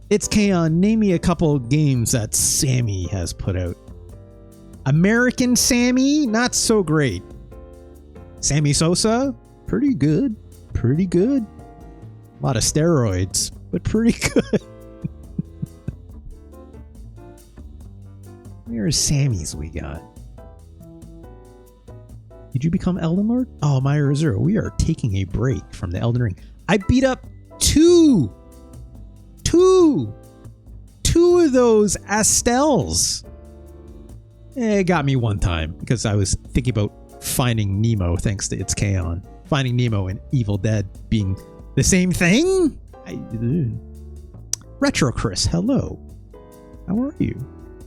It's Kaon. Name me a couple of games that Sammy has put out. American Sammy, not so great. Sammy Sosa, pretty good. Pretty good. A lot of steroids, but pretty good. Where's Sammy's we got? Did you become Elden Lord? Oh, Myra Zero, we are taking a break from the Elden Ring. I beat up two of those Astels. It got me one time because I was thinking about finding Nemo thanks to It's Kaon. Finding Nemo and Evil Dead being the same thing? Retro Chris, hello. How are you?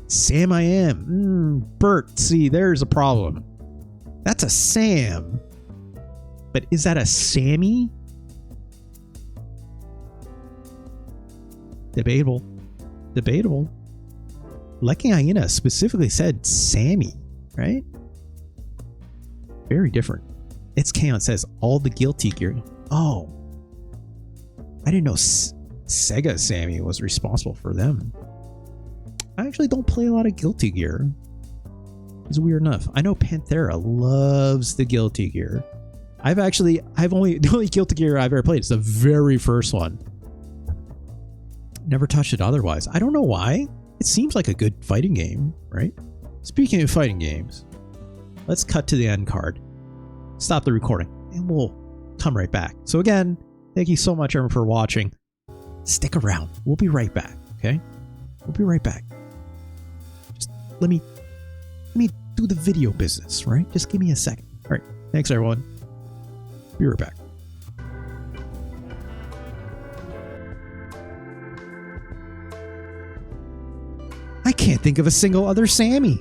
Sam I am. Bert, see, there's a problem. That's a Sam. But is that a Sammy? Debatable. Lucky Hyena specifically said Sammy, right? Very different. It's Kaon says all the Guilty Gear. Oh. I didn't know Sega Sammy was responsible for them. I actually don't play a lot of Guilty Gear. It's weird enough. I know Panthera loves the Guilty the only Guilty Gear I've ever played is the very first one. Never touched it otherwise. I don't know why. It seems like a good fighting game, right? Speaking of fighting games, let's cut to the end card. Stop the recording, and we'll come right back. So again, thank you so much, everyone, for watching. Stick around. We'll be right back, okay? We'll be right back. Just let me do the video business, right? Just give me a second. All right. Thanks, everyone. Be right back. I can't think of a single other Sammy.